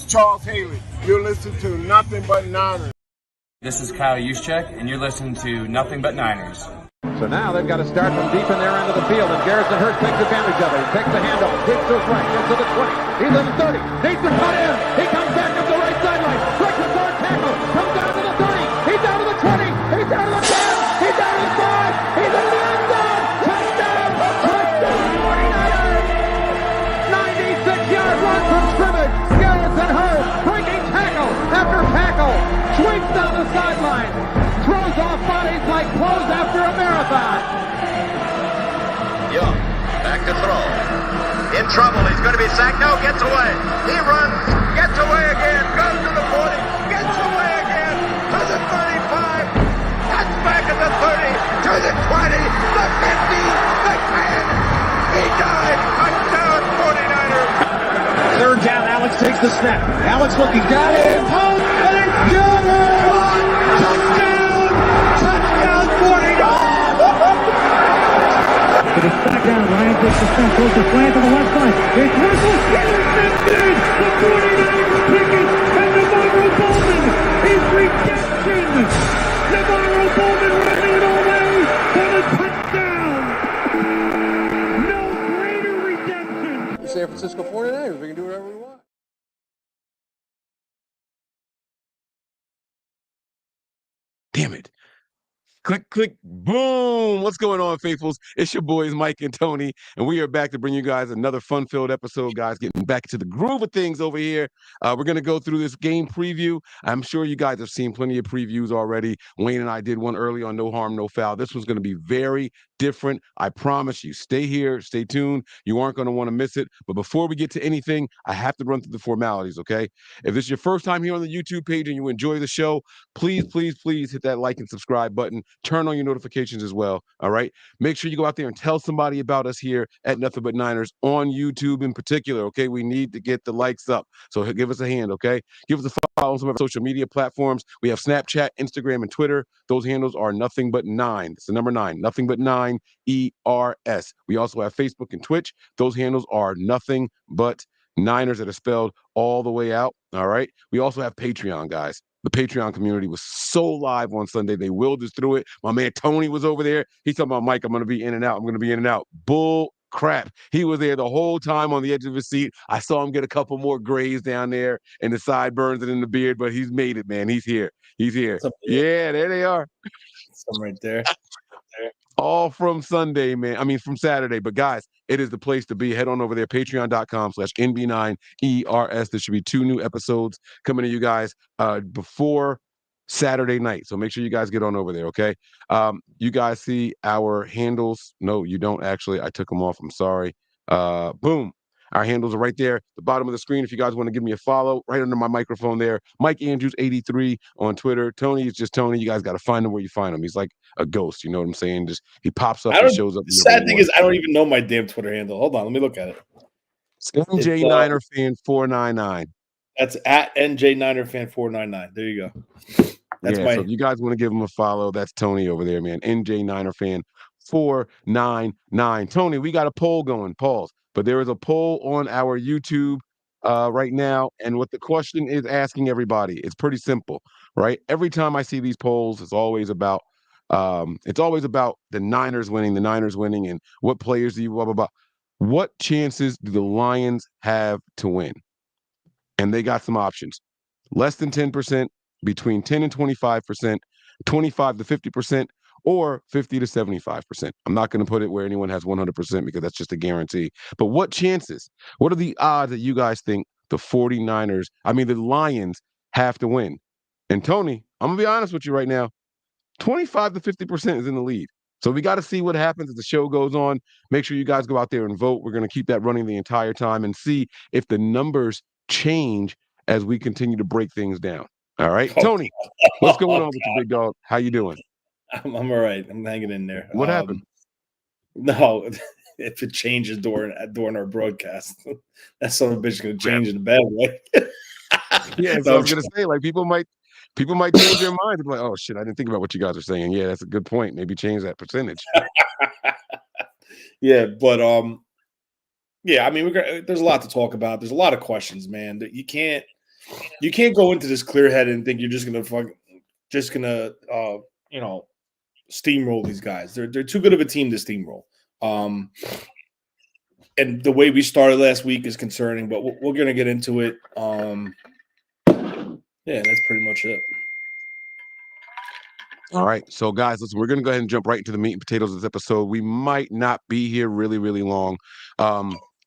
Charles Haley. You're listening to Nothing But Niners. This is Kyle Juszczyk, and you're listening to Nothing But Niners. So now they've got to start from deep in their end of the field, and Garrison Hurst takes advantage of it. He takes the handoff, kicks to his right, gets to the 20. He's in the 30, needs to cut in. He comes back up the right sideline, breaks the forward tackle, comes down to the 30. He's down to the 20. He's down to the 10. He's down to the 5. He's in the end zone. Touchdown! Touchdown! 49ers! 96-yard run from scrimmage. Garrison Hurst breaking tackle after tackle, sweeps down the sideline. Throws off bodies like clothes after a marathon. Young, back to throw. In trouble, he's going to be sacked. No, gets away. He runs, gets away again, goes to the 40, gets away again, to the 35, cuts back at the 30, to the 20, the 50, the 10. He died. Touchdown, 49ers. Third down, Alex takes the snap. Alex looking, got it. Oh, and it's got it. Touchdown. Touchdown, 49ers! It is back down. Ryan takes the snap, goes to slant to the left side. It's Russell, intercepted! The 49ers pick it, and Navarro Bowman is redemption! Navarro Bowman running it away for the touchdown! No greater redemption! The San Francisco 49ers, we can do whatever we want. Damn it. Click, click, boom. What's going on, faithfuls? It's your boys, Mike and Tony, and we are back to bring you guys another fun-filled episode, guys, getting back to the groove of things over here. We're going to go through this game preview. I'm sure you guys have seen plenty of previews already. Wayne and I did one early on No Harm, No Foul. This one's going to be very different. I promise you. Stay here. Stay tuned. You aren't going to want to miss it. But before we get to anything, I have to run through the formalities, okay? If this is your first time here on the YouTube page and you enjoy the show, please, please, please hit that like and subscribe button. Turn on your notifications as well, all right? Make sure you go out there and tell somebody about us here at Nothing But Niners on YouTube in particular, okay? We need to get the likes up, so give us a hand, okay? Give us a follow on some of our social media platforms. We have Snapchat, Instagram, and Twitter. Those handles are Nothing But 9. It's the number 9, Nothing But 9, ERS. We also have Facebook and Twitch. Those handles are Nothing But Niners that are spelled all the way out, all right? We also have Patreon, guys. The Patreon community was so live on Sunday. They willed us through it. My man Tony was over there. He's talking about, Mike, I'm going to be in and out. I'm going to be in and out. Bull crap. He was there the whole time on the edge of his seat. I saw him get a couple more grays down there and the sideburns and in the beard, but he's made it, man. He's here. He's here. Yeah, there they are. Some right there. All from Sunday, man. I mean, from Saturday. But, guys, it is the place to be. Head on over there, patreon.com/NB9ERS. There should be 2 new episodes coming to you guys before Saturday night. So make sure you guys get on over there, okay? You guys see our handles. No, you don't actually. I took them off. I'm sorry. Boom. Our handles are right there, the bottom of the screen. If you guys want to give me a follow, right under my microphone there. Mike Andrews 83 on Twitter. Tony is just Tony. You guys got to find him where you find him. He's like a ghost. You know what I'm saying? Just he pops up and shows up. The sad thing is, I don't even know my damn Twitter handle. Hold on, let me look at it. It's NJ Niner Fan 499. That's at NJ Niner Fan 499. There you go. That's so if you guys want to give him a follow, that's Tony over there, man. NJ Niner Fan 499. Tony, we got a poll going. Pause. But there is a poll on our YouTube right now, and what the question is asking everybody, it's pretty simple, right? Every time I see these polls, it's always about the Niners winning, and what players do you blah blah blah. What chances do the Lions have to win? And they got some options: less than 10%, between 10 and 25%, 25 to 50%. Or 50 to 75%. I'm not going to put it where anyone has 100% because that's just a guarantee. But what chances? What are the odds that you guys think the the Lions have to win? And Tony, I'm going to be honest with you right now. 25 to 50% is in the lead. So we got to see what happens as the show goes on. Make sure you guys go out there and vote. We're going to keep that running the entire time and see if the numbers change as we continue to break things down. All right, Tony, what's going on with you, big dog? How you doing? I'm all right. I'm hanging in there. What happened? No, if it changes during our broadcast, that son of a bitch is going to change in a bad way. Yeah, so I was going to say, like, people might change their minds. Like, oh shit, I didn't think about what you guys are saying. Yeah, that's a good point. Maybe change that percentage. Yeah, but yeah, I mean, there's a lot to talk about. There's a lot of questions, man. That you can't. You can't go into this clear head and think you're just gonna steamroll these guys. They're too good of a team to steamroll. And the way we started last week is concerning, but we're gonna get into it. Yeah, that's pretty much it. All right. So, guys, listen, we're going to go ahead and jump right into the meat and potatoes of this episode. We might not be here really, really long.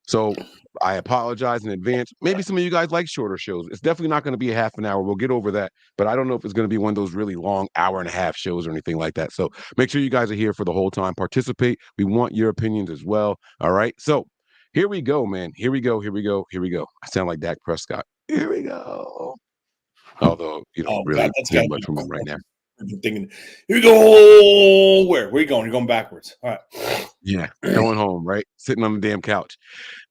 So I apologize in advance. Maybe some of you guys like shorter shows. It's definitely not going to be a half an hour. We'll get over that. But I don't know if it's going to be one of those really long hour and a half shows or anything like that. So make sure you guys are here for the whole time. Participate. We want your opinions as well. All right. So here we go, man. Here we go. Here we go. Here we go. I sound like Dak Prescott. Here we go. Although you don't really God, that's hear gotta much be from him right now. thinking, here we go. Where are you going? You're going backwards. All right. Yeah, going home, right? Sitting on the damn couch.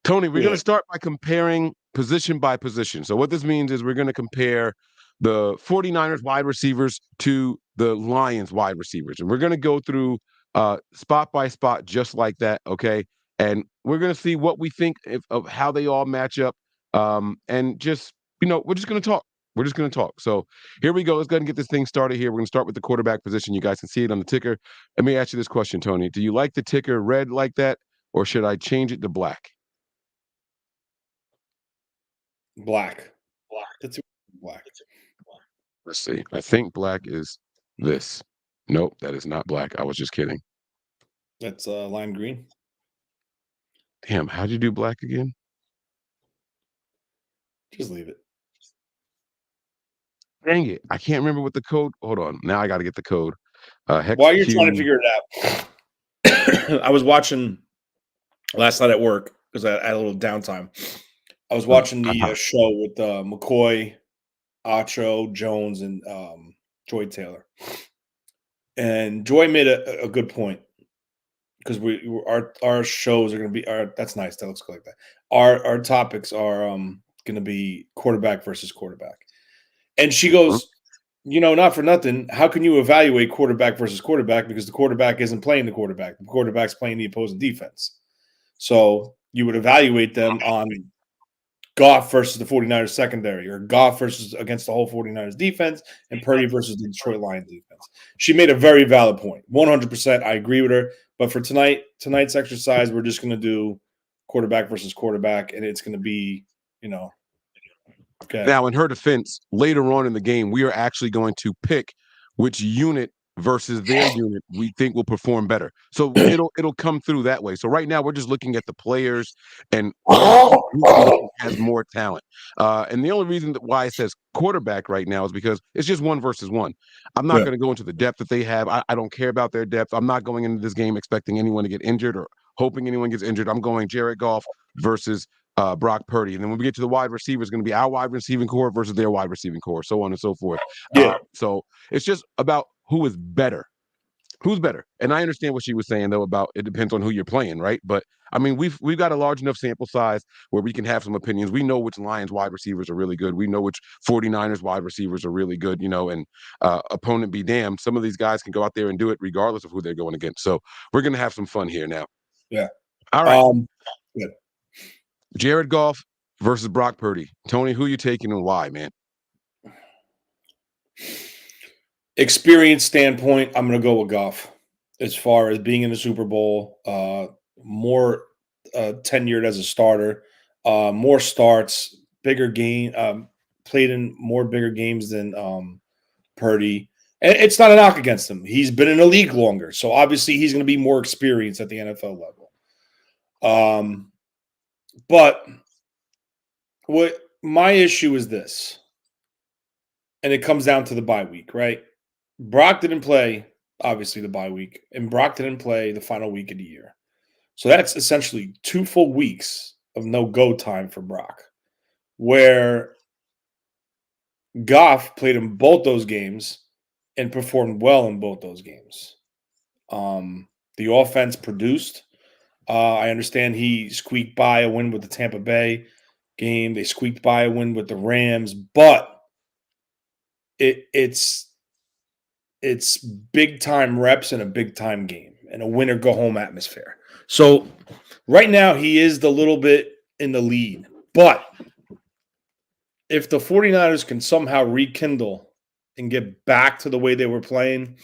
Tony, we're going to start by comparing position by position. So what this means is we're going to compare the 49ers wide receivers to the Lions wide receivers. And we're going to go through spot by spot just like that, okay? And we're going to see what we think of how they all match up. And just, we're just going to talk. We're just going to talk. So here we go. Let's go ahead and get this thing started here. We're going to start with the quarterback position. You guys can see it on the ticker. Let me ask you this question, Tony. Do you like the ticker red like that, or should I change it to black? Black. That's black. Let's see. I think black is this. Nope, that is not black. I was just kidding. That's lime green. Damn, how'd you do black again? Just leave it. Dang it. I can't remember what the code. Hold on. Now I got to get the code. While you're trying to figure it out, I was watching last night at work because I had a little downtime. I was watching the show with McCoy, Acho, Jones, and Joy Taylor. And Joy made a good point because our shows are going to be that's nice. That looks good like that. Our topics are going to be quarterback versus quarterback. And she goes, not for nothing. How can you evaluate quarterback versus quarterback? Because the quarterback isn't playing the quarterback. The quarterback's playing the opposing defense. So you would evaluate them on Goff versus the 49ers secondary, or Goff versus against the whole 49ers defense, and Purdy versus the Detroit Lions defense. She made a very valid point. 100%. I agree with her. But for tonight's exercise, we're just going to do quarterback versus quarterback, and it's going to be, Okay. Now, in her defense, later on in the game, we are actually going to pick which unit versus their unit we think will perform better. So it'll come through that way. So right now we're just looking at the players and who has more talent. And the only reason why it says quarterback right now is because it's just 1 versus 1. I'm not going to go into the depth that they have. I don't care about their depth. I'm not going into this game expecting anyone to get injured or hoping anyone gets injured. I'm going Jared Goff versus Brock Purdy. And then when we get to the wide receiver, it's going to be our wide receiving core versus their wide receiving core, so on and so forth. So it's just about who is better. Who's better? And I understand what she was saying, though, about it depends on who you're playing, right? But, I mean, we've got a large enough sample size where we can have some opinions. We know which Lions wide receivers are really good. We know which 49ers wide receivers are really good, and opponent be damned. Some of these guys can go out there and do it regardless of who they're going against. So we're going to have some fun here now. Yeah. All right. Good. Jared Goff versus Brock Purdy. Tony, who you taking and why, man? Experience standpoint, I'm going to go with Goff. As far as being in the Super Bowl, more tenured as a starter, more starts, bigger game, played in more bigger games than Purdy. And it's not a knock against him. He's been in the league longer, so obviously he's going to be more experienced at the NFL level. But what my issue is this, and it comes down to the bye week, right? Brock didn't play, obviously, the bye week, and Brock didn't play the final week of the year. So that's essentially 2 full weeks of no-go time for Brock, where Goff played in both those games and performed well in both those games. The offense produced. I understand he squeaked by a win with the Tampa Bay game. They squeaked by a win with the Rams, but it's big time reps in a big time game and a win or go home atmosphere. So right now he is the little bit in the lead, but if the 49ers can somehow rekindle and get back to the way they were playing,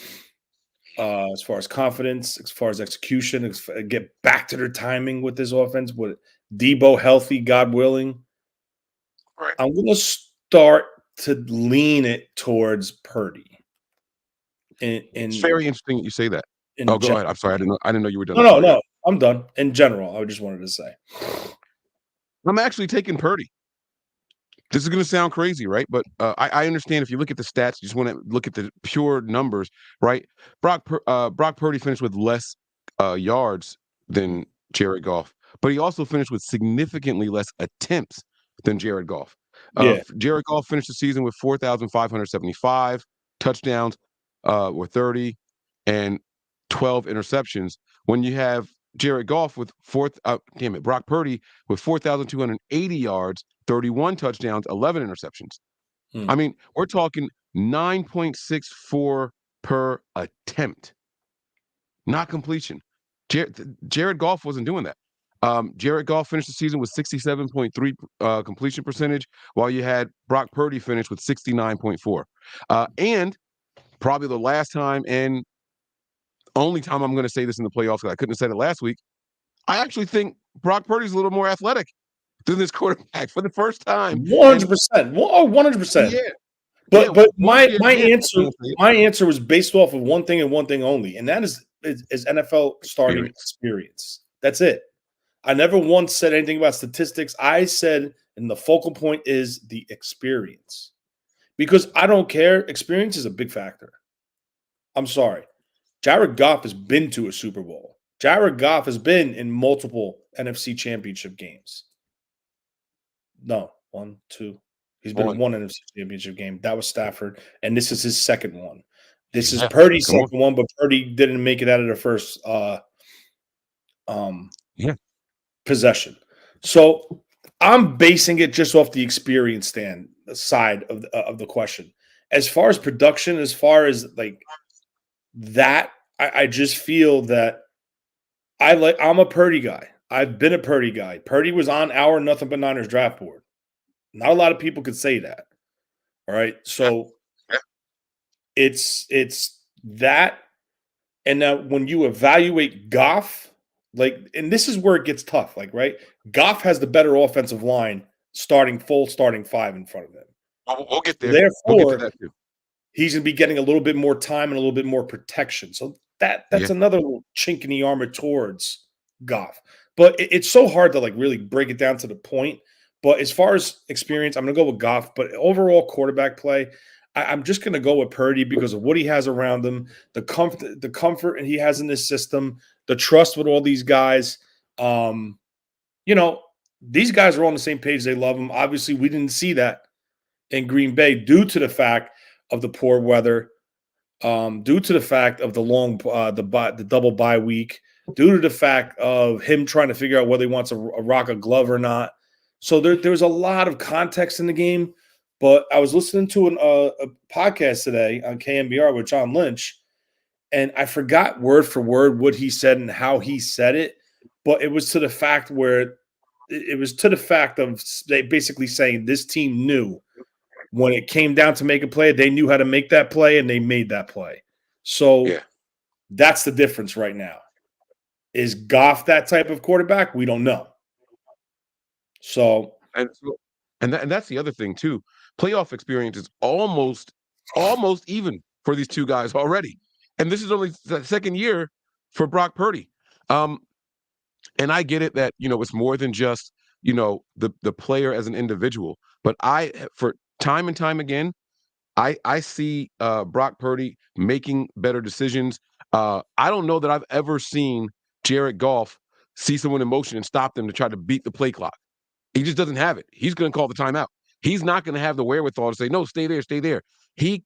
as far as confidence, as far as execution, get back to their timing with this offense, with Debo healthy, God willing, Right. I'm going to start to lean it towards Purdy. It's very interesting that you say that. Oh, go ahead. I'm sorry. I didn't know you were done. No. I'm done. In general, I just wanted to say. I'm actually taking Purdy. This is going to sound crazy, right? But I understand if you look at the stats, you just want to look at the pure numbers, right? Brock Purdy finished with less yards than Jared Goff, but he also finished with significantly less attempts than Jared Goff. Jared Goff finished the season with 4,575 touchdowns, were 30, and 12 interceptions. When you have Jared Goff with Brock Purdy with 4,280 yards, 31 touchdowns, 11 interceptions. I mean, we're talking 9.64 per attempt, not completion. Jared Goff wasn't doing that. Jared Goff finished the season with 67.3 completion percentage, while you had Brock Purdy finish with 69.4. And probably the last time and only time I'm going to say this in the playoffs, because I couldn't have said it last week, I actually think Brock Purdy's a little more athletic than this quarterback for the first time. 100%. 100%. Yeah. But my answer was based off of one thing and one thing only, and that is NFL starting experience. That's it. I never once said anything about statistics. I said, and the focal point is the experience. Because I don't care. Experience is a big factor. I'm sorry. Jared Goff has been to a Super Bowl. Jared Goff has been in multiple NFC championship games. No, 1, 2. He's been in one NFC championship game. That was Stafford, and this is his second one. This is Purdy's second one, but Purdy didn't make it out of the first possession. So I'm basing it just off the experience side of the question. As far as production, as far as like that, I just feel that I'm a Purdy guy. I've been a Purdy guy. Purdy was on our Nothing But Niners draft board. Not a lot of people could say that. All right. So it's that. And now when you evaluate Goff, and this is where it gets tough, right? Goff has the better offensive line starting 5 in front of him. We'll get there. Therefore, we'll get to that too. He's going to be getting a little bit more time and a little bit more protection. So that's another little chink in the armor towards Goff. But it's so hard to really break it down to the point. But as far as experience, I'm going to go with Goff. But overall quarterback play, I'm just going to go with Purdy because of what he has around him, the comfort he has in this system, the trust with all these guys. These guys are on the same page. They love him. Obviously, we didn't see that in Green Bay due to the fact of the poor weather, due to the fact of the long the double bye week, due to the fact of him trying to figure out whether he wants to rock a glove or not. So there's a lot of context in the game. But I was listening to a podcast today on KMBR with John Lynch, and I forgot word for word what he said and how he said it. But it was to the fact of they basically saying this team knew when it came down to make a play, they knew how to make that play, and they made that play. So that's the difference right now. Is Goff that type of quarterback? We don't know. So and that's the other thing too. Playoff experience is almost even for these two guys already, and this is only the second year for Brock Purdy. And I get it that it's more than just the player as an individual, but for time and time again, I see Brock Purdy making better decisions. I don't know that I've ever seen Jared Goff see someone in motion and stop them to try to beat the play clock. He just doesn't have it. He's going to call the timeout. He's not going to have the wherewithal to say, no, stay there, stay there. He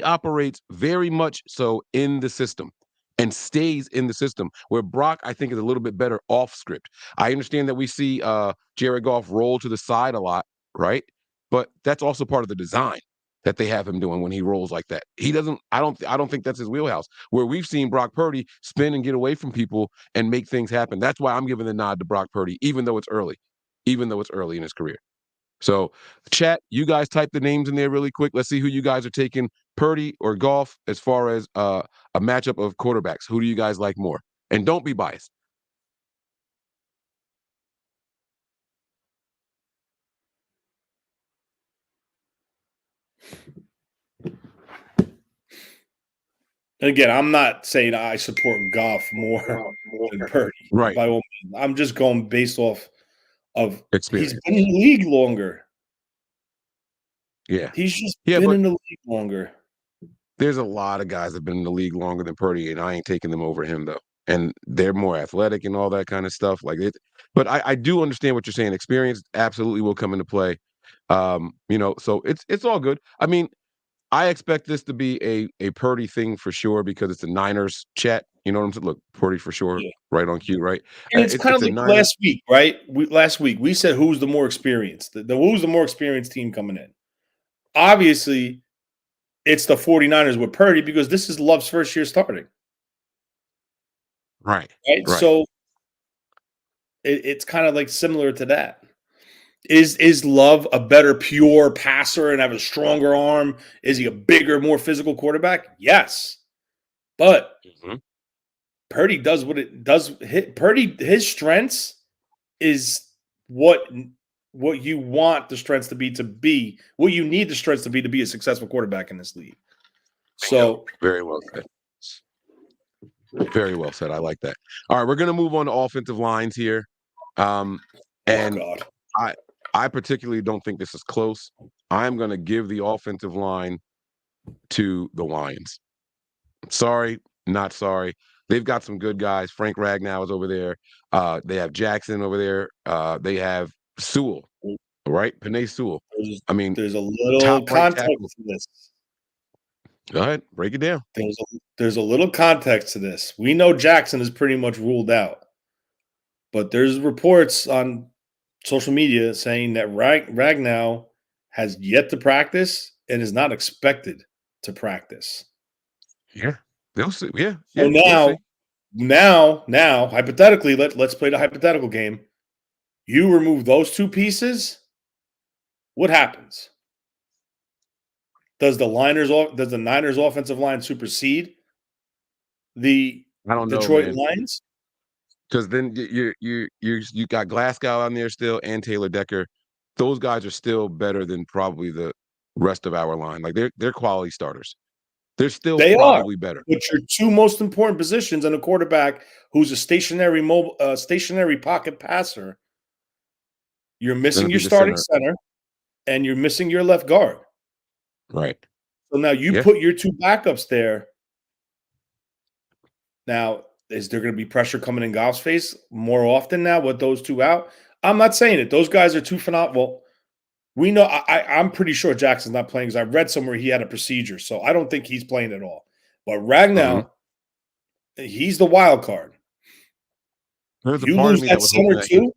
operates very much so in the system and stays in the system, where Brock, I think, is a little bit better off script. I understand that we see Jared Goff roll to the side a lot, right? But that's also part of the design that they have him doing when he rolls like that. He doesn't. I don't think that's his wheelhouse. Where we've seen Brock Purdy spin and get away from people and make things happen. That's why I'm giving the nod to Brock Purdy, even though it's early in his career. So, chat, you guys type the names in there really quick. Let's see who you guys are taking, Purdy or Goff, as far as a matchup of quarterbacks. Who do you guys like more? And don't be biased. And again, I'm not saying I support Goff more than Purdy. Right. By all means. I'm just going based off of Experience. he's been in the league longer. Yeah. He's just Yeah, been but in the league longer. there's a lot of guys that have been in the league longer than Purdy, and I ain't taking them over him though. And they're more athletic and all that kind of stuff. Like it, but I do understand what you're saying. Experience absolutely will come into play. You know, so it's all good. I mean, I expect this to be a Purdy thing for sure because it's a Niners chat. You know what I'm saying? Look, Purdy for sure, Yeah. right on cue, right? And it's kind of a like Niners. last week, right? Last week we said who's the more experienced, who's the more experienced team coming in. Obviously, it's the 49ers with Purdy because this is Love's first year starting. Right. Right. Right. So it's kind of like similar to that. Is Love a better pure passer and have a stronger arm? Is he a bigger, more physical quarterback? Yes. But Purdy does what it does. Purdy, his strengths is what you want the strengths to be what you need the strengths to be a successful quarterback in this league. So very well said. Very well said. I like that. All right, we're going to move on to offensive lines here. And God. I particularly don't think this is close. I'm going to give the offensive line to the Lions. Sorry, not sorry. They've got some good guys. Frank Ragnow is over there. They have Jackson over there. They have Sewell, right? Penei Sewell. I mean, there's a little top right context tackle. to this. Go ahead, break it down. There's a little context to this. We know Jackson is pretty much ruled out, but there's reports on social media saying that Ragnow has yet to practice and is not expected to practice. Yeah, they'll see. Yeah. So now, hypothetically, let's play the hypothetical game. You remove those two pieces. What happens? Does the Niners offensive line supersede the Detroit Lions? Because then you got Glasgow on there still and Taylor Decker. Those guys are still better than probably the rest of our line. Like they're quality starters. They're still probably better. But your two most important positions in a quarterback who's a stationary pocket passer, you're missing your starting center and you're missing your left guard. Right. So now you put your two backups there. Now, is there going to be pressure coming in Goff's face more often now with those two out? I'm not saying it. Those guys are too phenomenal. We know I'm pretty sure Jackson's not playing because I read somewhere he had a procedure, so I don't think he's playing at all. But Ragnow, he's the wild card. There's you lose that center too?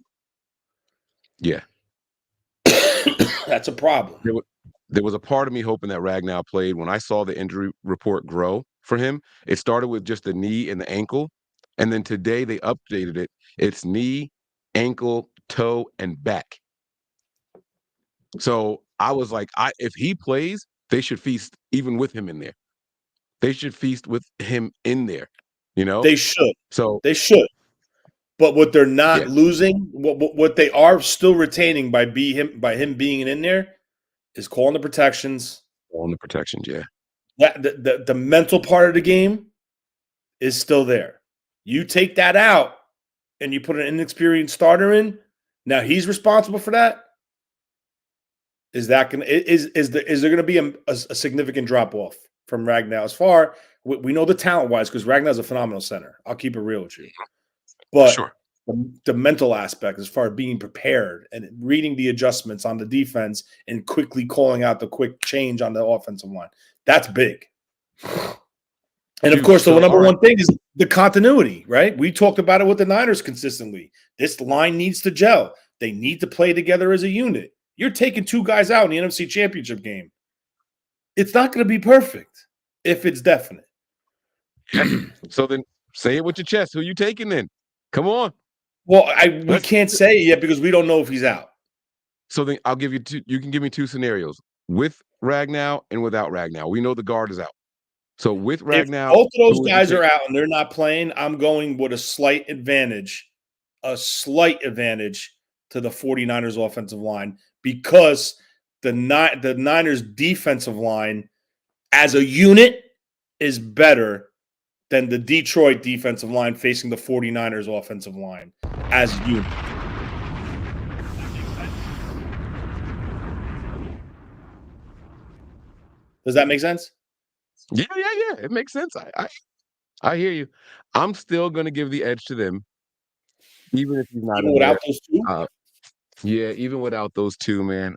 Yeah. That's a problem. There was a part of me hoping that Ragnow played. When I saw the injury report grow for him, it started with just the knee and the ankle. And then today they updated it. It's knee, ankle, toe, and back. So I was like, if he plays, they should feast even with him in there. They should feast with him in there. You know? They should. So they should. But what they're not losing, what they are still retaining by him being in there is calling the protections. Calling the protections, yeah. The mental part of the game is still there. You take that out and you put an inexperienced starter in. Now he's responsible for that. Is there going to be a significant drop off from Ragnow? As far we know the talent wise, because Ragnow's a phenomenal center. I'll keep it real with you. But the mental aspect, as far as being prepared and reading the adjustments on the defense and quickly calling out the quick change on the offensive line, that's big. And of course, the number one thing is the continuity, right? We talked about it with the Niners consistently. This line needs to gel. They need to play together as a unit. You're taking two guys out in the NFC Championship game. It's not going to be perfect if it's definite. So then say it with your chest. Who you taking then? Come on. Well, we can't say it yet because we don't know if he's out. So then I'll give you two. You can give me two scenarios with Ragnow and without Ragnow. We know the guard is out. So with If Ragnow, both of those who would you guys take? are out and they're not playing, I'm going with a slight advantage to the 49ers offensive line because the Niners defensive line as a unit is better than the Detroit defensive line facing the 49ers offensive line as a unit. Does that make sense? Yeah. It makes sense. I hear you. I'm still gonna give the edge to them, even if he's not Even in without there. those two? Yeah, even without those two, man.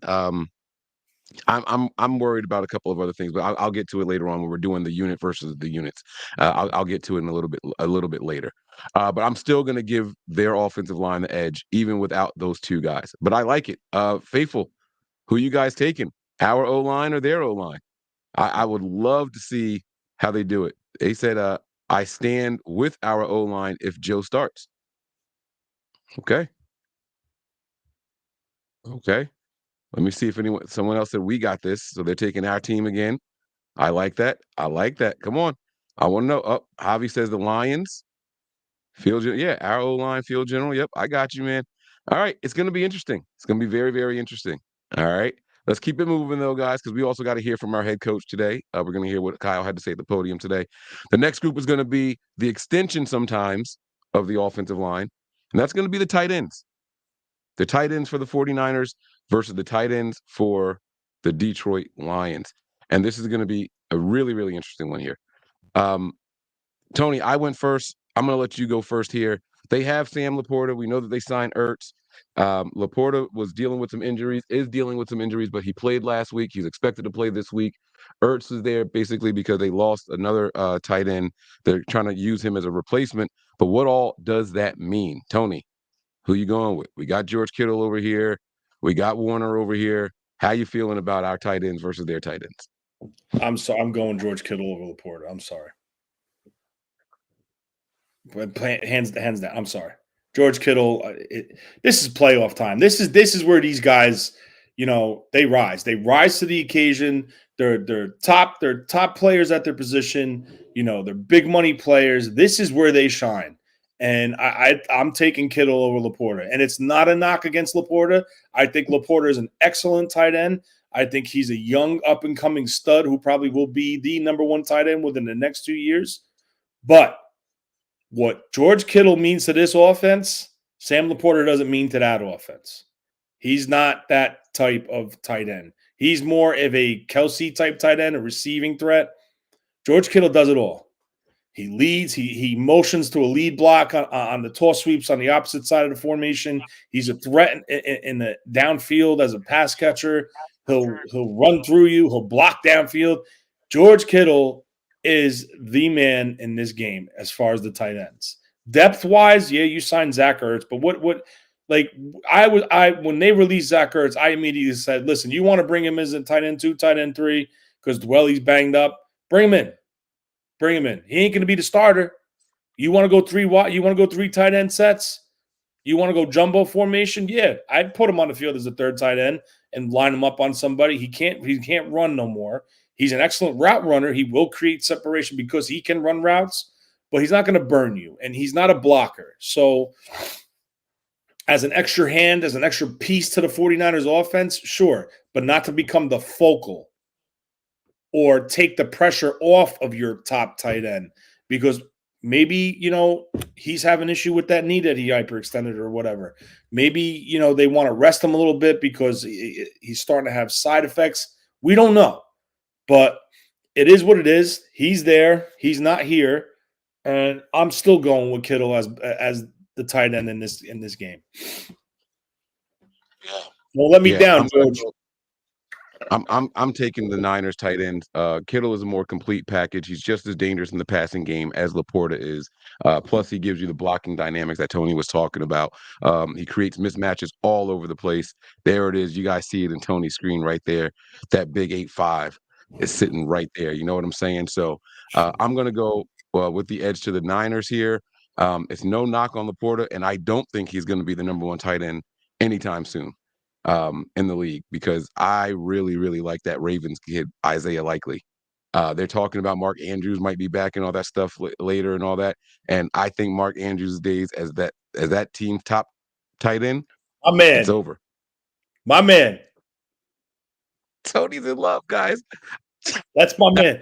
I'm worried about a couple of other things, but I'll get to it later on when we're doing the unit versus the units. I'll get to it in a little bit later. But I'm still gonna give their offensive line the edge, even without those two guys. But I like it. Faithful, who you guys taking? Our O line or their O line? I would love to see how they do it. They said, I stand with our O line if Joe starts. Okay. Okay. Let me see if someone else said we got this. So they're taking our team again. I like that. I like that. Come on. I want to know. Oh, Javi says the Lions. Yeah, our O line, field general. Yep, I got you, man. All right. It's gonna be interesting. It's gonna be very, very interesting. All right. Let's keep it moving though, guys, because we also got to hear from our head coach today. We're gonna hear what Kyle had to say at the podium today. The next group is gonna be the extension sometimes of the offensive line, and that's gonna be the tight ends. The tight ends for the 49ers versus the tight ends for the Detroit Lions. And this is going to be a really, really interesting one here. Um, Tony, I went first. I'm going to let you go first here. They have Sam Laporta. We know that they signed Ertz. Laporta was dealing with some injuries, is dealing with some injuries, but he played last week. He's expected to play this week. Ertz is there basically because they lost another tight end. They're trying to use him as a replacement. But what all does that mean? Tony, who you going with? We got George Kittle over here. We got Warner over here. How you feeling about our tight ends versus their tight ends? I'm sorry. I'm going George Kittle over Laporta. I'm sorry. But hands down. I'm sorry. George Kittle. This is playoff time. This is where these guys, they rise. They rise to the occasion. They're top players at their position. They're big money players. This is where they shine. And I'm taking Kittle over Laporta. And it's not a knock against Laporta. I think Laporta is an excellent tight end. I think he's a young up-and-coming stud who probably will be the number one tight end within the next 2 years. But what George Kittle means to this offense, Sam Laporta doesn't mean to that offense. He's not that type of tight end. He's more of a Kelsey type tight end, a receiving threat. George Kittle does it all. He leads. He motions to a lead block on the toss sweeps on the opposite side of the formation. He's a threat in the downfield as a pass catcher. He'll run through you. He'll block downfield. George Kittle is the man in this game as far as the tight ends. Depth wise, yeah, you signed Zach Ertz, but when they released Zach Ertz, I immediately said, listen, you want to bring him as a tight end 2, tight end 3, because he's banged up. Bring him in. Bring him in. He ain't going to be the starter. You want to go 3 wide? You want to go 3 tight end sets? You want to go jumbo formation? Yeah, I'd put him on the field as a third tight end and line him up on somebody. He can't run no more. He's an excellent route runner. He will create separation because he can run routes, but he's not going to burn you, and he's not a blocker. So as an extra hand, as an extra piece to the 49ers offense, sure, but not to become the focal or take the pressure off of your top tight end because maybe, he's having an issue with that knee that he hyperextended or whatever. Maybe, they want to rest him a little bit because he's starting to have side effects. We don't know, but it is what it is. He's there. He's not here. And I'm still going with Kittle as the tight end in this game. Yeah. Well, let me down, George. I'm taking the Niners tight end. Kittle is a more complete package. He's just as dangerous in the passing game as Laporta is. Plus, he gives you the blocking dynamics that Tony was talking about. He creates mismatches all over the place. There it is. You guys see it in Tony's screen right there. That big 8'5" is sitting right there. You know what I'm saying? So I'm going to go with the edge to the Niners here. It's no knock on Laporta, and I don't think he's going to be the number one tight end anytime soon. in the league because I really, really like that Ravens kid, Isaiah Likely. They're talking about Mark Andrews might be back and all that stuff later and all that. And I think Mark Andrews' days as that team's top tight end, My it's man. over. My man. Tony's in love, guys. That's my man.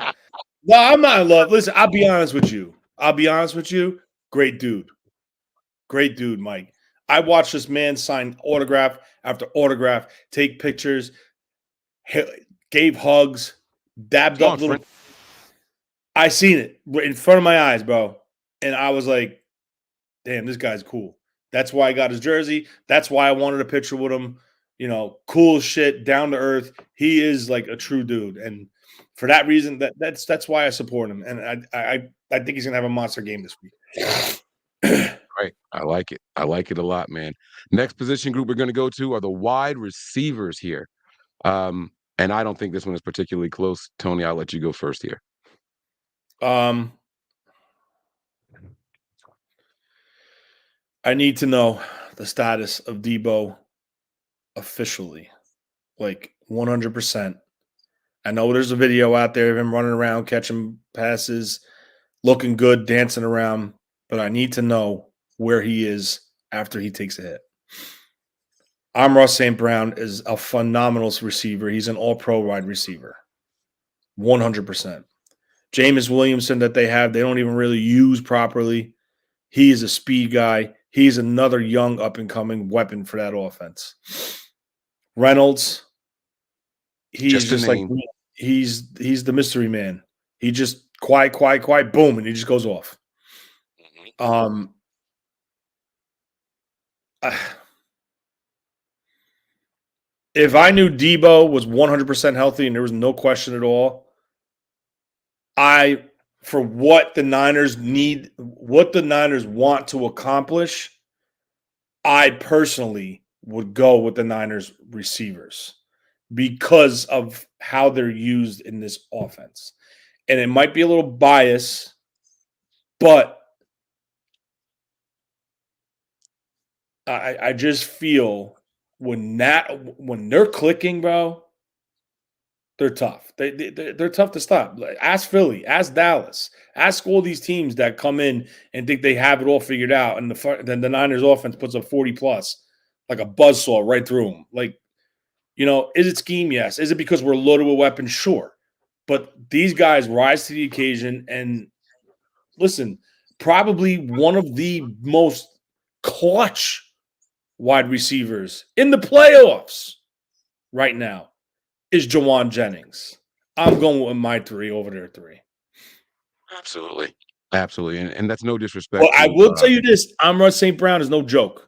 No, I'm not in love. Listen, I'll be honest with you. Great dude. Great dude, Mike. I watched this man sign autograph after autograph, take pictures, gave hugs, dabbed Come up on, little. friend. I seen it in front of my eyes, bro. And I was like, damn, this guy's cool. That's why I got his jersey. That's why I wanted a picture with him. You know, cool shit, down to earth. He is like a true dude. And for that reason, that's why I support him. And I think he's gonna have a monster game this week. Right. I like it. I like it a lot, man. Next position group we're going to go to are the wide receivers here. And I don't think this one is particularly close. Tony, I'll let you go first here. I need to know the status of Debo officially, like 100%. I know there's a video out there of him running around, catching passes, looking good, dancing around, but I need to know where he is after he takes a hit. Ross St. Brown is a phenomenal receiver. He's an all-pro wide receiver, 100%. Jameis Williamson that they have, they don't even really use properly. He is a speed guy. He's another young up-and-coming weapon for that offense. Reynolds, he's just like he's the mystery man. He just quiet, boom, and he just goes off. If I knew Debo was 100% healthy and there was no question at all, for what the Niners need, what the Niners want to accomplish, I personally would go with the Niners receivers because of how they're used in this offense. And it might be a little biased, but I just feel when they're clicking, bro, they're tough. They're tough to stop. Ask Philly, ask Dallas, ask all these teams that come in and think they have it all figured out, and then the Niners offense puts up 40 plus like a buzzsaw right through them. Like, you know, is it scheme? Yes. Is it because we're loaded with weapons? Sure. But these guys rise to the occasion and listen, probably one of the most clutch wide receivers in the playoffs right now is Jawan Jennings. I'm going with my 3 over their 3. Absolutely. And that's no disrespect. Well, I will tell you this. Amon St. Brown is no joke.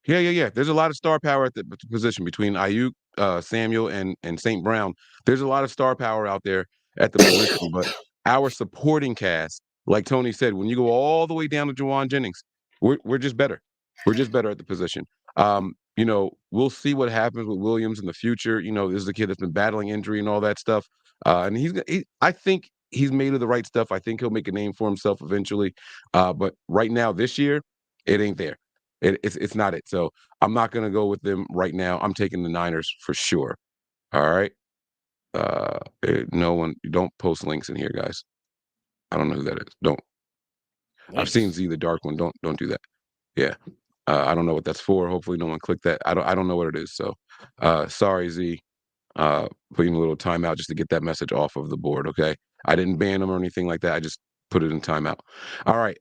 Yeah. There's a lot of star power at the position between Ayuk, Samuel, and St. Brown. There's a lot of star power out there at the position, but our supporting cast, like Tony said, when you go all the way down to Jawan Jennings, we're just better. We're just better at the position. You know, we'll see what happens with Williams in the future. You know, this is a kid that's been battling injury and all that stuff. And I think he's made of the right stuff. I think he'll make a name for himself eventually. But right now, this year, it ain't there. It's not it. So I'm not going to go with them right now. I'm taking the Niners for sure. All right. No one, don't post links in here, guys. I don't know who that is. Don't. Links. I've seen Z the Dark One. Don't do that. Yeah. I don't know what that's for. Hopefully no one clicked that. I don't know what it is. So sorry, Z. Putting a little timeout just to get that message off of the board. Okay. I didn't ban them or anything like that. I just put it in timeout. All right.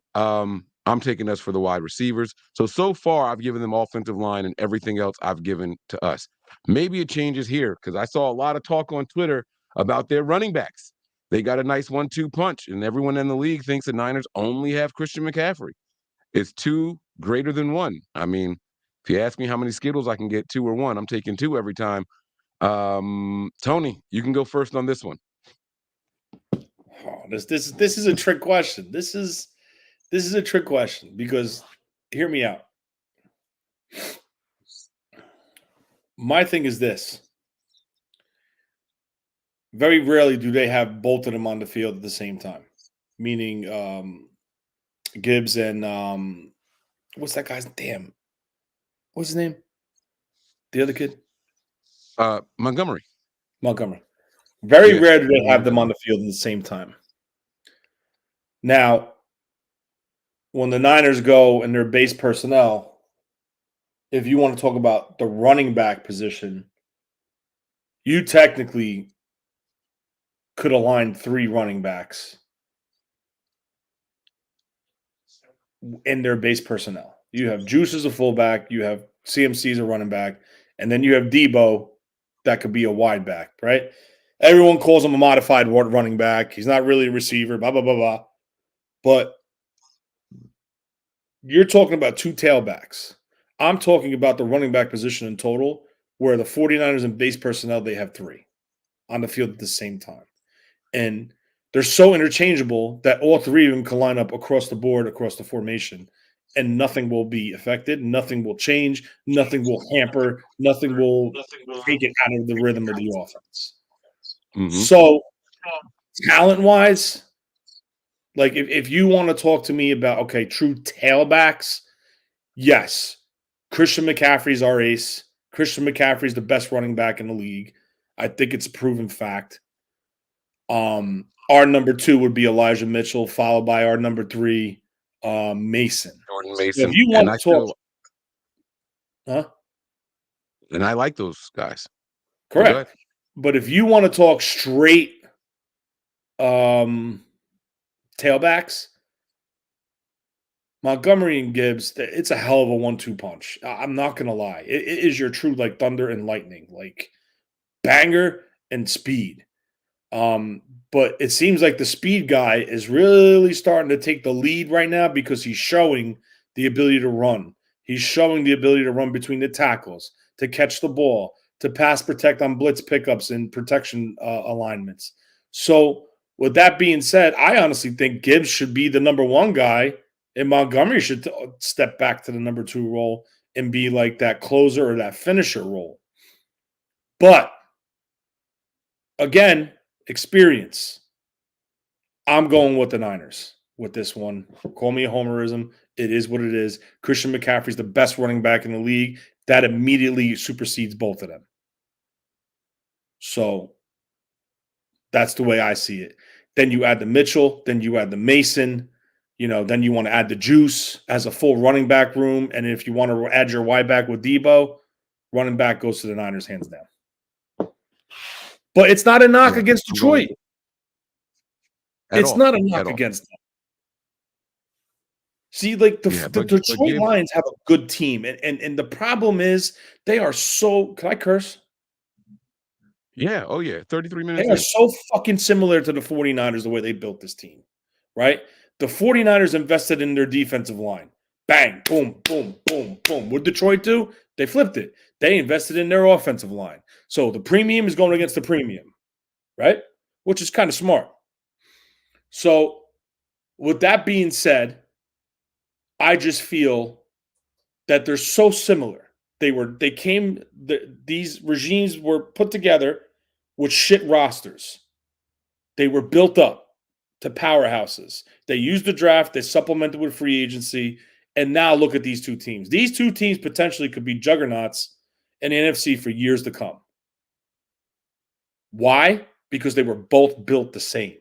I'm taking us for the wide receivers. So far, I've given them offensive line and everything else I've given to us. Maybe it changes here because I saw a lot of talk on Twitter about their running backs. They got a nice 1-2 punch, and everyone in the league thinks the Niners only have Christian McCaffrey. It's 2 greater than 1. I mean, if you ask me how many Skittles I can get, 2 or 1, I'm taking 2 every time. Tony, you can go first on this one. Oh, this is a trick question. This is a trick question because hear me out. My thing is this. Very rarely do they have both of them on the field at the same time. Meaning Gibbs and what's that guy's what's his name? The other kid? Montgomery. Very Yeah, rare do they David have them Montgomery. on the field at the same time. Now, when the Niners go and their base personnel, if you want to talk about the running back position, you technically could align 3 running backs in their base personnel. You have Juice as a fullback, you have CMC as a running back, and then you have Debo that could be a wide back, right? Everyone calls him a modified running back. He's not really a receiver, blah, blah, blah, blah. But you're talking about 2 tailbacks. I'm talking about the running back position in total, where the 49ers and base personnel, they have 3 on the field at the same time. And they're so interchangeable that all 3 of them can line up across the board, across the formation, and nothing will be affected. Nothing will change. Nothing will hamper. Nothing will take it out of the rhythm of the offense. Mm-hmm. So, talent-wise, like if you want to talk to me about, okay, true tailbacks, yes, Christian McCaffrey's our ace. Christian McCaffrey's the best running back in the league. I think it's a proven fact. Our number 2 would be Elijah Mitchell, followed by our number 3, Mason. Jordan So Mason. if you want to talk, And I like those guys. correct. But if you want to talk straight tailbacks, Montgomery and Gibbs, it's a hell of a 1-2 punch. I'm not going to lie. It is your true, like, thunder and lightning, like banger and speed. But it seems like the speed guy is really starting to take the lead right now because he's showing the ability to run. He's showing the ability to run between the tackles, to catch the ball, to pass protect on blitz pickups and protection alignments. So with that being said, I honestly think Gibbs should be the number 1 guy, and Montgomery should step back to the number 2 role and be like that closer or that finisher role. But again, experience. I'm going with the Niners with this one. Call me a homerism. It is what it is. Christian McCaffrey's the best running back in the league. That immediately supersedes both of them. So that's the way I see it. Then you add the Mitchell. Then you add the Mason. Then you want to add the Juice as a full running back room. And if you want to add your wide back with Debo, running back goes to the Niners hands down. But it's not a knock against Detroit. It's not a knock against them. See, like the Detroit Lions have a good team. And the problem is they are so – can I curse? Yeah. Oh, yeah. 33 minutes. They are so fucking similar to the 49ers the way they built this team, right? The 49ers invested in their defensive line. Bang, boom, boom, boom, boom. What did Detroit do? They flipped it. They invested in their offensive line. So the premium is going against the premium, right? Which is kind of smart. So with that being said, I just feel that they're so similar. These regimes were put together with shit rosters. They were built up to powerhouses. They used the draft, they supplemented with free agency, and now look at these 2 teams. These 2 teams potentially could be juggernauts in the NFC for years to come. Why? Because they were both built the same.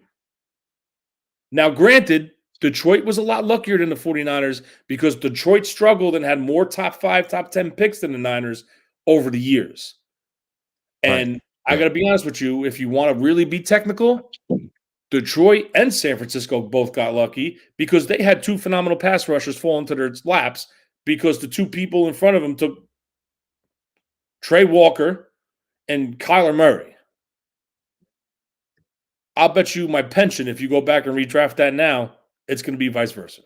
Now, granted, Detroit was a lot luckier than the 49ers because Detroit struggled and had more top 5, top 10 picks than the Niners over the years. And I got to be honest with you, if you want to really be technical, Detroit and San Francisco both got lucky because they had 2 phenomenal pass rushers fall into their laps because the 2 people in front of them took Trey Walker and Kyler Murray. I'll bet you my pension, if you go back and redraft that now, it's going to be vice versa.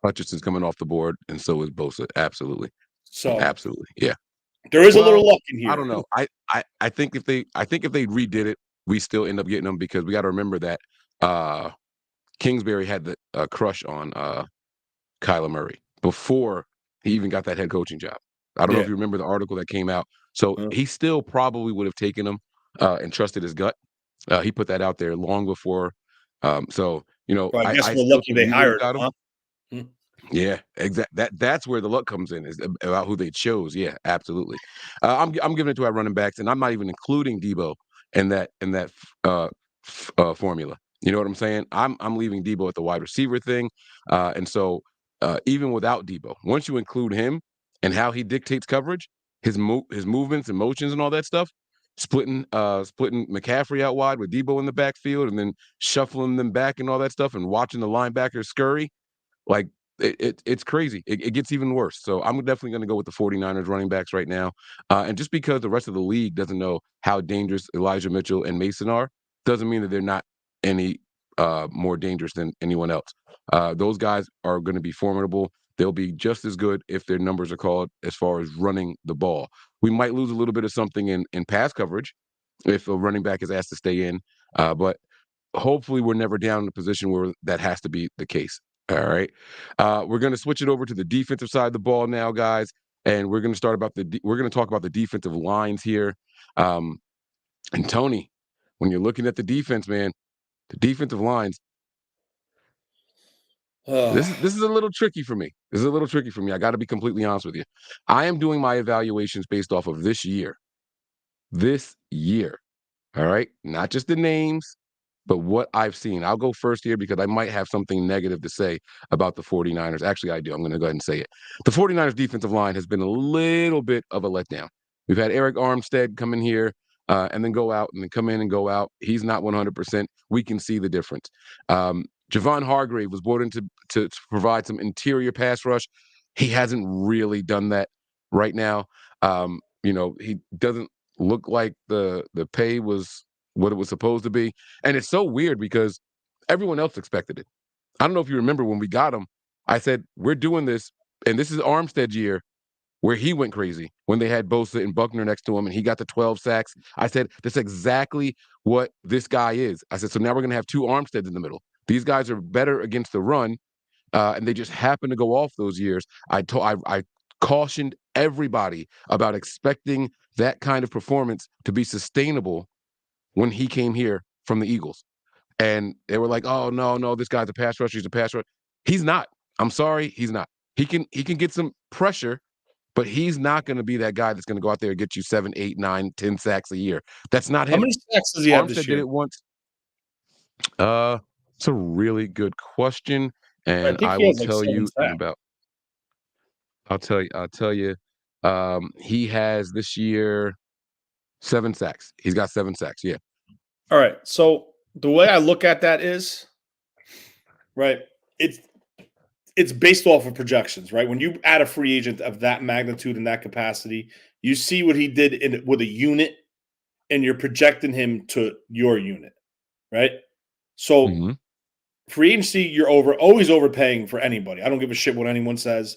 Hutchinson's coming off the board, and so is Bosa. Absolutely. So absolutely, yeah. There is a little luck in here. I don't know. I think if they redid it, we still end up getting them because we got to remember that Kingsbury had the crush on Kyler Murray before he even got that head coaching job. I don't know if you remember the article that came out. So he still probably would have taken him and trusted his gut. He put that out there long before. So, I guess we're lucky they hired him. Huh? Yeah, That's where the luck comes in, is about who they chose. Yeah, absolutely. I'm giving it to our running backs, and I'm not even including Debo in that formula. You know what I'm saying? I'm leaving Debo at the wide receiver thing, and so even without Debo, once you include him and how he dictates coverage, his movements and motions and all that stuff, splitting McCaffrey out wide with Debo in the backfield, and then shuffling them back and all that stuff, and watching the linebackers scurry. Like it's crazy. It gets even worse. So I'm definitely going to go with the 49ers running backs right now. And just because the rest of the league doesn't know how dangerous Elijah Mitchell and Mason are, doesn't mean that they're not any more dangerous than anyone else. Those guys are going to be formidable. They'll be just as good if their numbers are called as far as running the ball. We might lose a little bit of something in pass coverage if a running back is asked to stay in, but hopefully we're never down in a position where that has to be the case. All right. We're going to switch it over to the defensive side of the ball now, guys, and we're going to talk about the defensive lines here. And Tony, when you're looking at the defense, man, the defensive lines, this is a little tricky for me. This is a little tricky for me. I got to be completely honest with you. I am doing my evaluations based off of this year. This year. All right. Not just the names, but what I've seen. I'll go first here because I might have something negative to say about the 49ers. Actually, I do. I'm going to go ahead and say it. The 49ers defensive line has been a little bit of a letdown. We've had Eric Armstead come in here and then go out, and then come in and go out. He's not 100%. We can see the difference. Javon Hargrave was brought in to provide some interior pass rush. He hasn't really done that right now. He doesn't look like the pay was what it was supposed to be. And it's so weird because everyone else expected it. I don't know if you remember when we got him, I said, we're doing this, and this is Armstead's year where he went crazy when they had Bosa and Buckner next to him and he got the 12 sacks. I said, that's exactly what this guy is. I said, so now we're going to have two Armsteads in the middle. These guys are better against the run, and they just happen to go off those years. I cautioned everybody about expecting that kind of performance to be sustainable when he came here from the Eagles. And they were like, oh, no, this guy's a pass rusher. He's a pass rusher. He's not. I'm sorry, he's not. He can get some pressure, but he's not going to be that guy that's going to go out there and get you 7, 8, 9, 10 sacks a year. That's not him. How many sacks does he have this Armstead year? did it once. It's a really good question, and I will tell you in about. I'll tell you. He has this year 7 sacks. He's got 7 sacks. Yeah. All right. So the way I look at that is, right, it's based off of projections, right? When you add a free agent of that magnitude and that capacity, you see what he did with a unit, and you're projecting him to your unit, right? So free agency, you're always overpaying for anybody. I don't give a shit what anyone says.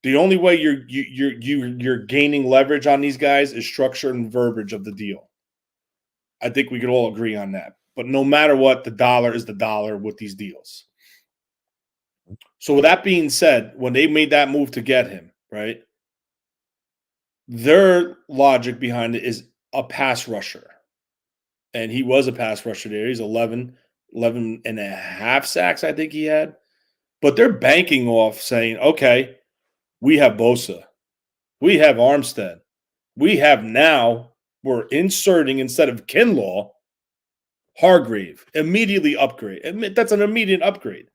The only way you're gaining leverage on these guys is structure and verbiage of the deal. I think we could all agree on that. But no matter what, the dollar is the dollar with these deals. So with that being said, when they made that move to get him, right, their logic behind it is a pass rusher. And he was a pass rusher there. He's 11 and a half sacks, I think he had. But they're banking off saying, okay, we have Bosa. We have Armstead. We're inserting, instead of Kinlaw, Hargrave. Immediately upgrade. That's an immediate upgrade.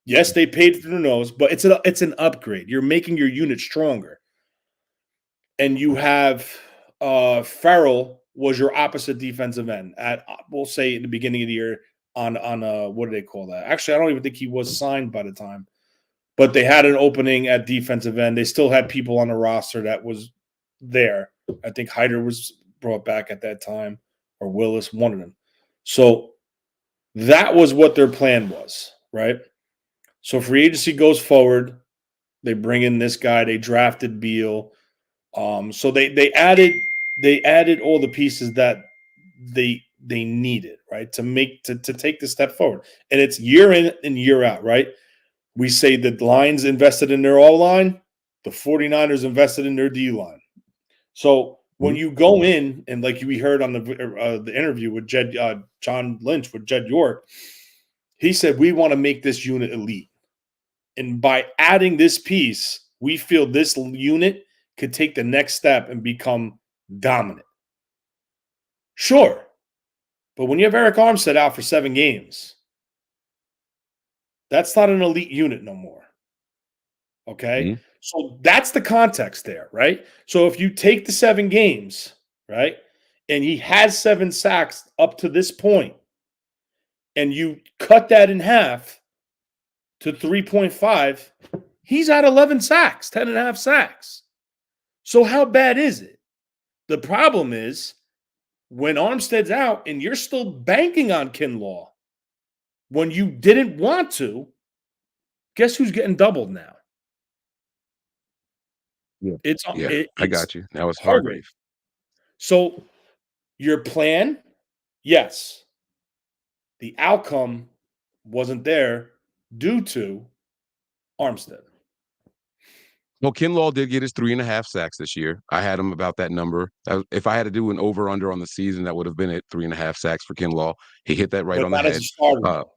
Yes, they paid for the nose, but it's an upgrade. You're making your unit stronger. And you have Farrell was your opposite defensive end at, we'll say, in the beginning of the year on what do they call that? Actually, I don't even think he was signed by the time. But they had an opening at defensive end. They still had people on the roster that was there. I think Hyder was brought back at that time, or Willis, one of them. So that was what their plan was, right? So free agency goes forward. They bring in this guy. They drafted Beal. So they added all the pieces that they needed, right, to take the step forward. And it's year in and year out, right? We say the Lions invested in their O-line, the 49ers invested in their D-line. So when you go in, and like we heard on the interview with John Lynch with Jed York, he said, we want to make this unit elite. And by adding this piece, we feel this unit could take the next step and become dominant. Sure. But when you have Eric Armstead out for 7 games, that's not an elite unit no more. Okay? Mhm. So that's the context there, right? So if you take the 7 games, right, and he has 7 sacks up to this point, and you cut that in half to 3.5, he's at 11 sacks, 10 and a half sacks. So how bad is it? The problem is when Armstead's out and you're still banking on Kinlaw when you didn't want to, guess who's getting doubled now? Yeah. It's I got you. That was Hargrave. Hargrave. So your plan, yes. The outcome wasn't there due to Armstead. Well, Kinlaw did get his 3.5 sacks this year. I had him about that number. If I had to do an over/under on the season, that would have been at 3.5 sacks for Kinlaw. He hit that right But on the not as head. a starter, though.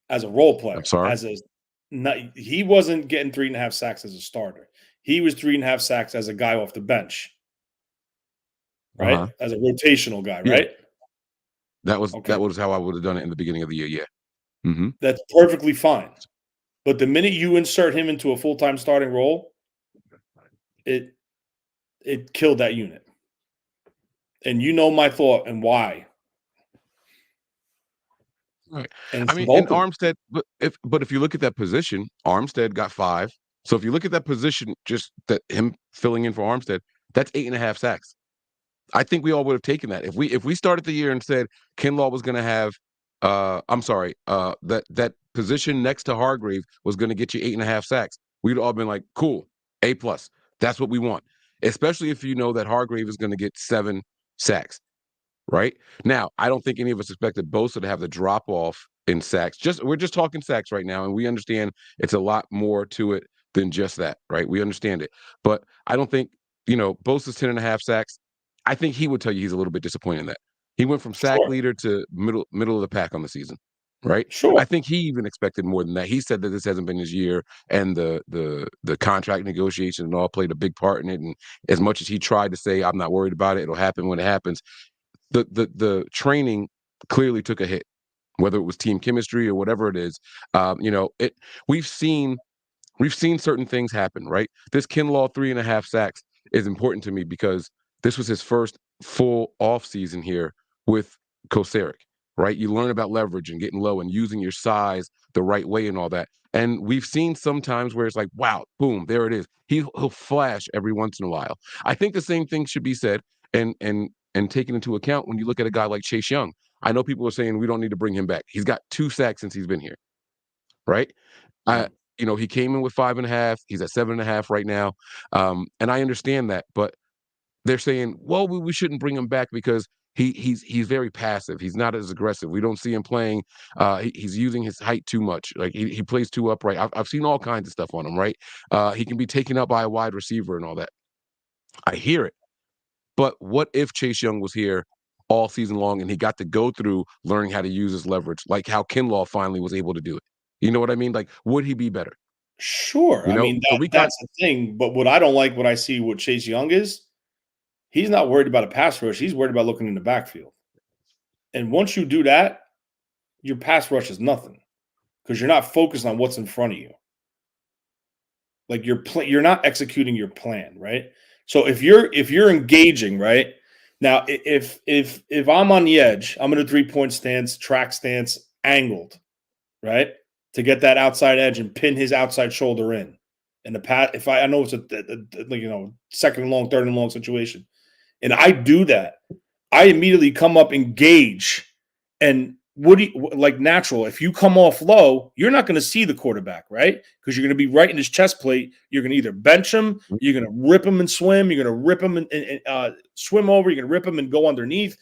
As a role player. I'm sorry? He wasn't getting 3.5 sacks as a starter. He was 3.5 sacks as a guy off the bench, right? Uh-huh. As a rotational guy, Yeah. right? That was Okay. how I would have done it in the beginning of the year. Yeah. Mm-hmm. That's perfectly fine. But the minute you insert him into a full-time starting role, it killed that unit. And you know my thought and why. Right. And I mean, both in of them. Armstead, but if you look at that position, Armstead got 5. So if you look at that position, just that him filling in for Armstead, that's 8.5 sacks. I think we all would have taken that. If we started the year and said Kinlaw was gonna have that position next to Hargrave was gonna get you 8.5 sacks, we'd all been like, cool, A plus. That's what we want. Especially if you know that Hargrave is gonna get 7 sacks. Right? Now, I don't think any of us expected Bosa to have the drop off in sacks. We're just talking sacks right now, and we understand it's a lot more to it than just that, right? We understand it. But I don't think, Bosa's 10.5 sacks. I think he would tell you he's a little bit disappointed in that. He went from sack Sure. leader to middle of the pack on the season. Right. Sure. I think he even expected more than that. He said that this hasn't been his year, and the contract negotiation and all played a big part in it. And as much as he tried to say, I'm not worried about it, it'll happen when it happens, the training clearly took a hit, whether it was team chemistry or whatever it is. We've seen certain things happen, right? This Kinlaw 3.5 sacks is important to me because this was his first full off season here with Kosaric, right? You learn about leverage and getting low and using your size the right way and all that. And we've seen sometimes where it's like, wow, boom, there it is. He'll flash every once in a while. I think the same thing should be said and taken into account when you look at a guy like Chase Young. I know people are saying we don't need to bring him back. He's got 2 sacks since he's been here, right? Yeah. He came in with 5.5. He's at 7.5 right now. And I understand that, but they're saying, well, we shouldn't bring him back because he's very passive. He's not as aggressive. We don't see him playing. He's using his height too much. Like he plays too upright. I've seen all kinds of stuff on him, right? He can be taken up by a wide receiver and all that. I hear it. But what if Chase Young was here all season long and he got to go through learning how to use his leverage, like how Kinlaw finally was able to do it? You know what I mean? Like, would he be better? Sure. I mean, So that's the thing. But what I don't like what I see with Chase Young is he's not worried about a pass rush. He's worried about looking in the backfield. And once you do that, your pass rush is nothing because you're not focused on what's in front of you. Like you're not executing your plan, right? So if you're engaging, right? Now, if I'm on the edge, I'm in a 3-point stance, track stance, angled, right? To get that outside edge and pin his outside shoulder in. And the pat, if I know it's a second and long, third and long situation, and I do that, I immediately come up, engage, and like natural. If you come off low, you're not going to see the quarterback, right? Because you're going to be right in his chest plate. You're going to either bench him, you're going to rip him and swim, you're going to rip him and swim over, you're going to rip him and go underneath.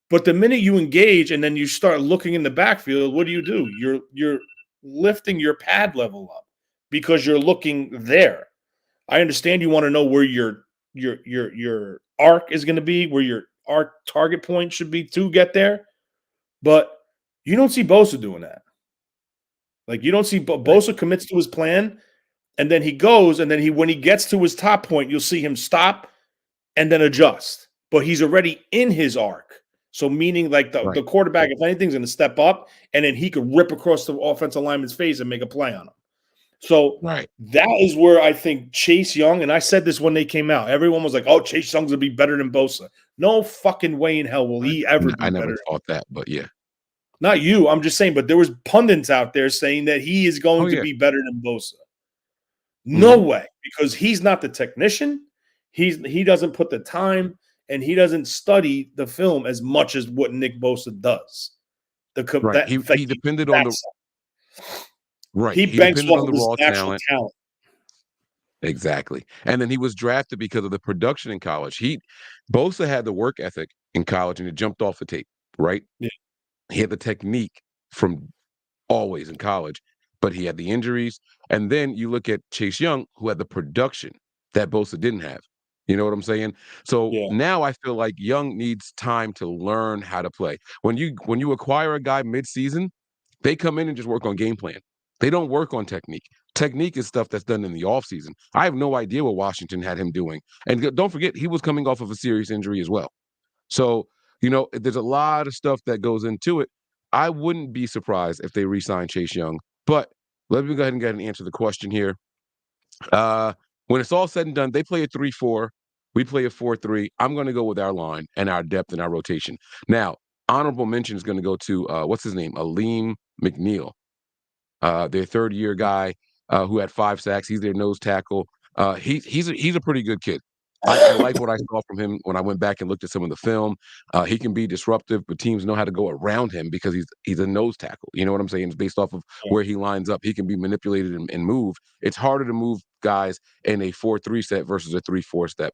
But the minute you engage and then you start looking in the backfield, what do? You're lifting your pad level up because you're looking there. I understand you want to know where your arc is going to be, where your arc target point should be to get there, but you don't see Bosa doing that. Like you don't see Bosa commits to his plan, and then he goes, and then when he gets to his top point, you'll see him stop and then adjust. But he's already in his arc. So meaning like the quarterback, if anything's going to step up, and then he could rip across the offensive lineman's face and make a play on him. So that is where I think Chase Young, and I said this when they came out, everyone was like, oh, Chase Young's going to be better than Bosa. No fucking way in hell will he ever be I never better. thought that, but yeah. Not you, I'm just saying, but there was pundits out there saying that he is going to be better than Bosa. No way, because he's not the technician. He doesn't put the time, and he doesn't study the film as much as what Nick Bosa does. He depended on the He banks off of his natural talent. Exactly. And then he was drafted because of the production in college. Bosa had the work ethic in college, and it jumped off the tape, right? Yeah. He had the technique from always in college, but he had the injuries. And then you look at Chase Young, who had the production that Bosa didn't have. You know what I'm saying? So now I feel like Young needs time to learn how to play. When you acquire a guy mid-season, they come in and just work on game plan. They don't work on technique. Technique is stuff that's done in the offseason. I have no idea what Washington had him doing. And don't forget, he was coming off of a serious injury as well. So, there's a lot of stuff that goes into it. I wouldn't be surprised if they re-sign Chase Young. But let me go ahead and answer the question here. When it's all said and done, they play a 3-4. We play a 4-3. I'm going to go with our line and our depth and our rotation. Now, honorable mention is going to go to, what's his name? Aleem McNeil. Their third-year guy who had 5 sacks. He's their nose tackle. He's a pretty good kid. I like what I saw from him when I went back and looked at some of the film. He can be disruptive, but teams know how to go around him because he's a nose tackle. You know what I'm saying? It's based off of where he lines up. He can be manipulated and moved. It's harder to move guys in a 4-3 set versus a 3-4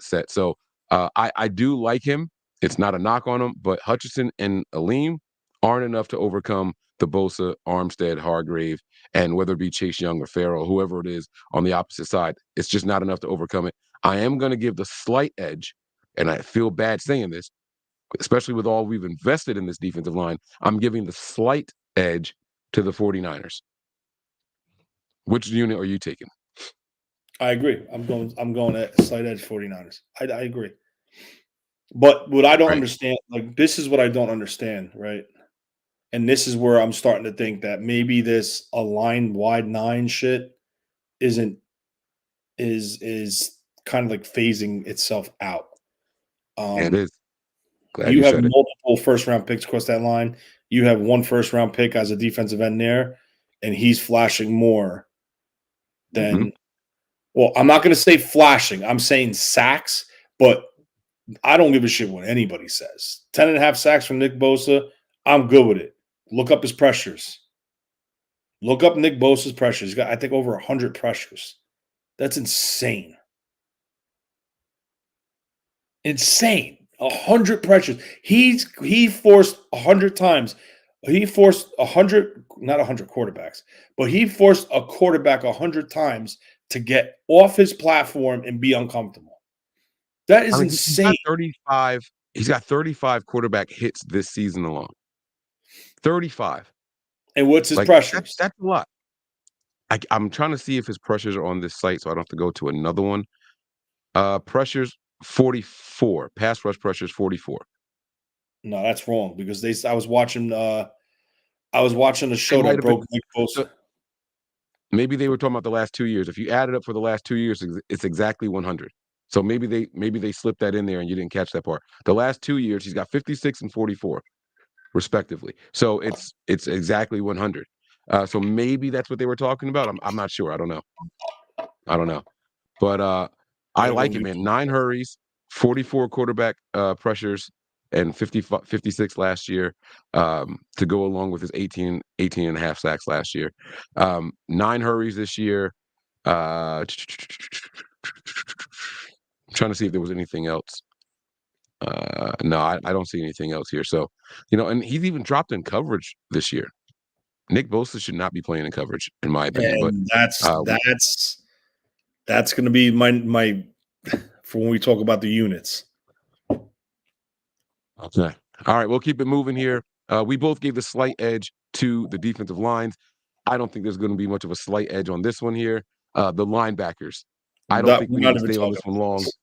set. So I do like him. It's not a knock on him, but Hutchinson and Aleem aren't enough to overcome the Bosa, Armstead, Hargrave, and whether it be Chase Young or Farrell, whoever it is on the opposite side. It's just not enough to overcome it. I am going to give the slight edge, and I feel bad saying this, especially with all we've invested in this defensive line. I'm giving the slight edge to the 49ers. Which unit are you taking? I agree. I'm going at slight edge 49ers. I agree. But what I don't understand, like this is what I don't understand, right? And this is where I'm starting to think that maybe this aligned wide 9 shit is kind of like phasing itself out. It is. Glad you have multiple first-round picks across that line. You have 1 first-round pick as a defensive end there, and he's flashing more than well, I'm not going to say flashing. I'm saying sacks, but I don't give a shit what anybody says. 10.5 sacks from Nick Bosa, I'm good with it. Look up his pressures. Look up Nick Bosa's pressures. He's got, I think, over 100 pressures. That's insane. Insane. 100 pressures. He forced 100 times. He forced 100, not 100 quarterbacks, but he forced a quarterback 100 times to get off his platform and be uncomfortable. That is insane. He's got 35 quarterback hits this season alone. 35. And what's his pressures? That's a lot. I'm trying to see if his pressures are on this site, so I don't have to go to another one. Pressures 44. Pass rush pressures 44. No, that's wrong because I was watching the show that broke Nick Bosa. Maybe they were talking about the last 2 years. If you add it up for the last 2 years, it's exactly 100. So maybe they slipped that in there and you didn't catch that part. The last 2 years, he's got 56 and 44, respectively. So it's exactly 100. So maybe that's what they were talking about. I'm not sure. I don't know. But I like it, man. 9 hurries, 44 quarterback pressures, and 56 last year to go along with his 18 and a half sacks last year. 9 hurries this year. I'm trying to see if there was anything else. No, I don't see anything else here. So, and he's even dropped in coverage this year. Nick Bosa should not be playing in coverage, in my opinion. And but that's going to be my for when we talk about the units. Okay. All right, we'll keep it moving here. We both gave the slight edge to the defensive lines. I don't think there's going to be much of a slight edge on this one here. The linebackers. I don't That, think we're we not need to even stay on talking this one about long. this.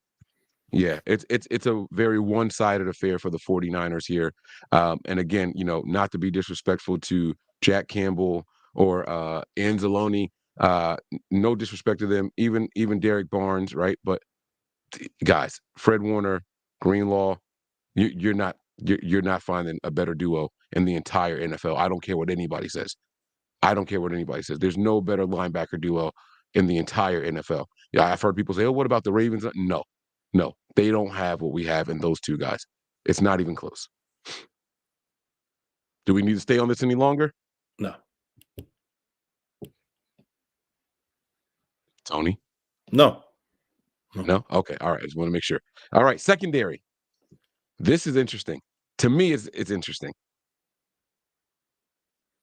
Yeah, it's a very one-sided affair for the 49ers here. And again, not to be disrespectful to Jack Campbell or Anzalone, no disrespect to them, even Derek Barnes, right? But guys, Fred Warner, Greenlaw, you're not finding a better duo in the entire NFL. I don't care what anybody says. I don't care what anybody says. There's no better linebacker duo in the entire NFL. Yeah, I've heard people say, "Oh, what about the Ravens?" No, they don't have what we have in those two guys. It's not even close. Do we need to stay on this any longer, No. Tony? No. No? Okay. All right. I just want to make sure. All right. Secondary. This is interesting. To me, it's interesting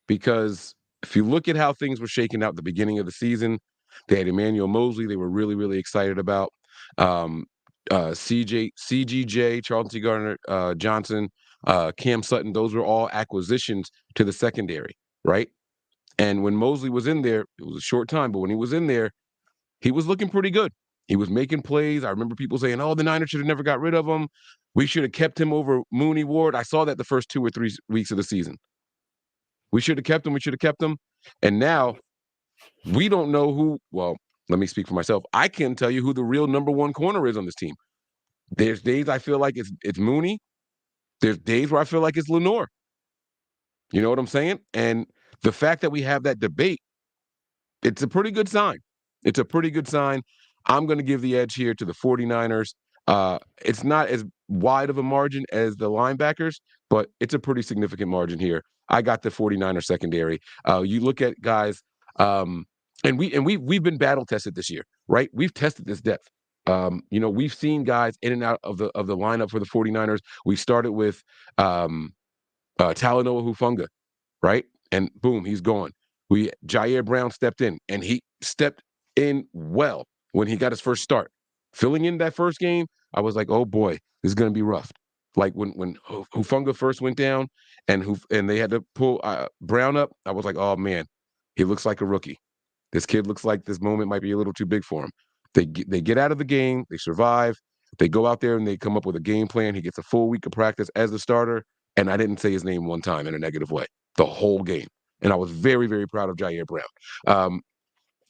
because if you look at how things were shaking out at the beginning of the season, they had Emmanuel Mosley. They were really, really excited about. CGJ, Charlton T. Gardner Johnson, Cam Sutton. Those were all acquisitions to the secondary, right? And when Mosley was in there, it was a short time, but when he was in there, he was looking pretty good. He was making plays. I remember people saying, "Oh, the Niners should have never got rid of him. We should have kept him over Mooney Ward." I saw that the first 2 or 3 weeks of the season. We should have kept him. We should have kept him. And now we don't know who. Well, let me speak for myself. I can't tell you who the real number one corner is on this team. There's days I feel like it's Mooney. There's days where I feel like it's Lenore. You know what I'm saying? And the fact that we have that debate, it's a pretty good sign. It's a pretty good sign. I'm going to give the edge here to the 49ers. It's not as wide of a margin as the linebackers, but it's a pretty significant margin here. I got the 49ers secondary. You look at guys, and we've been battle tested this year, right? We've tested this depth. We've seen guys in and out of the lineup for the 49ers. We started with Talanoa Hufanga, right? And boom, he's gone. Ji'Ayir Brown stepped in, and he stepped in well when he got his first start. Filling in that first game, I was like, oh boy, this is going to be rough. Like when Hufanga first went down and they had to pull Brown up, I was like, oh man, he looks like a rookie. This kid looks like this moment might be a little too big for him. They get out of the game, they survive, they go out there and they come up with a game plan. He gets a full week of practice as the starter, and I didn't say his name one time in a negative way the whole game. And I was very, very proud of Ji'Ayir Brown.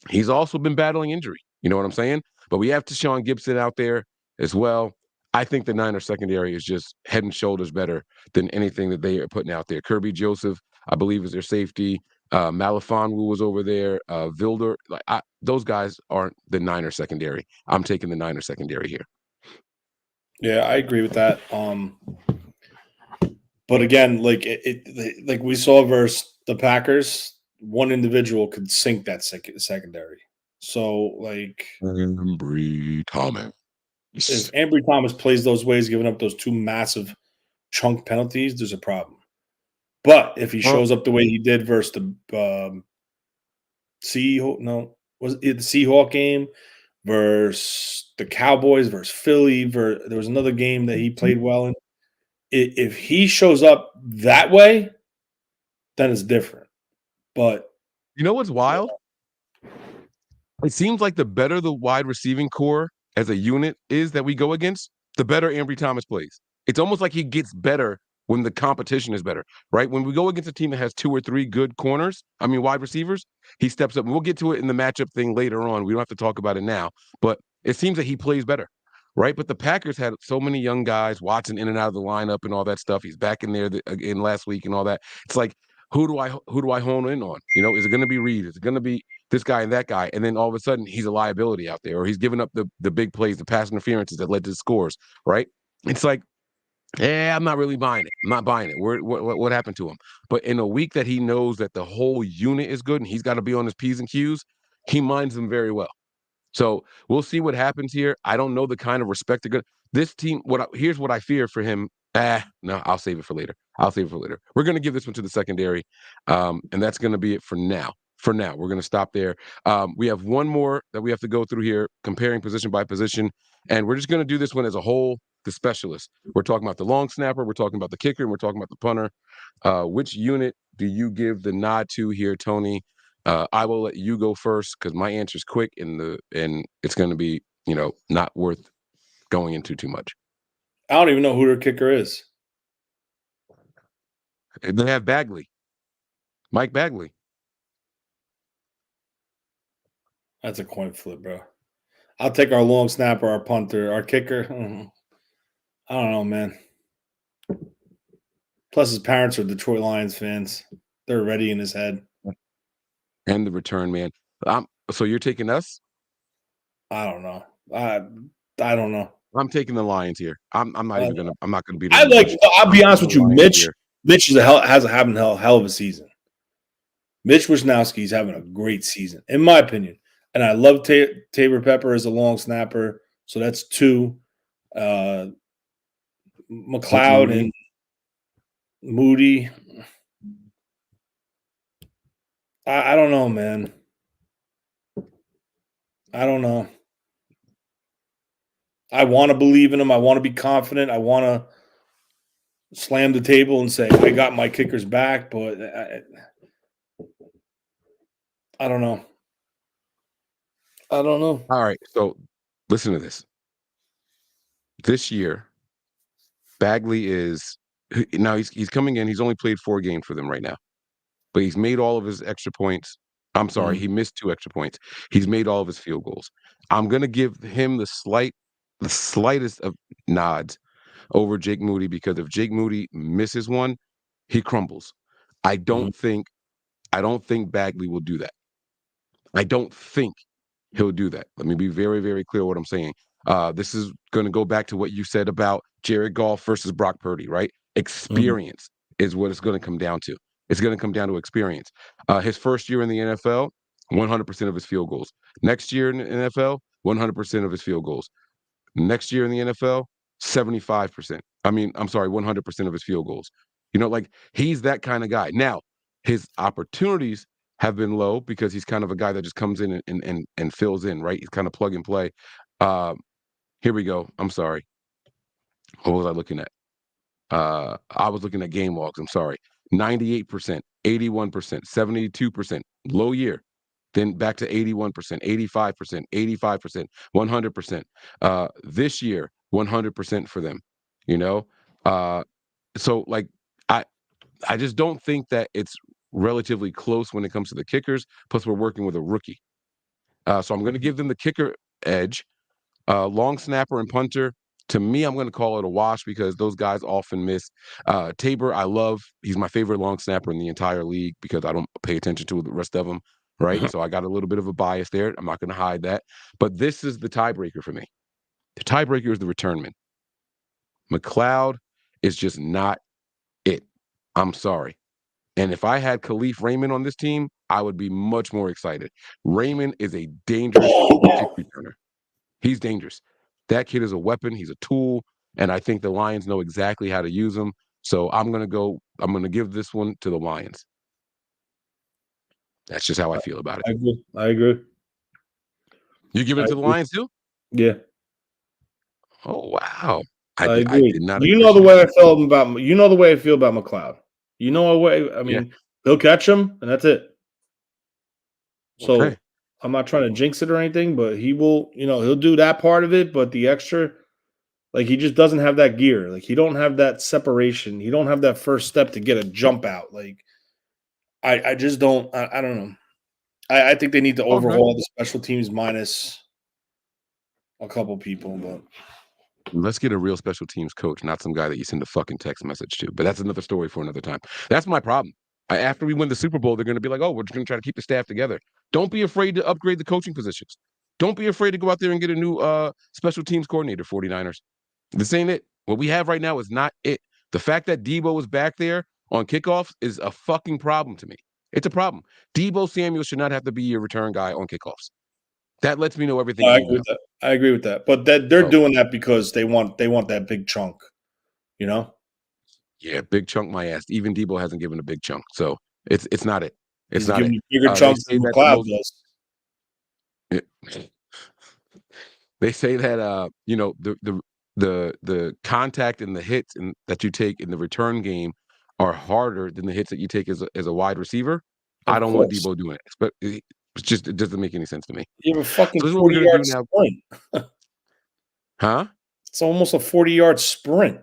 He's also been battling injury. You know what I'm saying? But we have Tashaun Gibson out there as well. I think the Niners secondary is just head and shoulders better than anything that they are putting out there. Kirby Joseph, I believe, is their safety. Malifonwu was over there. Vilder, those guys aren't the Niners secondary. I'm taking the Niners secondary here. Yeah, I agree with that. But again, like like we saw versus the Packers, one individual could sink that secondary. So, like, Ambry Thomas. if Ambry Thomas plays those ways, giving up those 2 massive chunk penalties, there's a problem. But if he shows up the way he did versus the Seahawk game versus the Cowboys versus Philly, there was another game that he played well in. If he shows up that way, then it's different. But you know what's wild? It seems like the better the wide receiving core as a unit is that we go against, the better Ambry Thomas plays. It's almost like he gets better when the competition is better, right? When we go against a team that has 2 or 3 good wide receivers, he steps up. We'll get to it in the matchup thing later on. We don't have to talk about it now, but it seems that he plays better, right? But the Packers had so many young guys, Watson in and out of the lineup and all that stuff. He's back in there again last week and all that. It's like, who do I hone in on? Is it going to be Reed? Is it going to be this guy and that guy? And then all of a sudden he's a liability out there, or he's giving up the big plays, the pass interferences that led to the scores, right? It's like, I'm not really buying it. I'm not buying it. What happened to him? But in a week that he knows that the whole unit is good and he's got to be on his P's and Q's, he minds them very well. So we'll see what happens here. I don't know the kind of respect they're good. This team, here's what I fear for him. No, I'll save it for later. We're going to give this one to the secondary, and that's going to be it for now. We're going to stop there. We have one more that we have to go through here, comparing position by position, and we're just going to do this one as a whole. The specialist. We're talking about the long snapper. We're talking about the kicker, and we're talking about the punter. Which unit do you give the nod to here, Tony? I will let you go first because my answer is quick and it's going to be not worth going into too much. I don't even know who their kicker is. They have Bagley, Mike Bagley. That's a coin flip, bro. I'll take our long snapper, our punter, our kicker. I don't know, man. Plus, his parents are Detroit Lions fans. They're ready in his head. And the return man. So you're taking us? I don't know. I don't know. I'm taking the Lions here. I'm not even gonna. I'm not gonna beat. I'll be honest with you, Mitch. Here. Mitch is hell of a season. Mitch Wisnowski's having a great season, in my opinion. And I love Tabor Pepper as a long snapper. So that's 2. McLeod and Moody. I don't know, man. I don't know. I want to believe in him. I want to be confident. I want to slam the table and say, I got my kickers back, but I don't know. I don't know. All right. So listen to this. This year, Bagley is now he's coming in. He's only played 4 games for them right now, but he's made all of his extra points. I'm sorry, he missed 2 extra points. He's made all of his field goals. I'm gonna give him the slightest of nods over Jake Moody because if Jake Moody misses one, he crumbles. I don't think Bagley will do that. I don't think he'll do that. Let me be very, very clear what I'm saying. This is going to go back to what you said about Jared Goff versus Brock Purdy, right? Experience is what it's going to come down to. It's going to come down to experience. His first year in the NFL, 100% of his field goals. Next year in the NFL, 100% of his field goals. Next year in the NFL, 75%. I mean, I'm sorry, 100% of his field goals. He's that kind of guy. Now, his opportunities have been low because he's kind of a guy that just comes in and fills in, right? He's kind of plug and play. Here we go. I'm sorry. What was I looking at? I was looking at game logs. I'm sorry. 98%, 81%, 72%, low year. Then back to 81%, 85%, 85%, 100%. This year, 100% for them. So I just don't think that it's relatively close when it comes to the kickers. Plus, we're working with a rookie. So I'm going to give them the kicker edge. Long snapper and punter, to me, I'm going to call it a wash because those guys often miss. Tabor, I love. He's my favorite long snapper in the entire league because I don't pay attention to the rest of them, right? So I got a little bit of a bias there. I'm not going to hide that. But this is the tiebreaker for me. The tiebreaker is the returnman. McLeod is just not it. I'm sorry. And if I had Khalif Raymond on this team, I would be much more excited. Raymond is a dangerous kick returner. He's dangerous. That kid is a weapon. He's a tool. And I think the Lions know exactly how to use him. So I'm going to give this one to the Lions. That's just how I feel about it. I agree. You give it to the Lions too? Yeah. Oh, wow. I agree. I did not. You know the way I feel about McLeod. You know what way. I mean, he'll catch him, and that's it. So okay. I'm not trying to jinx it or anything, but he will. He'll do that part of it, but the extra, he just doesn't have that gear. He don't have that separation. He don't have that first step to get a jump out. I just don't. I don't know. I think they need to overhaul the special teams minus a couple people, but. Let's get a real special teams coach, not some guy that you send a fucking text message to. But that's another story for another time. That's my problem. After we win the Super Bowl, they're going to be like, oh, we're just going to try to keep the staff together. Don't be afraid to upgrade the coaching positions. Don't be afraid to go out there and get a new special teams coordinator, 49ers. This ain't it. What we have right now is not it. The fact that Debo is back there on kickoffs is a fucking problem to me. It's a problem. Debo Samuel should not have to be your return guy on kickoffs. That lets me know everything. I agree with that. But they're doing that because they want that big chunk, Yeah, big chunk my ass. Even Debo hasn't given a big chunk, so it's not it. It's not giving bigger chunks than McLeod does. They say that the contact and the hits that you take in the return game are harder than the hits that you take as a wide receiver. I Of don't want course. Debo doing it. But it doesn't make any sense to me. You have a fucking So this is what we're gonna 40-yard do now. sprint. Huh? It's almost a 40-yard sprint.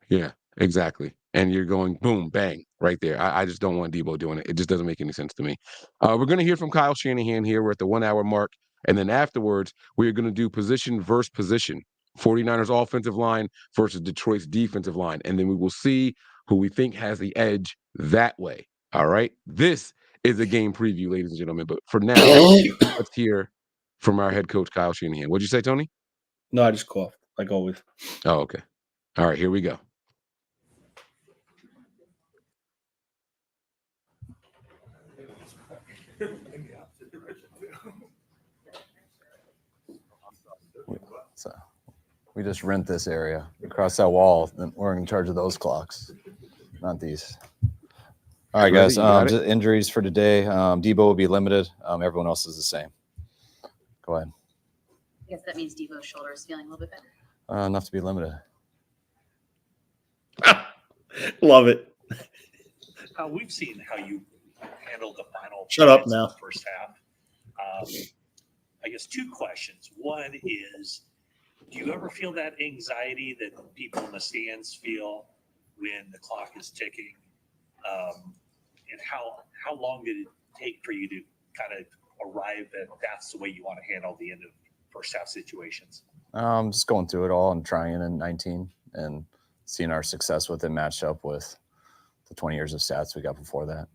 Yeah, exactly. And you're going boom, bang, right there. I just don't want Debo doing it. It just doesn't make any sense to me. We're going to hear from Kyle Shanahan here. We're at the 1 hour mark. And then afterwards, we're going to do position versus position. 49ers offensive line versus Detroit's defensive line. And then we will see who we think has the edge that way. All right. This is a game preview, ladies and gentlemen. But for now, let's hear from our head coach, Kyle Shanahan. What'd you say, Tony? No, I just coughed, like always. Oh, okay. All right, here we go. So we just rent this area. Across that wall, then we're in charge of those clocks, not these. All right, guys. Just injuries for today. Debo will be limited. Everyone else is the same. Go ahead. I guess that means Debo's shoulder is feeling a little bit better. Enough to be limited. Love it. We've seen how you handled the final. Shut up now. First half. I guess two questions. One is, do you ever feel that anxiety that people in the stands feel when the clock is ticking? And how long did it take for you to kind of arrive at that's the way you want to handle the end of first half situations? Just going through it all and trying it in 19 and seeing our success with it matched up with the 20 years of stats we got before that.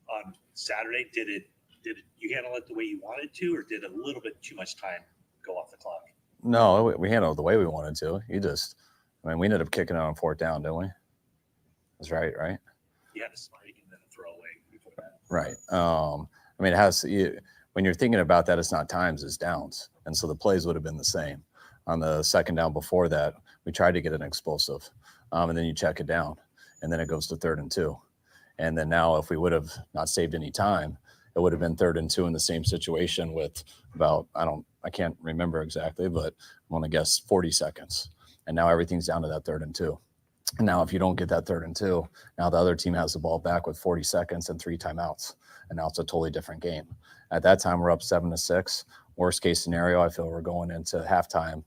On Saturday, did you handle it the way you wanted to, or did a little bit too much time go off the clock? No, we handled it the way we wanted to. We ended up kicking it on fourth down, didn't we? That's right? You had a spike and then a throwaway before that. Right. It has when you're thinking about that, it's not times, it's downs. And so the plays would have been the same. On the second down before that, we tried to get an explosive, and then you check it down, and then it goes to 3rd and 2. And then now if we would have not saved any time, it would have been 3rd and 2 in the same situation with about, I can't remember exactly, but I'm going to guess 40 seconds. And now everything's down to that 3rd and 2. And now if you don't get that 3rd and 2, now the other team has the ball back with 40 seconds and 3 timeouts. And now it's a totally different game. At that time, we're up 7-6. Worst case scenario, I feel we're going into halftime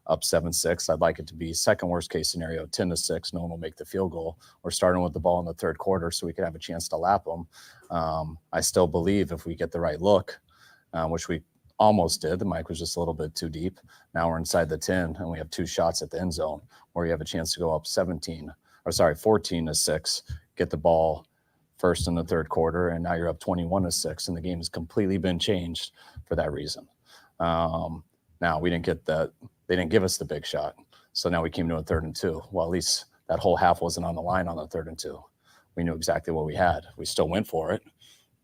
up 7-6. I'd like it to be second worst case scenario, 10-6. No one will make the field goal. We're starting with the ball in the 3rd quarter so we can have a chance to lap them. I still believe if we get the right look, which we almost did, the mic was just a little bit too deep. Now we're inside the 10 and we have 2 shots at the end zone where you have a chance to go up 14-6, get the ball first in the 3rd quarter, and now you're up 21-6, and the game has completely been changed for that reason. Now we didn't get that. They didn't give us the big shot. So now we came to a 3rd and 2. Well, at least that whole half wasn't on the line on the 3rd and 2. We knew exactly what we had. We still went for it,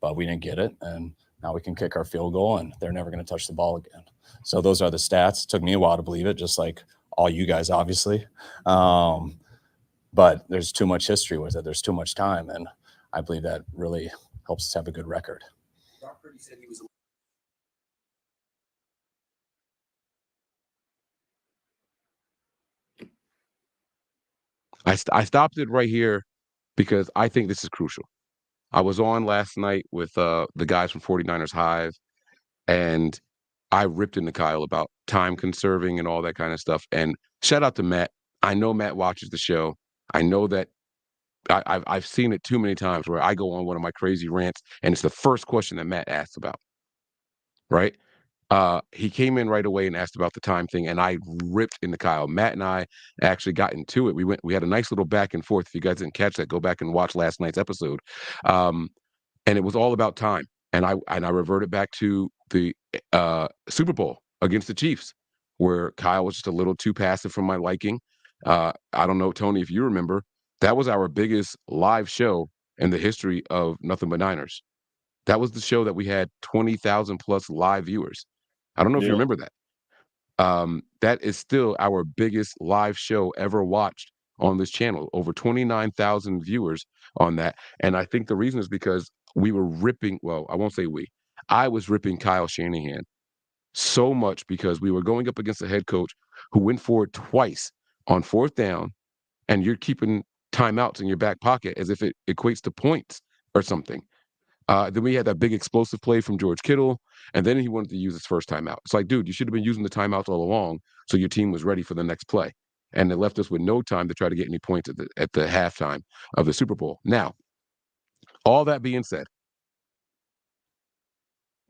but we didn't get it. And now we can kick our field goal and they're never going to touch the ball again. So those are the stats. It took me a while to believe it, just like all you guys, obviously. But there's too much history with it. There's too much time. And I believe that really helps us have a good record. I stopped it right here because I think this is crucial. I was on last night with the guys from 49ers Hive, and I ripped into Kyle about time conserving and all that kind of stuff. And shout out to Matt. I know Matt watches the show. I know that I've seen it too many times where I go on one of my crazy rants, and it's the first question that Matt asks about, right? He came in right away and asked about the time thing, and I ripped into Kyle. Matt and I actually got into it. We had a nice little back and forth. If you guys didn't catch that, go back and watch last night's episode. And it was all about time. And I reverted back to the Super Bowl against the Chiefs, where Kyle was just a little too passive for my liking. I don't know, Tony, if you remember, that was our biggest live show in the history of Nothing But Niners. That was the show that we had 20,000 plus live viewers. I don't know if you remember that. That is still our biggest live show ever watched on this channel. Over 29,000 viewers on that. And I think the reason is because we were ripping, well, I won't say we. I was ripping Kyle Shanahan so much because we were going up against a head coach who went for it twice on 4th down, and you're keeping timeouts in your back pocket as if it equates to points or something. Then we had that big explosive play from George Kittle, and then he wanted to use his first timeout. It's like, dude, you should have been using the timeouts all along so your team was ready for the next play. And it left us with no time to try to get any points at the halftime of the Super Bowl. Now, all that being said,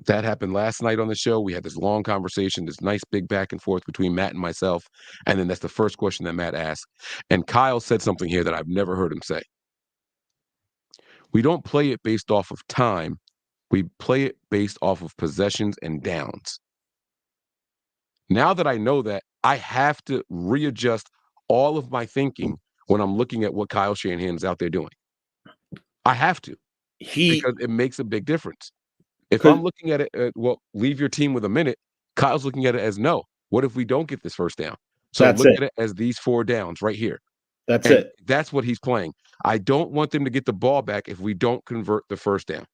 that happened last night on the show. We had this long conversation, this nice big back and forth between Matt and myself. And then that's the first question that Matt asked. And Kyle said something here that I've never heard him say. We don't play it based off of time. We play it based off of possessions and downs. Now that I know that, I have to readjust all of my thinking when I'm looking at what Kyle Shanahan is out there doing. I have to, because it makes a big difference. If I'm looking at it, well, leave your team with a minute, Kyle's looking at it as no. What if we don't get this first down? So look at it as these 4 downs right here. That's it. That's what he's playing. I don't want them to get the ball back if we don't convert the first down.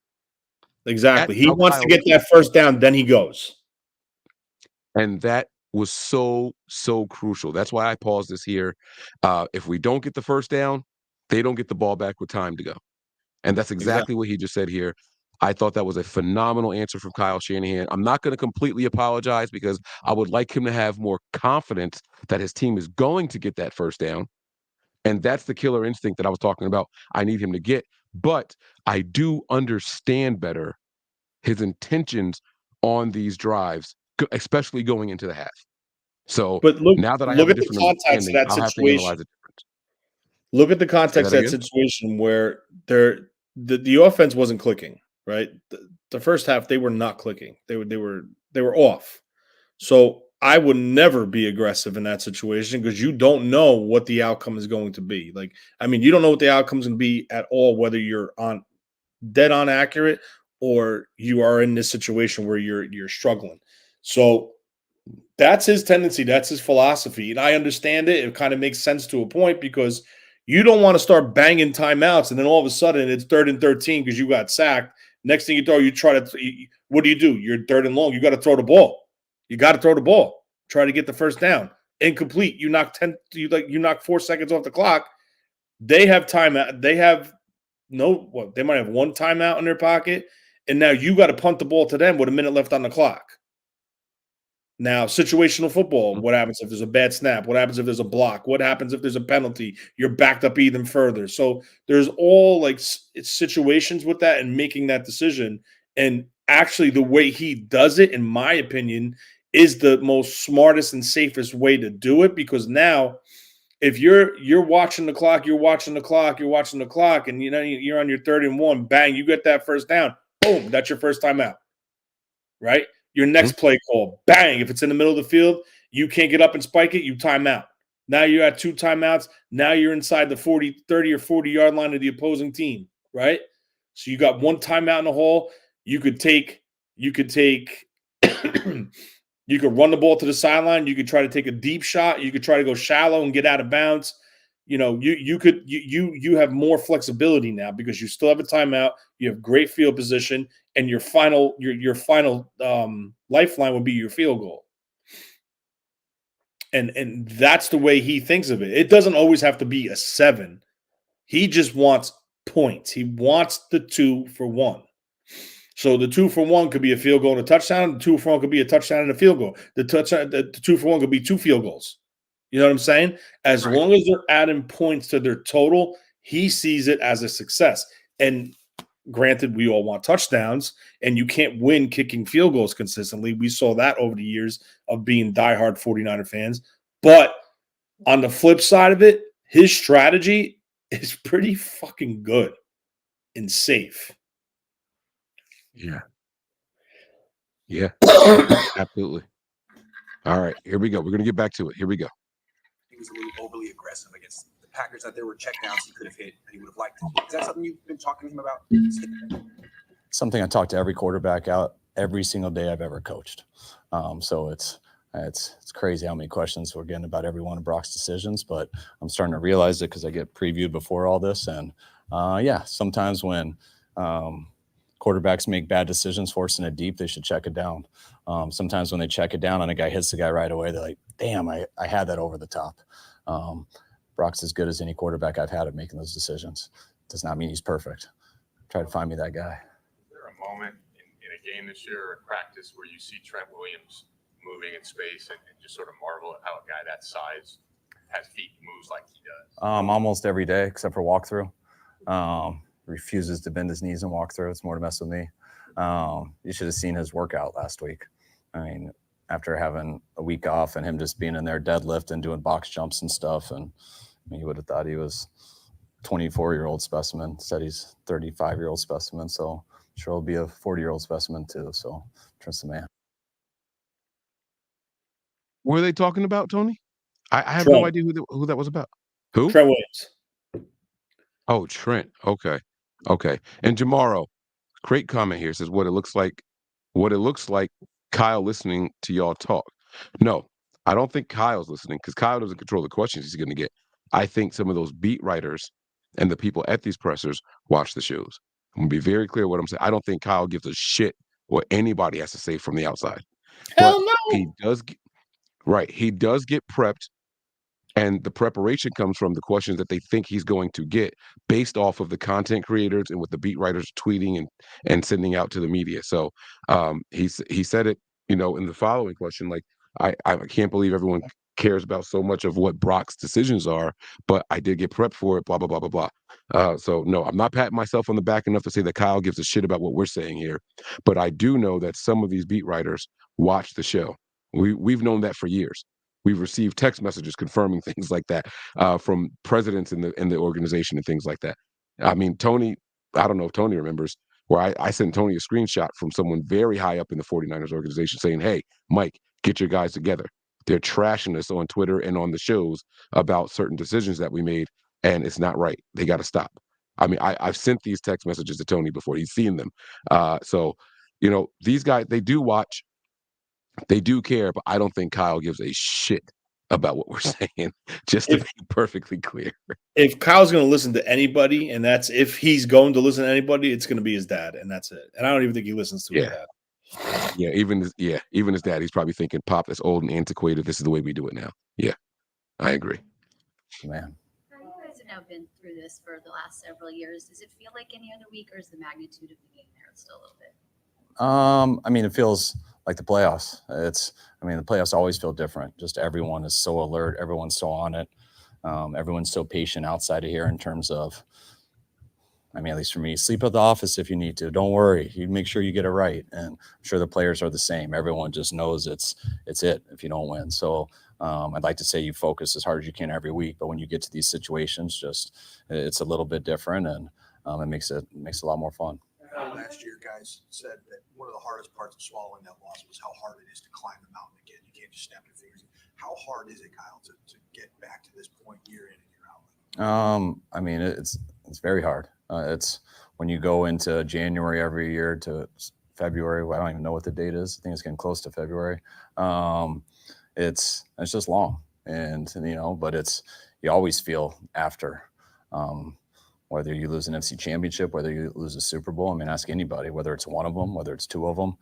Exactly. He wants to get that first down, then he goes. And that was so crucial. That's why I paused this here. If we don't get the first down, they don't get the ball back with time to go. And that's exactly what he just said here. I thought that was a phenomenal answer from Kyle Shanahan. I'm not going to completely apologize because I would like him to have more confidence that his team is going to get that first down. And that's the killer instinct that I was talking about. I need him to get. But I do understand better his intentions on these drives, especially going into the half. So now that I have a different understanding, I'll have to analyze it different. Look at the context of that situation where the offense wasn't clicking, right? The first half, they were not clicking. They were off. So I would never be aggressive in that situation because you don't know what the outcome is going to be. Like, I mean, you don't know what the outcome is going to be at all, whether you're on dead on accurate or you are in this situation where you're struggling. So that's his tendency. That's his philosophy. And I understand it. It kind of makes sense to a point because you don't want to start banging timeouts and then all of a sudden it's 3rd and 13 because you got sacked. Next thing you throw, what do? You're 3rd and long. You got to throw the ball. You got to throw the ball. Try to get the first down. Incomplete. You knock 4 seconds off the clock. They have timeout. They have they might have 1 timeout in their pocket, and now you got to punt the ball to them with a minute left on the clock. Now, situational football, what happens if there's a bad snap? What happens if there's a block? What happens if there's a penalty? You're backed up even further. So there's all situations with that and making that decision. And actually the way he does it, in my opinion, is the most smartest and safest way to do it because now if you're watching the clock, and you're on your 3rd and 1, bang, you get that first down. Boom, that's your first timeout. Right? Your next play call, bang, if it's in the middle of the field, you can't get up and spike it, you time out. Now you're at 2 timeouts. Now you're inside the 30 or 40-yard line of the opposing team, right? So you got 1 timeout in the hole. You could you could run the ball to the sideline. You could try to take a deep shot. You could try to go shallow and get out of bounds. You know, you have more flexibility now because you still have a timeout. You have great field position, and your final lifeline would be your field goal. And that's the way he thinks of it. It doesn't always have to be a 7. He just wants points. He wants the 2 for 1. So the 2 for 1 could be a field goal and a touchdown. The 2 for 1 could be a touchdown and a field goal. The 2 for 1 could be 2 field goals. You know what I'm saying? As long as they're adding points to their total, he sees it as a success. And granted, we all want touchdowns, and you can't win kicking field goals consistently. We saw that over the years of being diehard 49er fans. But on the flip side of it, his strategy is pretty fucking good and safe. Yeah. Yeah. Absolutely. All right. Here we go. We're going to get back to it. Here we go. He was a little overly aggressive against the Packers, that there were checkdowns he could have hit and he would have liked to. Is that something you've been talking to him about? Something I talk to every quarterback out every single day I've ever coached. So it's crazy how many questions we're getting about every one of Brock's decisions, but I'm starting to realize it because I get previewed before all this. And sometimes when quarterbacks make bad decisions, forcing it deep, they should check it down. Sometimes when they check it down and a guy hits the guy right away, they're like, damn, I had that over the top. Brock's as good as any quarterback I've had at making those decisions. Does not mean he's perfect. try to find me that guy. Is there a moment in a game this year or in practice where you see Trent Williams moving in space and just sort of marvel at how a guy that size has feet, moves like he does? Almost every day except for walkthrough. Refuses to bend his knees and walk through. It's more to mess with me. You should have seen his workout last week. I mean, after having a week off and him just being in there deadlift and doing box jumps and stuff, and you would have thought he was 24-year-old specimen. Said he's 35-year-old specimen, so I'm sure he'll be a 40-year-old specimen too. So trust the man. What are they talking about, Tony? I have Trent. no idea who that was about. Who? Trent Williams. Oh, Trent. Okay. And Jamaro, great comment here, says what it looks like Kyle listening to y'all talk. No, I don't think Kyle's listening because Kyle doesn't control the questions he's going to get. I think some of those beat writers and the people at these pressers watch the shows. I'm going to be very clear what I'm saying. I don't think Kyle gives a shit what anybody has to say from the outside. Hell But no. he does get prepped. And the preparation comes from the questions that they think he's going to get based off of the content creators and what the beat writers tweeting and sending out to the media. So he said it, in the following question, like, I can't believe everyone cares about so much of what Brock's decisions are, but I did get prepped for it, blah, blah, blah, blah, blah. So no, I'm not patting myself on the back enough to say that Kyle gives a shit about what we're saying here. But I do know that some of these beat writers watch the show. We've known that for years. We've received text messages confirming things like that from presidents in the organization and things like that. I mean, Tony, I don't know if Tony remembers, where I sent Tony a screenshot from someone very high up in the 49ers organization saying, hey, Mike, get your guys together. They're trashing us on Twitter and on the shows about certain decisions that we made, and it's not right. They got to stop. I mean, I've sent these text messages to Tony before. He's seen them. So, these guys, they do watch. They do care, but I don't think Kyle gives a shit about what we're saying, just to be perfectly clear. If Kyle's going to listen to anybody, and if he's going to listen to anybody, it's going to be his dad, and that's it. And I don't even think he listens to his dad. Yeah, even his dad, he's probably thinking, Pop, that's old and antiquated. This is the way we do it now. Yeah, I agree. Man. You guys have now been through this for the last several years. Does it feel like any other week, or is the magnitude of the game there still a little bit? I mean, it feels like the playoffs. The playoffs always feel different. Just everyone is so alert. Everyone's so on it. Everyone's so patient outside of here in terms of, at least for me, sleep at the office if you need to. Don't worry. You make sure you get it right. And I'm sure the players are the same. Everyone just knows it's it if you don't win. So I'd like to say you focus as hard as you can every week. But when you get to these situations, it's a little bit different, and it makes it a lot more fun. Last year, guys said that one of the hardest parts of swallowing that loss was how hard it is to climb the mountain again. You can't just snap your fingers. How hard is it, Kyle, to get back to this point year in and year out? It's very hard. It's when you go into January every year to February. I don't even know what the date is. I think it's getting close to February. It's just long, and but you always feel after. Whether you lose an NFC championship, whether you lose a Super Bowl, ask anybody, whether it's one of them, whether it's two of them.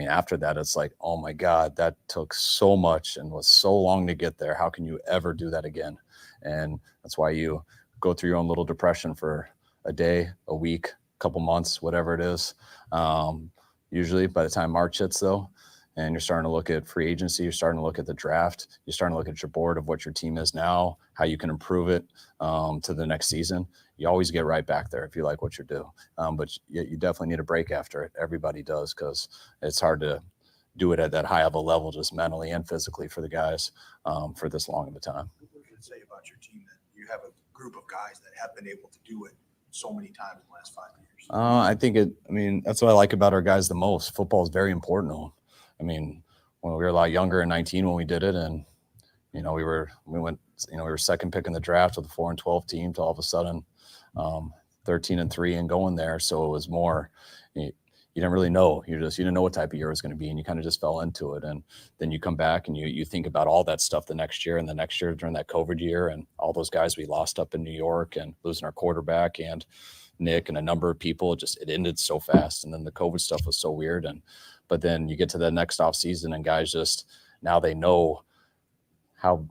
After that, it's like, oh my God, that took so much and was so long to get there. How can you ever do that again? And that's why you go through your own little depression for a day, a week, a couple months, whatever it is. Usually by the time March hits, though, and you're starting to look at free agency, you're starting to look at the draft, you're starting to look at your board of what your team is now, how you can improve it to the next season. You always get right back there if you like what you do. But you definitely need a break after it. Everybody does, because it's hard to do it at that high of a level, just mentally and physically for the guys for this long of a time. What do you say about your team that you have a group of guys that have been able to do it so many times in the last 5 years? I think that's what I like about our guys the most. Football is very important to them. when we were a lot younger in 19 when we did it, and we were second pick in the draft with a 4-12 team to all of a sudden 13-3 and going there. So it was more, you didn't really know. You didn't know what type of year it was going to be, and you kind of just fell into it. And then you come back and you think about all that stuff the next year and the next year during that COVID year, and all those guys we lost up in New York and losing our quarterback and Nick and a number of people. It ended so fast, and then the COVID stuff was so weird. But then you get to the next off season, and guys just now they know how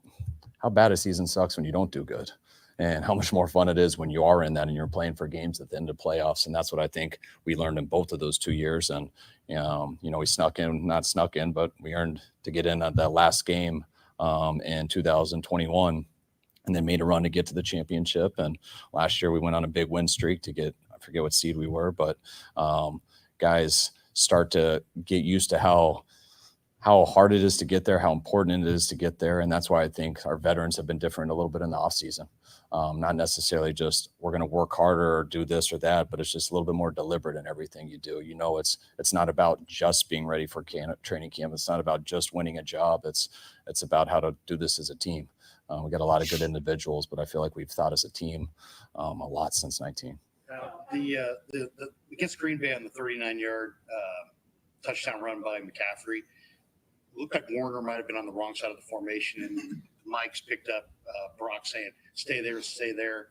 bad a season sucks when you don't do good. and how much more fun it is when you are in that and you're playing for games at the end of playoffs. And that's what I think we learned in both of those 2 years. And, we not snuck in, but we earned to get in at that last game in 2021 and then made a run to get to the championship. And last year we went on a big win streak to get, I forget what seed we were, but guys start to get used to how hard it is to get there, how important it is to get there. And that's why I think our veterans have been different a little bit in the offseason. Not necessarily just we're going to work harder or do this or that, but it's just a little bit more deliberate in everything you do. It's not about just being ready for training camp. It's not about just winning a job. It's about how to do this as a team. We got a lot of good individuals, but I feel like we've thought as a team a lot since 19. The against Green Bay on the 39-yard touchdown run by McCaffrey, it looked like Warner might have been on the wrong side of the formation, and Mike's picked up Brock saying, stay there.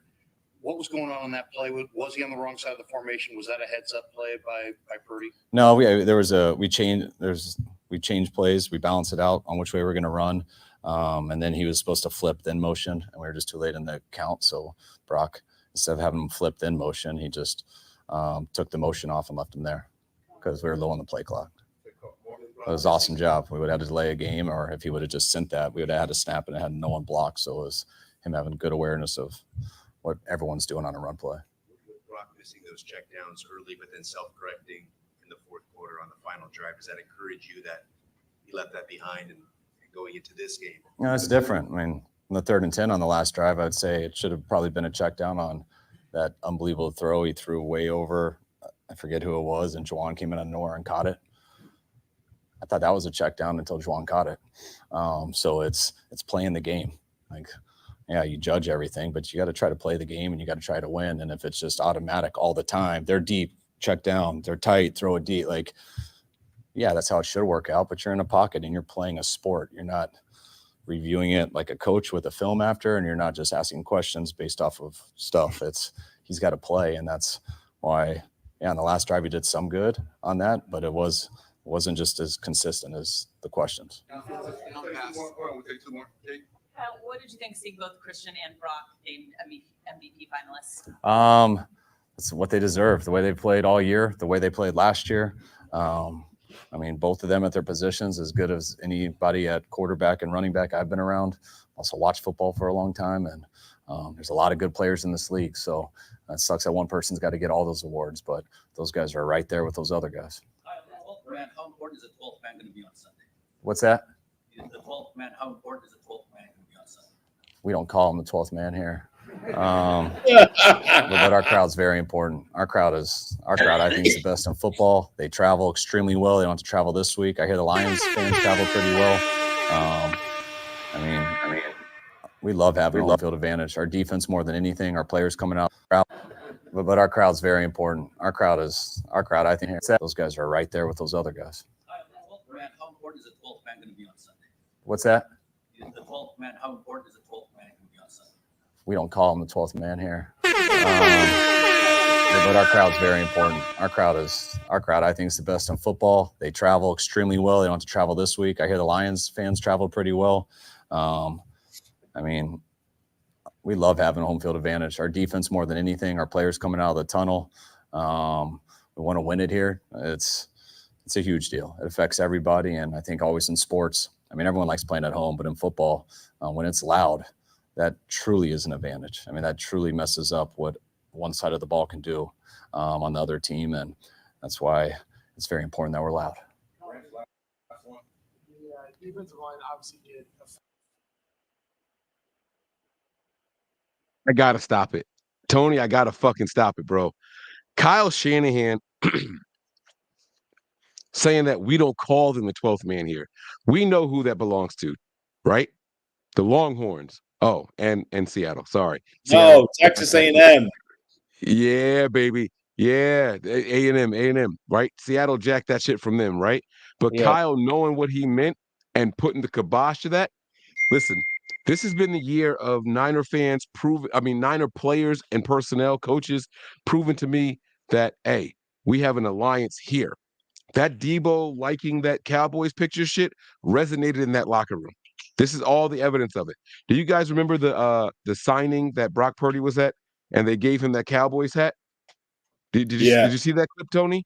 What was going on that play? Was he on the wrong side of the formation? Was that a heads-up play by Purdy? No, we changed plays. We balanced it out on which way we're going to run. And then he was supposed to flip then motion, and we were just too late in the count. So Brock, instead of having him flip in motion, he just took the motion off and left him there because we were low on the play clock. It was an awesome job. We would have had to delay a game, or if he would have just sent that, we would have had to snap and it had no one blocked. So it was him having good awareness of what everyone's doing on a run play. Brock missing those checkdowns early, but then self-correcting in the fourth quarter on the final drive. Does that encourage you that you left that behind and going into this game? No, it's different. I mean, on the 3rd and 10 on the last drive, I'd say it should have probably been a check down on that unbelievable throw he threw way over. I forget who it was, and Juwan came in on nowhere and caught it. I thought that was a check down until Juwan caught it. So it's playing the game. Like, yeah, you judge everything, but you got to try to play the game and you got to try to win. And if it's just automatic all the time, they're deep, check down, they're tight, throw it deep. Like, yeah, that's how it should work out, but you're in a pocket and you're playing a sport. You're not reviewing it like a coach with a film after, and you're not just asking questions based off of stuff. He's got to play. And that's why, yeah, on the last drive, he did some good on that, but it wasn't just as consistent as the questions. What did you think seeing both Christian and Brock named MVP finalists? It's what they deserve, the way they played all year, the way they played last year. I mean, both of them at their positions as good as anybody at quarterback and running back I've been around. Also watched football for a long time, and there's a lot of good players in this league. So it sucks that one person's got to get all those awards, but those guys are right there with those other guys. Man, how important is the 12th man going to be on Sunday? What's that? The 12th man, how important is the 12th man going to be on Sunday? We don't call him the 12th man here. But our crowd's very important. Our crowd, I think, is the best in football. They travel extremely well. They don't have to travel this week. I hear the Lions fans travel pretty well. I mean, we love having home field advantage. Our defense more than anything. Our players coming out. But our crowd's very important. Our crowd, I think, those guys are right there with those other guys. Man, how important is the 12th man going to be on Sunday? What's that? The 12th man, how important is the 12th man going to be on Sunday? We don't call him the 12th man here. But our crowd's very important. Our crowd, I think, is the best in football. They travel extremely well. They don't have to travel this week. I hear the Lions fans travel pretty well. I mean, we love having home field advantage. Our defense more than anything. Our players coming out of the tunnel. We want to win it here. It's a huge deal. It affects everybody, and I think always in sports. I mean, everyone likes playing at home, but in football, when it's loud, that truly is an advantage. I mean, that truly messes up what one side of the ball can do on the other team, and that's why it's very important that we're loud. The defensive line obviously did. I gotta stop it, Tony. I gotta fucking stop it, bro. Kyle Shanahan saying that we don't call them the 12th man here. We know who that belongs to, right? The Longhorns. Oh, and Seattle. Sorry. No, Texas A&M. Yeah, baby. Yeah, A&M, right? Seattle jacked that shit from them, right? But Yeah. Kyle knowing what he meant and putting the kibosh to that, listen, this has been the year of Niner fans Niner players and personnel, coaches, proving to me that, hey, we have an alliance here. That Debo liking that Cowboys picture shit resonated in that locker room. This is all the evidence of it. Do you guys remember the signing that Brock Purdy was at, and they gave him that Cowboys hat? Did you see that clip, Tony?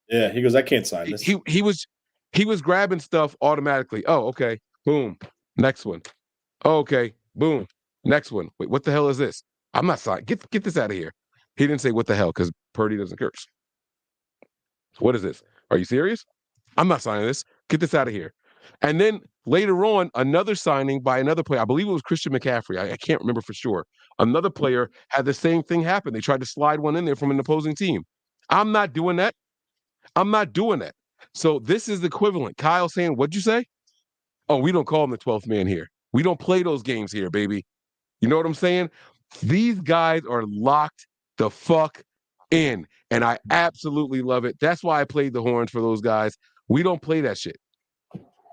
Yeah, he goes, I can't sign this. He was grabbing stuff automatically. Oh, okay. Boom. Next one. Oh, okay. Boom. Next one. Wait, what the hell is this? I'm not signing. Get this out of here. He didn't say what the hell because Purdy doesn't curse. What is this? Are you serious? I'm not signing this. Get this out of here. And then later on, another signing by another player. I believe it was Christian McCaffrey. I can't remember for sure. Another player had the same thing happen. They tried to slide one in there from an opposing team. I'm not doing that. I'm not doing that. So this is the equivalent. Kyle saying, what'd you say? Oh, we don't call him the 12th man here. We don't play those games here, baby. You know what I'm saying? These guys are locked the fuck in. And I absolutely love it. That's why I played the horns for those guys. We don't play that shit.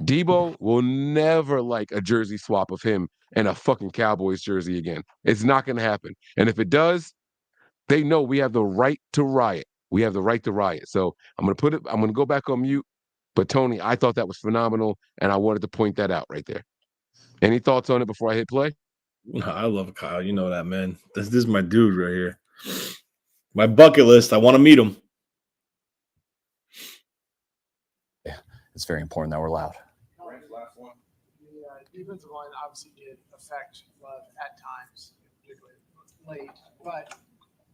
Debo will never like a jersey swap of him and a fucking Cowboys jersey again. It's not going to happen. And if it does, they know we have the right to riot. We have the right to riot. So I'm going to go back on mute. But Tony, I thought that was phenomenal. And I wanted to point that out right there. Any thoughts on it before I hit play? I love Kyle. You know that, man. This is my dude right here. My bucket list. I want to meet him. Yeah, it's very important that we're loud. The defensive line obviously did affect Love at times, particularly late. But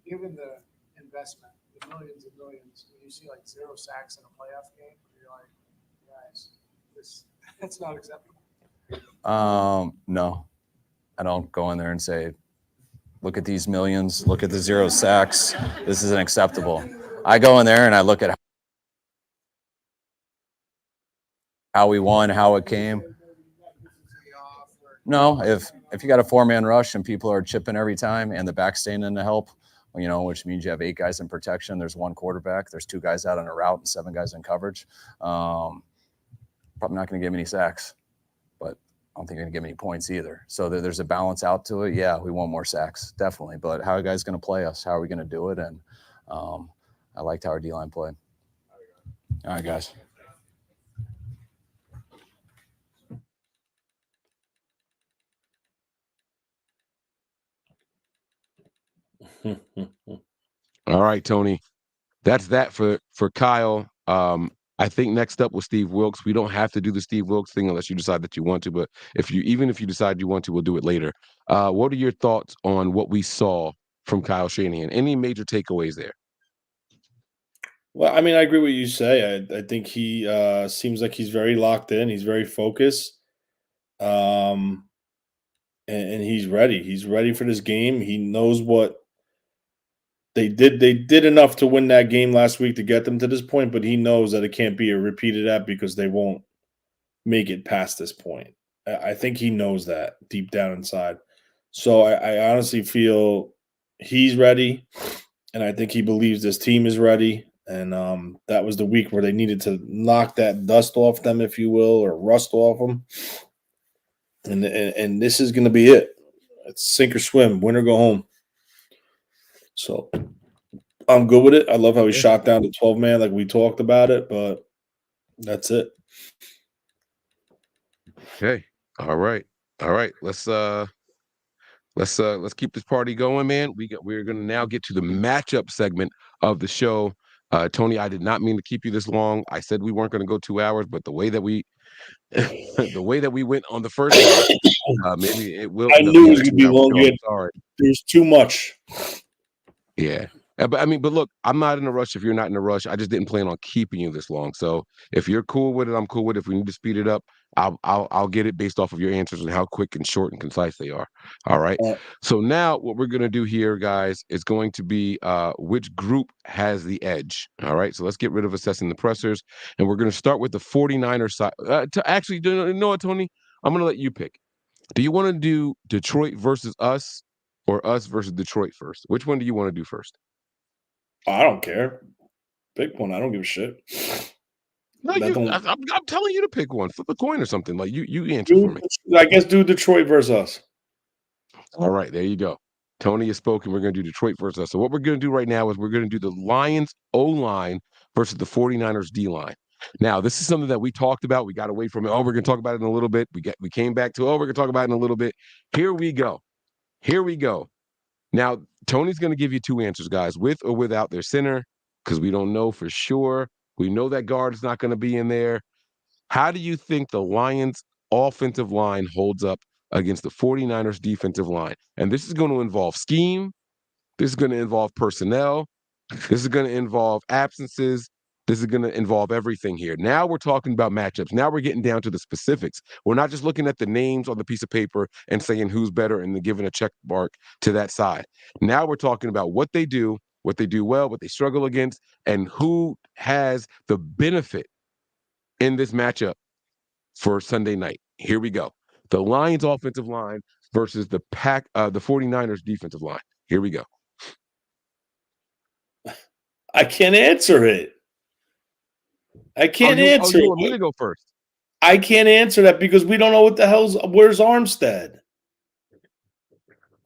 given the investment, the millions and millions, when you see like 0 sacks in a playoff game, you're like, guys, that's not acceptable. No, I don't go in there and say, look at these millions, look at the 0 sacks. This isn't acceptable. I go in there and I look at how we won, how it came. No, if you got a 4-man rush and people are chipping every time and the back's staying in to help, which means you have 8 guys in protection, there's 1 quarterback, there's 2 guys out on a route and 7 guys in coverage. Probably not going to give any sacks, but I don't think you're going to give any points either. So there's a balance out to it. Yeah, we want more sacks, definitely. But how are you guys going to play us? How are we going to do it? And I liked how our D-line played. All right, guys. All right, Tony. That's that for Kyle. I think next up was Steve Wilks. We don't have to do the Steve Wilks thing unless you decide that you want to, but even if you decide you want to, we'll do it later. What are your thoughts on what we saw from Kyle Shanahan? Any major takeaways there? Well, I mean, I agree with what you say. I think he seems like he's very locked in. He's very focused. And he's ready. He's ready for this game. He knows what they did. They did enough to win that game last week to get them to this point, but he knows that it can't be a repeat of that because they won't make it past this point. I think he knows that deep down inside. So I honestly feel he's ready, and I think he believes this team is ready. And that was the week where they needed to knock that dust off them, if you will, or rust off them. And this is going to be it. It's sink or swim, win or go home. So I'm good with it. I love how he shot down to 12-man like we talked about it, but that's it. Okay. All right. Let's keep this party going, man. We're gonna now get to the matchup segment of the show. Tony, I did not mean to keep you this long. I said we weren't gonna go 2 hours, but the way that we went on the first half, maybe it will. I knew it was gonna be long. Sorry. There's too much. Yeah. But look, I'm not in a rush if you're not in a rush. I just didn't plan on keeping you this long. So if you're cool with it, I'm cool with it. If we need to speed it up, I'll get it based off of your answers and how quick and short and concise they are. All right. So now what we're gonna do here, guys, is going to be which group has the edge. All right. So let's get rid of assessing the pressers, and we're gonna start with the 49ers side. You know what, Tony? I'm gonna let you pick. Do you want to do Detroit versus us or us versus Detroit first? Which one do you want to do first? I don't care. Pick one. I don't give a shit. No, I'm telling you to pick one. Flip a coin or something. Like you answer for me. I guess do Detroit versus us. All right, there you go. Tony has spoken. We're going to do Detroit versus us. So what we're going to do right now is we're going to do the Lions O-line versus the 49ers D-line. Now, this is something that we talked about. We got away from it. Oh, we're going to talk about it in a little bit. We came back to, we're going to talk about it in a little bit. Here we go. Here we go. Now, Tony's going to give you two answers, guys, with or without their center, because we don't know for sure. We know that guard is not going to be in there. How do you think the Lions offensive line holds up against the 49ers defensive line? And this is going to involve scheme. This is going to involve personnel. This is going to involve absences. This is going to involve everything here. Now we're talking about matchups. Now we're getting down to the specifics. We're not just looking at the names on the piece of paper and saying who's better and then giving a check mark to that side. Now we're talking about what they do well, what they struggle against, and who has the benefit in this matchup for Sunday night. Here we go. The Lions offensive line versus the 49ers defensive line. Here we go. I can't answer it. I can't answer you it. want me to go first? I can't answer that because we don't know what the hell's where's Armstead.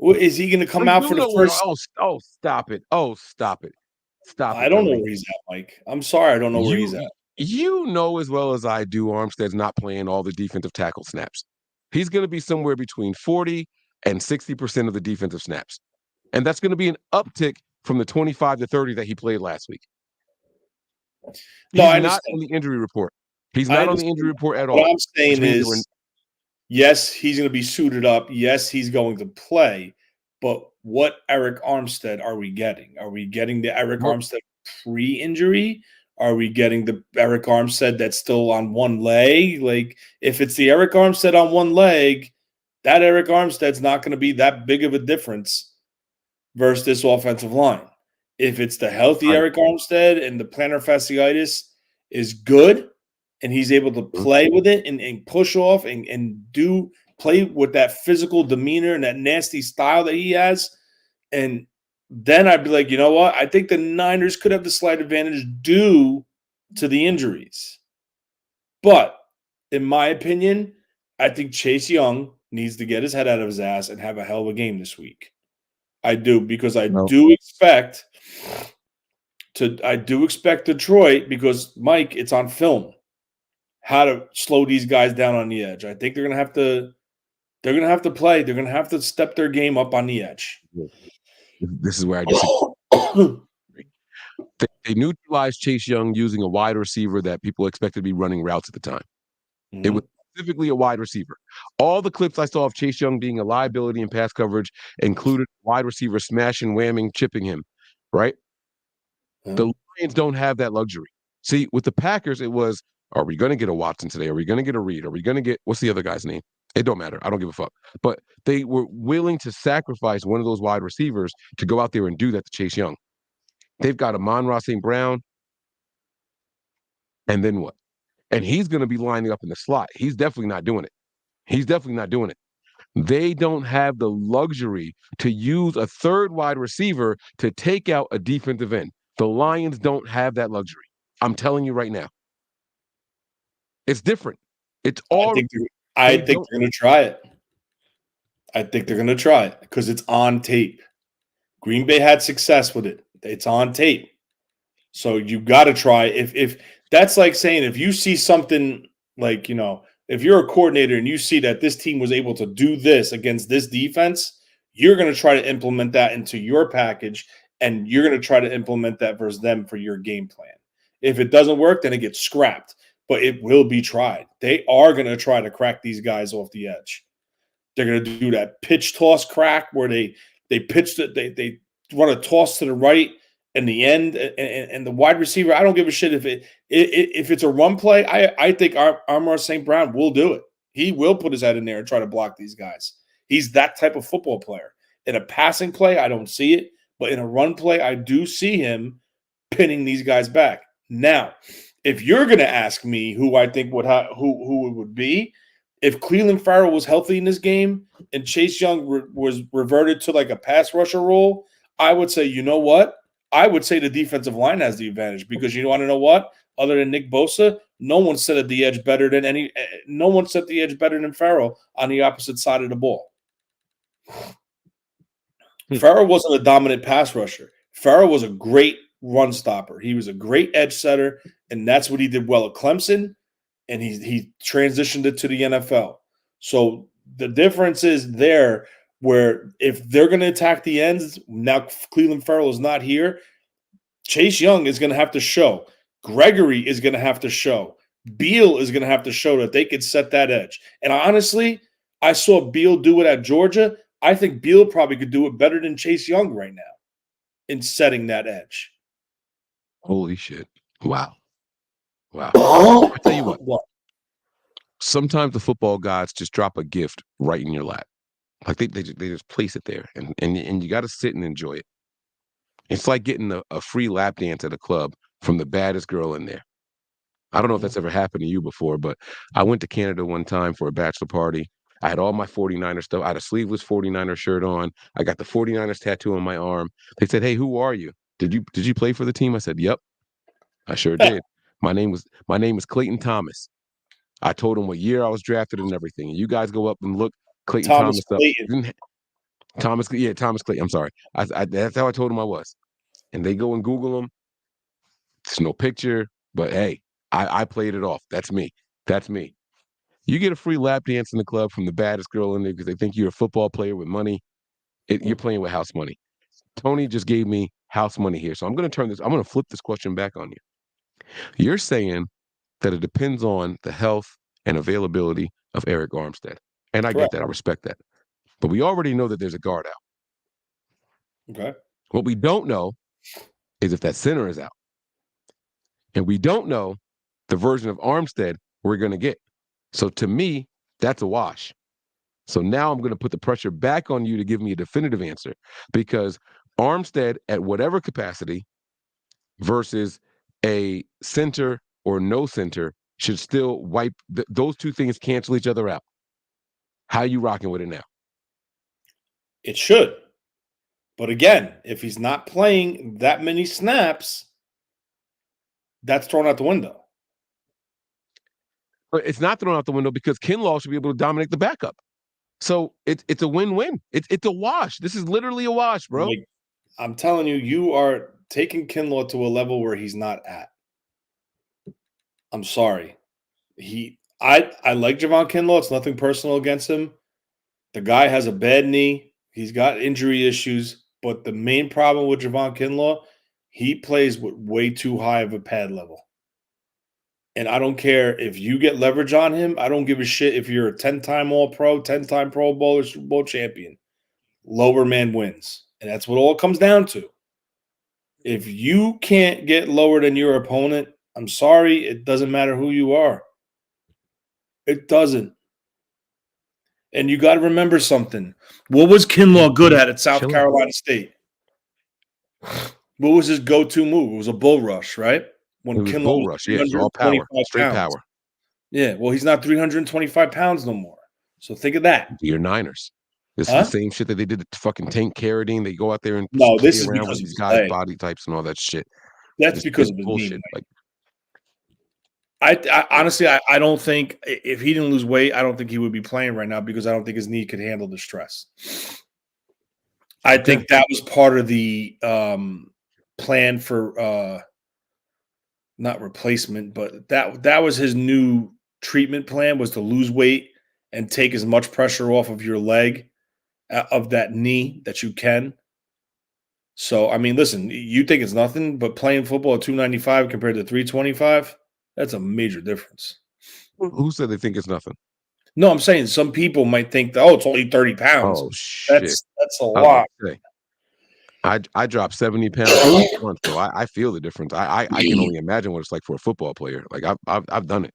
Is he going to come out for the first? Oh, stop it! Oh, stop it! Stop it! I don't know where he's at, Mike. I'm sorry, I don't know where he's at. You know as well as I do, Armstead's not playing all the defensive tackle snaps. He's going to be somewhere between 40 and 60% of the defensive snaps, and that's going to be an uptick from the 25 to 30 that he played last week. No, He's I not on the injury report. He's I not on the injury report at all. What I'm saying is, yes, he's going to be suited up. Yes, he's going to play. But what Eric Armstead are we getting? Are we getting the Eric Armstead pre-injury? Are we getting the Eric Armstead that's still on one leg? Like, if it's the Eric Armstead on one leg, that Eric Armstead's not going to be that big of a difference versus this offensive line. If it's the healthy Eric Armstead and the plantar fasciitis is good and he's able to play with it and push off and play with that physical demeanor and that nasty style that he has, and then I'd be like, you know what? I think the Niners could have the slight advantage due to the injuries. But in my opinion, I think Chase Young needs to get his head out of his ass and have a hell of a game this week. I do, because I do expect Detroit, because Mike, it's on film, how to slow these guys down on the edge. I think they're gonna have to play. They're gonna have to step their game up on the edge. This is where I disagree. They neutralized Chase Young using a wide receiver that people expected to be running routes at the time. It was specifically a wide receiver. All the clips I saw of Chase Young being a liability in pass coverage included wide receiver smashing, whamming, chipping him, right? The Lions don't have that luxury. See, with the Packers, it was, are we going to get a Watson today? Are we going to get a Reed? Are we going to get, what's the other guy's name? It don't matter. I don't give a fuck. But they were willing to sacrifice one of those wide receivers to go out there and do that to Chase Young. They've got Amon-Ra St. Brown. And then what? And he's going to be lining up in the slot. He's definitely not doing it. They don't have the luxury to use a third wide receiver to take out a defensive end. The Lions don't have that luxury. I'm telling you right now. It's different. It's all. I think they're going to try it. I think they're going to try it because it's on tape. Green Bay had success with it. It's on tape. So you got to try. If that's like saying, if you see something like, you know, if you're a coordinator and you see that this team was able to do this against this defense, you're going to try to implement that into your package, and you're going to try to implement that versus them for your game plan. If it doesn't work, then it gets scrapped, but it will be tried. They are going to try to crack these guys off the edge. They're going to do that pitch toss crack where they pitch it, they run a toss to the right in the end, and the wide receiver, I don't give a shit if it's a run play. I think Amon-Ra St. Brown will do it. He will put his head in there and try to block these guys. He's that type of football player. In a passing play, I don't see it, but in a run play, I do see him pinning these guys back. Now, if you're going to ask me who I think who it would be, if Cleveland Farrell was healthy in this game and Chase Young was reverted to like a pass rusher role, I would say, you know what? I would say the defensive line has the advantage, because you want to know what? Other than Nick Bosa, no one set at the edge better than Farrell on the opposite side of the ball. Farrell wasn't a dominant pass rusher. Farrell was a great run stopper. He was a great edge setter, and that's what he did well at Clemson, and he transitioned it to the NFL. So the difference is there where if they're going to attack the ends, now Cleveland Farrell is not here, Chase Young is going to have to show. Gregory is going to have to show. Beal is going to have to show that they could set that edge. And honestly, I saw Beal do it at Georgia. I think Beal probably could do it better than Chase Young right now in setting that edge. Holy shit. Wow. I tell you what. Sometimes the football gods just drop a gift right in your lap. Like they just place it there, and you got to sit and enjoy it. It's like getting a free lap dance at a club from the baddest girl in there. I don't know if that's ever happened to you before, but I went to Canada one time for a bachelor party. I had all my 49er stuff. I had a sleeveless 49er shirt on. I got the 49ers tattoo on my arm. They said, "Hey, who are you? Did you play for the team?" I said, "Yep, I sure did. My name is Clayton Thomas." I told them what year I was drafted and everything. And you guys go up and look Clayton Thomas up. Thomas Clayton. I'm sorry. That's how I told them I was. And they go and Google him. There's no picture, but hey, I played it off. That's me. That's me. You get a free lap dance in the club from the baddest girl in there because they think you're a football player with money. You're playing with house money. Tony just gave me house money here. So I'm going to flip this question back on you. You're saying that it depends on the health and availability of Eric Armstead. And I get that. I respect that. But we already know that there's a guard out. Okay. What we don't know is if that center is out. And we don't know the version of Armstead we're going to get. So to me, that's a wash. So now I'm going to put the pressure back on you to give me a definitive answer, because Armstead at whatever capacity versus a center or no center should still wipe those two things, cancel each other out. How you rocking with it now? It should. But again, if he's not playing that many snaps, that's thrown out the window. But it's not thrown out the window because Kinlaw should be able to dominate the backup. So it's a win-win. It's a wash. This is literally a wash, bro. Like, I'm telling you, you are taking Kinlaw to a level where he's not at. I'm sorry. I like Javon Kinlaw. It's nothing personal against him. The guy has a bad knee. He's got injury issues. But the main problem with Javon Kinlaw, he plays with way too high of a pad level. And I don't care if you get leverage on him. I don't give a shit if you're a 10-time All-Pro, 10-time Pro Bowler, Super Bowl champion. Lower man wins. And that's what it all comes down to. If you can't get lower than your opponent, I'm sorry, it doesn't matter who you are. It doesn't. And you got to remember something. What was Kinlaw good at South Carolina State? What was his go-to move? It was a bull rush, right? When it was Kinlaw bull rush, yeah, all power, straight power. Yeah, well, he's not 325 pounds no more. So think of that. Your Niners. This is the same shit that they did to fucking Tank Carradine. They go out there and this is around with these guys' body types and all that shit. That's because of his bullshit. Like, I honestly, I don't think if he didn't lose weight, I don't think he would be playing right now because I don't think his knee could handle the stress. I think that was part of the plan for not replacement, but that was his new treatment plan, was to lose weight and take as much pressure off of your leg, of that knee that you can. So, I mean, listen, you think it's nothing, but playing football at 295 compared to 325, that's a major difference. Who said they think it's nothing? No, I'm saying some people might think that, it's only 30 pounds. Oh, shit. That's a lot. I dropped 70 pounds last month, so I feel the difference. I can only imagine what it's like for a football player. Like I've done it.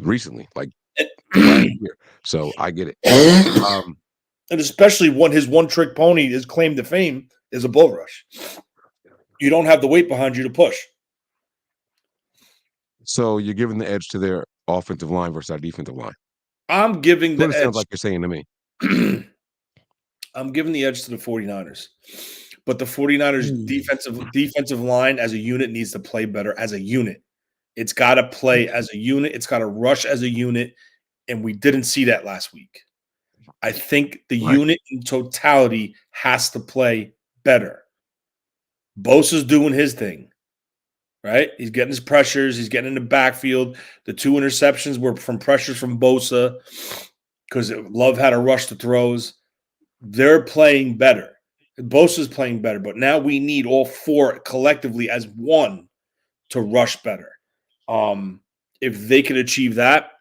Recently, like last year. So I get it. And especially when his one-trick pony, his claim to fame, is a bull rush. You don't have the weight behind you to push. So you're giving the edge to their offensive line versus our defensive line. I'm giving the edge. Sounds like you're saying to me. I'm giving the edge to the 49ers. But the 49ers defensive line as a unit needs to play better as a unit. It's got to play as a unit. It's got to rush as a unit. And we didn't see that last week. I think the unit in totality has to play better. Bosa's doing his thing, right? He's getting his pressures. He's getting in the backfield. The 2 interceptions were from pressures from Bosa because Love had to rush the throws. They're playing better. Bosa's playing better, but now we need all 4 collectively as one to rush better. If they could achieve that,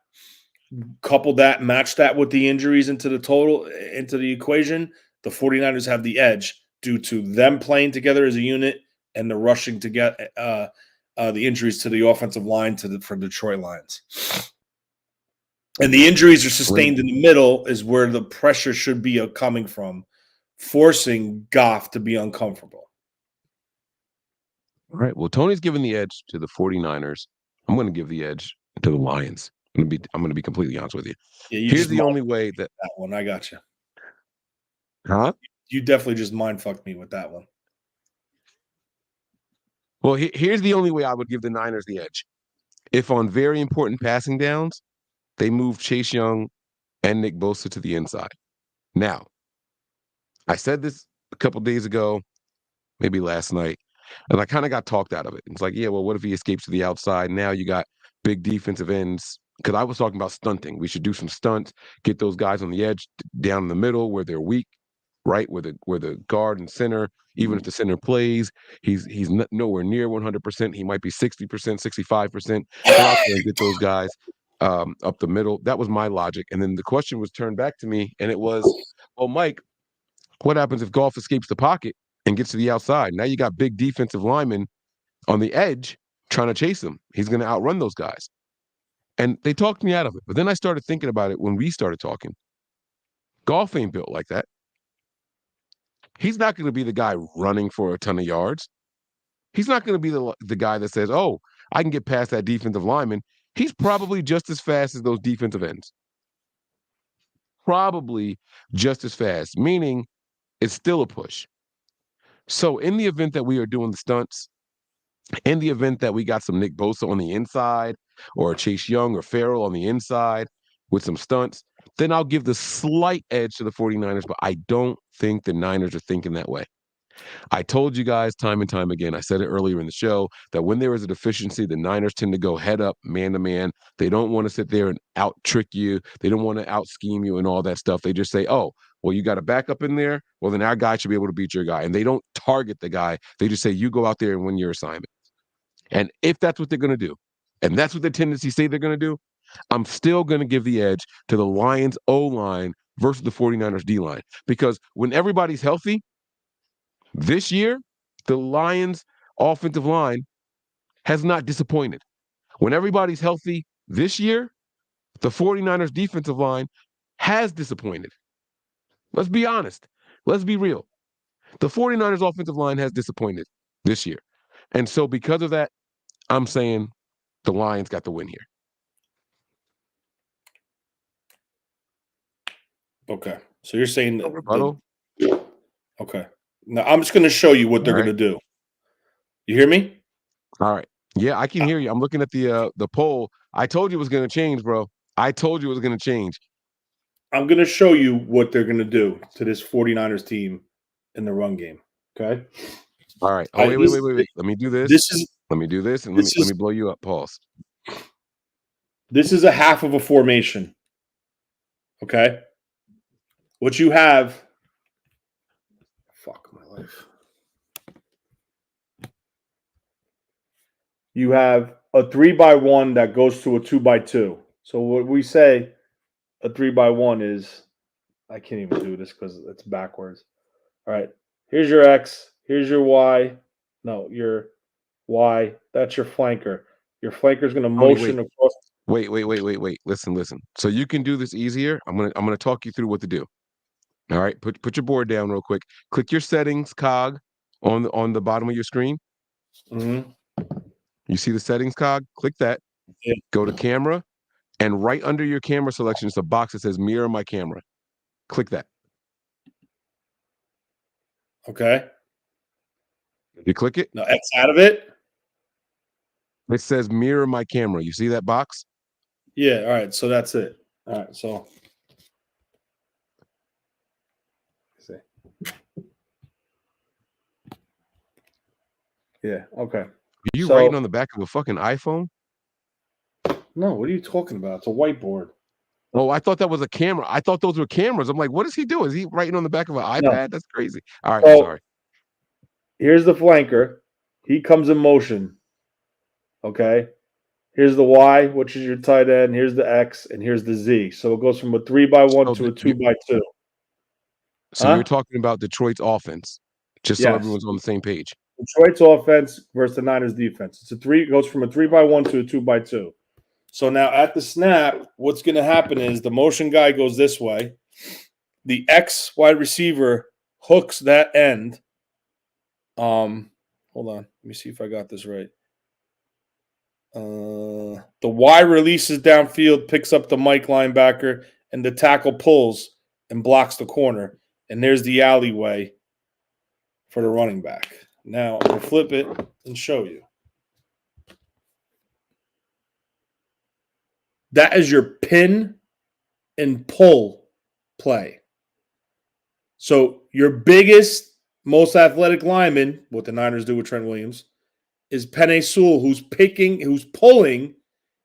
couple that, match that with the injuries into the equation, the 49ers have the edge due to them playing together as a unit and the rushing to get the injuries to the offensive line for Detroit Lions. And the injuries are sustained in the middle is where the pressure should be coming from, forcing Goff to be uncomfortable. All right. Well, Tony's giving the edge to the 49ers. I'm going to give the edge to the Lions. I'm going to be completely honest with you. Yeah, Here's the only way that one. I got you. Huh? You definitely just mind fucked me with that one. Well, here's the only way I would give the Niners the edge. If on very important passing downs, they move Chase Young and Nick Bosa to the inside. Now, I said this a couple days ago, maybe last night, and I kind of got talked out of it. It's like, yeah, well, what if he escapes to the outside? Now you got big defensive ends. Because I was talking about stunting. We should do some stunts, get those guys on the edge, down in the middle where they're weak, right? Where the guard and center, even if the center plays, he's nowhere near 100%. He might be 60%, 65%. Go out there and get those guys up the middle. That was my logic. And then the question was turned back to me, and it was, well, Mike, what happens if Goff escapes the pocket and gets to the outside? Now you got big defensive linemen on the edge trying to chase him. He's going to outrun those guys. And they talked me out of it. But then I started thinking about it when we started talking. Goff ain't built like that. He's not going to be the guy running for a ton of yards. He's not going to be the guy that says, oh, I can get past that defensive lineman. He's probably just as fast as those defensive ends. Probably just as fast, meaning it's still a push. So in the event that we are doing the stunts, in the event that we got some Nick Bosa on the inside or Chase Young or Farrell on the inside with some stunts, then I'll give the slight edge to the 49ers, but I don't think the Niners are thinking that way. I told you guys time and time again, I said it earlier in the show, that when there is a deficiency, the Niners tend to go head up, man to man. They don't want to sit there and out trick you. They don't want to out scheme you and all that stuff. They just say, oh, well, you got a backup in there? Well, then our guy should be able to beat your guy. And they don't target the guy. They just say, you go out there and win your assignment. And if that's what they're going to do, and that's what the tendencies say they're going to do, I'm still going to give the edge to the Lions O-line versus the 49ers D-line. Because when everybody's healthy, this year, the Lions offensive line has not disappointed. When everybody's healthy this year, the 49ers defensive line has disappointed. Let's be honest. Let's be real. The 49ers offensive line has disappointed this year. And so because of that, I'm saying the Lions got the win here. Okay. So you're saying that rebuttal? Okay. Now I'm just going to show you what they're going to do. You hear me? All right. Yeah, I can hear you. I'm looking at the poll. I told you it was going to change, bro. I told you it was going to change. I'm going to show you what they're going to do to this 49ers team in the run game. Okay. All right. Oh, wait. Let me do this. Let me do this, and let me blow you up. Pause. This is a half of a formation. Okay. What you have. Fuck my life. You have a 3x1 that goes to a 2x2. So what we say a 3x1 is, I can't even do this because it's backwards. All right. Here's your X. Here's your Y. No, your Y. That's your flanker. Your flanker is going to motion across. Wait. Listen. So you can do this easier. I'm gonna talk you through what to do. All right. Put your board down real quick. Click your settings cog on the bottom of your screen. Mm-hmm. You see the settings cog? Click that. Yeah. Go to camera, and right under your camera selection is a box that says mirror my camera. Click that. Okay. You click it. Now X out of it. It says mirror my camera. You see that box? Yeah. All right. So that's it. All right. So. Yeah. Okay. Are you So- writing on the back of a fucking iPhone? No, what are you talking about? It's a whiteboard. Oh, I thought that was a camera. I thought those were cameras. I'm like, what is he doing? Is he writing on the back of an iPad? No. That's crazy. All right, So, sorry. Here's the flanker. He comes in motion. Okay. Here's the Y, which is your tight end. Here's the X, and here's the Z. So it goes from a 3-by-1 to a 2-by-2. So you're talking about Detroit's offense, just so Yes. everyone's on the same page. Detroit's offense versus the Niners defense. It goes from a 3-by-1 to a 2-by-2. So now at the snap, what's going to happen is the motion guy goes this way. The X wide receiver hooks that end. Hold on. Let me see if I got this right. The Y releases downfield, picks up the Mike linebacker, and the tackle pulls and blocks the corner. And there's the alleyway for the running back. Now I'm going to flip it and show you. That is your pin and pull play. So your biggest, most athletic lineman, what the Niners do with Trent Williams, is Penei Sewell, who's pulling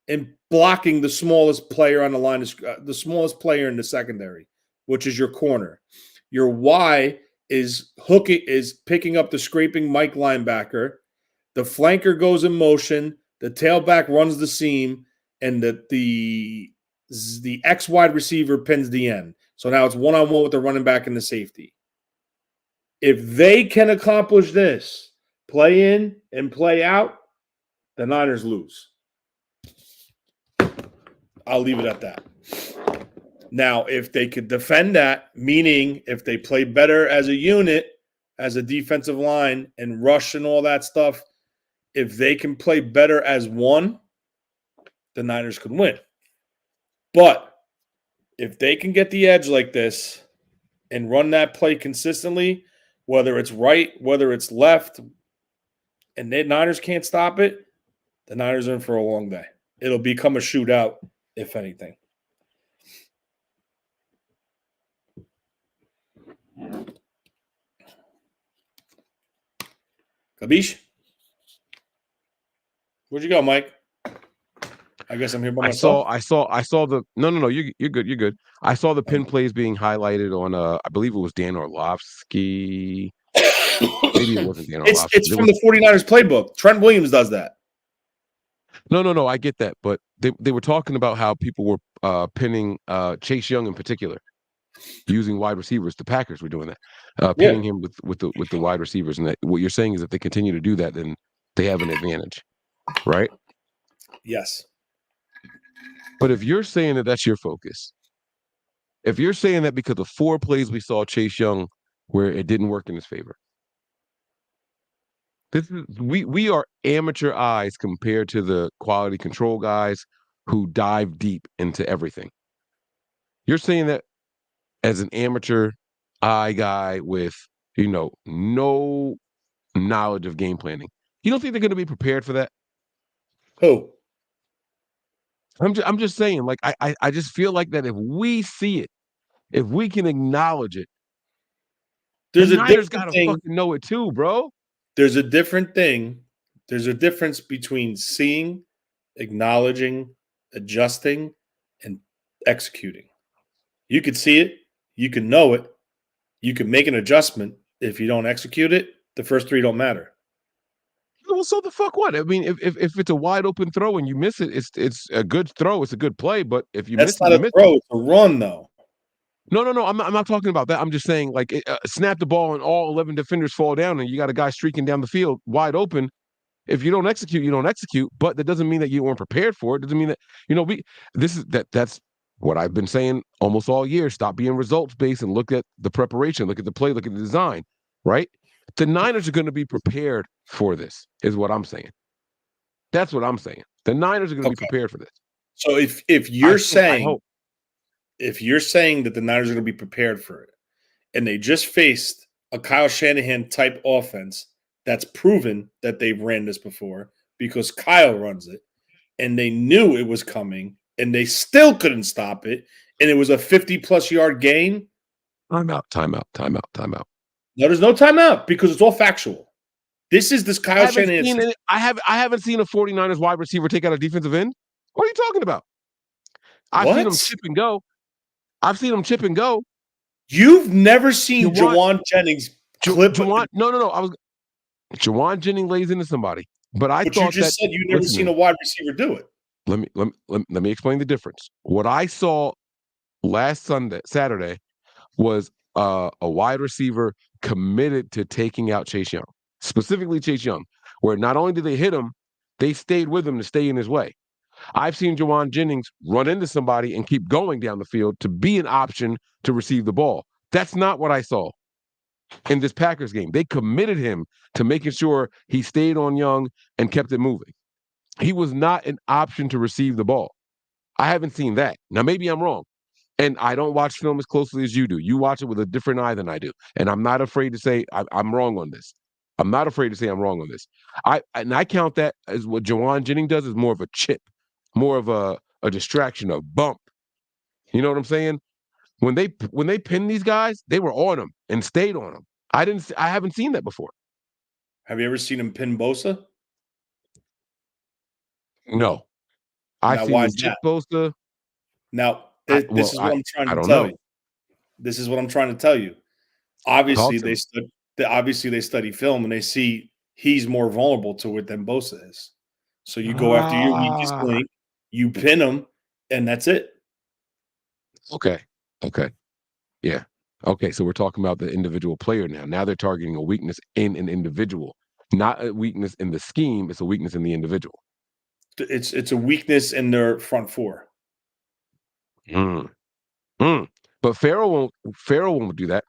and blocking the smallest player on the line, the smallest player in the secondary, which is your corner. Your Y is picking up the scraping Mike linebacker. The flanker goes in motion. The tailback runs the seam, and the X wide receiver pins the end. So now it's one-on-one with the running back and the safety. If they can accomplish this, play in and play out, the Niners lose. I'll leave it at that. Now, if they could defend that, meaning if they play better as a unit, as a defensive line, and rush and all that stuff, if they can play better as one, the Niners could win. But if they can get the edge like this and run that play consistently, whether it's right, whether it's left, and the Niners can't stop it, the Niners are in for a long day. It'll become a shootout, if anything. Kabish? Where'd you go, Mike? I guess I'm here by myself. I saw the no. You're good. You're good. I saw the pin plays being highlighted on I believe it was Dan Orlovsky. Maybe it wasn't Dan Orlovsky. It's from the 49ers playbook. Trent Williams does that. No. I get that, but they were talking about how people were pinning Chase Young in particular, using wide receivers. The Packers were doing that, pinning him with the wide receivers. And that, what you're saying is if they continue to do that, then they have an advantage, right? Yes. But if you're saying that that's your focus, if you're saying that because of 4 plays we saw Chase Young where it didn't work in his favor, we are amateur eyes compared to the quality control guys who dive deep into everything. You're saying that as an amateur eye guy with, no knowledge of game planning, you don't think they're going to be prepared for that? Who? I'm just saying, like, I just feel like that if we see it, if we can acknowledge it, the Niners gotta fucking know it too, bro. There's a different thing. There's a difference between seeing, acknowledging, adjusting, and executing. You could see it, you can know it, you can make an adjustment. If you don't execute it, the first 3 don't matter. Well, so the fuck what? I mean, if it's a wide open throw and you miss it, it's a good throw, it's a good play. But if you miss it, that's not a throw, it's a run, though. No. I'm not talking about that. I'm just saying, like, snap the ball and all 11 defenders fall down, and you got a guy streaking down the field wide open. If you don't execute, you don't execute. But that doesn't mean that you weren't prepared for it. It doesn't mean that that's what I've been saying almost all year. Stop being results based and look at the preparation, look at the play, look at the design. Right? The Niners are going to be prepared for this, is what I'm saying. That's what I'm saying. The Niners are going to be prepared for this. So if you're saying that the Niners are going to be prepared for it, and they just faced a Kyle Shanahan type offense that's proven that they've ran this before because Kyle runs it, and they knew it was coming, and they still couldn't stop it, and it was a 50-plus yard gain. Time out. No, there's no timeout because it's all factual. This is this Kyle Shanahan. I haven't seen a 49ers wide receiver take out a defensive end. What are you talking about? I've seen him chip and go. You've never seen Jawan Jennings clip. No. Jawan Jennings lays into somebody, but you just said you've never seen a wide receiver do it. Let me explain the difference. What I saw last Saturday was a wide receiver committed to taking out Chase Young, specifically Chase Young, where not only did they hit him, they stayed with him to stay in his way. I've seen Jawan Jennings run into somebody and keep going down the field to be an option to receive the ball. That's not what I saw in this Packers game. They committed him to making sure he stayed on Young and kept it moving. He was not an option to receive the ball. I haven't seen that. Now, maybe I'm wrong. And I don't watch film as closely as you do. You watch it with a different eye than I do. And I'm not afraid to say I'm wrong on this. I'm not afraid to say I'm wrong on this. I count that as what Jawan Jennings does is more of a chip, more of a distraction, a bump. You know what I'm saying? When they pinned these guys, they were on them and stayed on them. I haven't seen that before. Have you ever seen him pin Bosa? No. I've seen him chip Bosa. Now, this is what I'm trying to tell you. This is what I'm trying to tell you. Obviously, they study film and they see he's more vulnerable to it than Bosa is. So you go after your weakest link, you pin him, and that's it. Okay. Yeah. Okay, so we're talking about the individual player now. Now they're targeting a weakness in an individual, not a weakness in the scheme. It's a weakness in the individual. It's a weakness in their front four. But Farrell won't do that.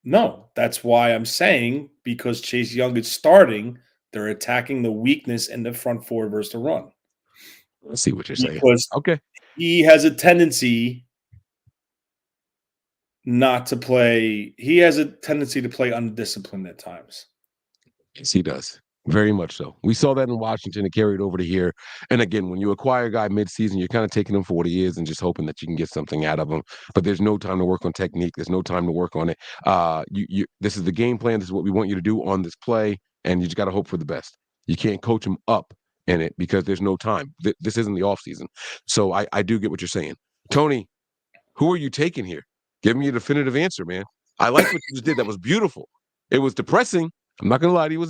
No, that's why I'm saying because Chase Young is starting, they're attacking the weakness in the front four versus the run. I see what you're saying. Because he has a tendency not to play. He has a tendency to play undisciplined at times. Yes, he does. Very much so. We saw that in Washington. It carried over to here. And again, when you acquire a guy midseason, you're kind of taking him for what he is and just hoping that you can get something out of him. But there's no time to work on technique. There's no time to work on it. This is the game plan. This is what we want you to do on this play. And you just got to hope for the best. You can't coach him up in it because there's no time. This isn't the offseason. So I do get what you're saying. Tony, who are you taking here? Give me a definitive answer, man. I like what you just did. That was beautiful. It was depressing. I'm not gonna lie to you.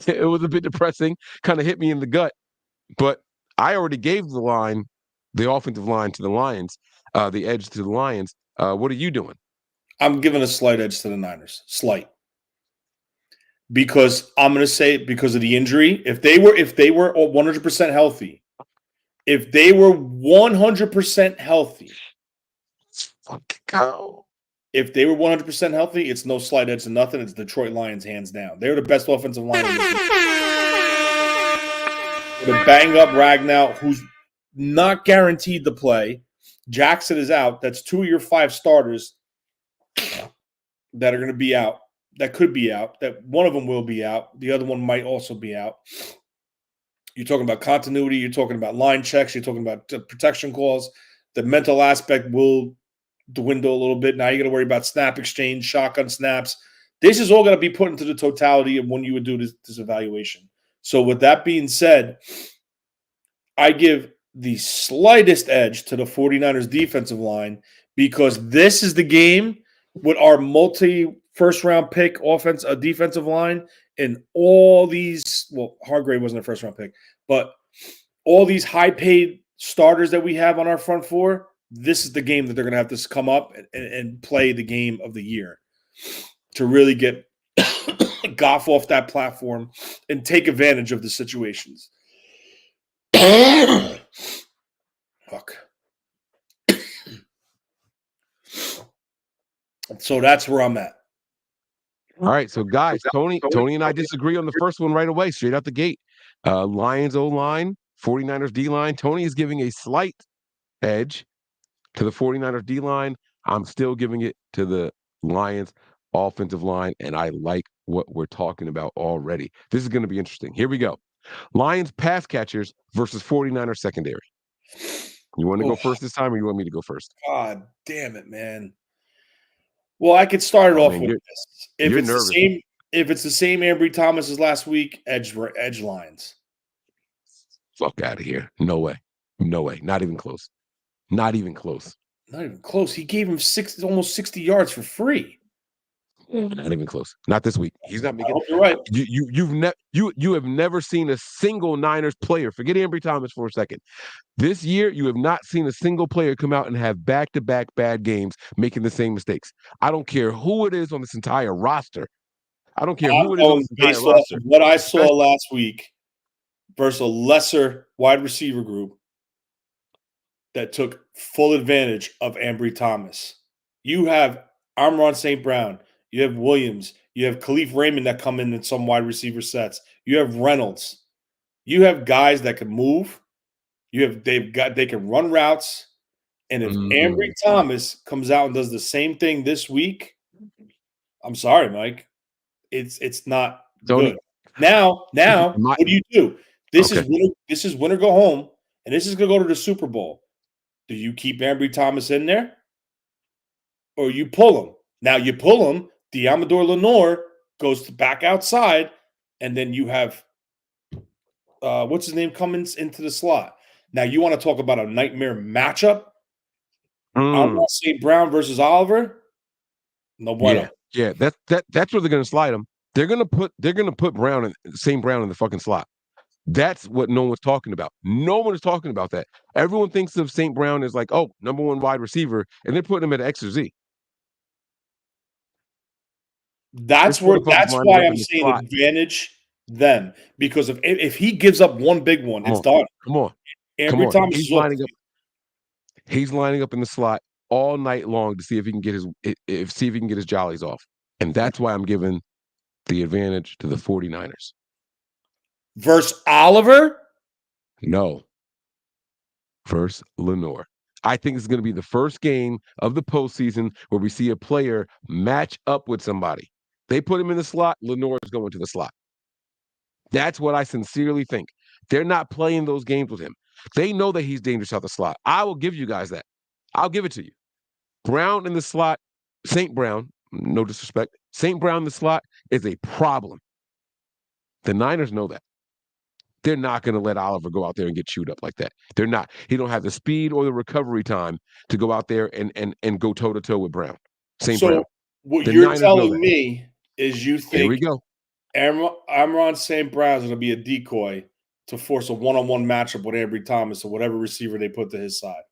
It was a bit depressing. Kind of hit me in the gut. But I already gave the offensive line to the Lions, the edge to the Lions. What are you doing? I'm giving a slight edge to the Niners. Slight. Because I'm gonna say because of the injury. If they were 100% healthy, if they were 100% healthy, if they were 100% healthy, it's no slight edge to nothing. It's Detroit Lions hands down. They're the best offensive line in the league. With a bang up Ragnow, who's not guaranteed to play. Jackson is out. That's 2 of your 5 starters that are going to be out. That could be out. That one of them will be out. The other one might also be out. You're talking about continuity. You're talking about line checks. You're talking about protection calls. The mental aspect will dwindle a little bit. Now you got to worry about snap exchange, shotgun snaps. This is all going to be put into the totality of when you would do this evaluation. So with that being said, I give the slightest edge to the 49ers defensive line because this is the game with our multi-first-round pick defensive line and all these – well, Hargrave wasn't a first-round pick, but all these high-paid starters that we have on our front four, this is the game that they're going to have to come up and play the game of the year to really get Goff off that platform and take advantage of the situations. Fuck. So that's where I'm at. All right, so guys, Tony and I disagree on the first one right away, straight out the gate. Lions O-line, 49ers D-line. Tony is giving a slight edge to the 49ers D-line. I'm still giving it to the Lions offensive line, and I like what we're talking about already. This is going to be interesting. Here we go. Lions pass catchers versus 49ers secondary. You want to go first this time, or you want me to go first? God damn it, man. Well, I could start it off with this. If it's nervous. If it's the same Ambry Thomas as last week, edge lines. Fuck out of here. No way. No way. Not even close. Not even close. Not even close. He gave him almost 60 yards for free. Not even close. Not this week. He's not making. I hope you're right. You have never seen a single Niners player. Forget Ambry Thomas for a second. This year, you have not seen a single player come out and have back-to-back bad games making the same mistakes. I don't care who it is on this entire roster. I don't care who it is on this entire roster. What I saw last week versus a lesser wide receiver group that took full advantage of Ambry Thomas. You have Amon St. Brown. You have Williams. You have Khalif Raymond that come in some wide receiver sets. You have Reynolds. You have guys that can move. They can run routes. And if Ambry Thomas comes out and does the same thing this week, I'm sorry, Mike. It's not good. Now, what do? This is win or go home, and this is going to go to the Super Bowl. Do you keep Ambry Thomas in there, or you pull him? Now you pull him. Diamador Lenore goes back outside, and then you have what's his name coming into the slot. Now you want to talk about a nightmare matchup? Amon St. Brown versus Oliver. No bueno. Yeah. That's where they're going to slide him. They're going to put St. Brown in the fucking slot. That's what no one's talking about. No one is talking about that. Everyone thinks of St. Brown as like, oh, number one wide receiver, and they're putting him at X or Z. That's why I'm saying advantage them, because if he gives up one big one, it's done. Come on. Ambry Thomas He's lining up in the slot all night long to see if he can get his jollies off. And that's why I'm giving the advantage to the 49ers. Versus Oliver? No. Versus Lenore. I think it's going to be the first game of the postseason where we see a player match up with somebody. They put him in the slot, Lenore is going to the slot. That's what I sincerely think. They're not playing those games with him. They know that he's dangerous out the slot. I will give you guys that. I'll give it to you. Brown in the slot, St. Brown, no disrespect, St. Brown in the slot is a problem. The Niners know that. They're not going to let Oliver go out there and get chewed up like that. They're not. He don't have the speed or the recovery time to go out there and go toe-to-toe with Brown. St. Brown. What you're telling me is you think here we go. Amon St. Brown is going to be a decoy to force a one-on-one matchup with Ambry Thomas or whatever receiver they put to his side.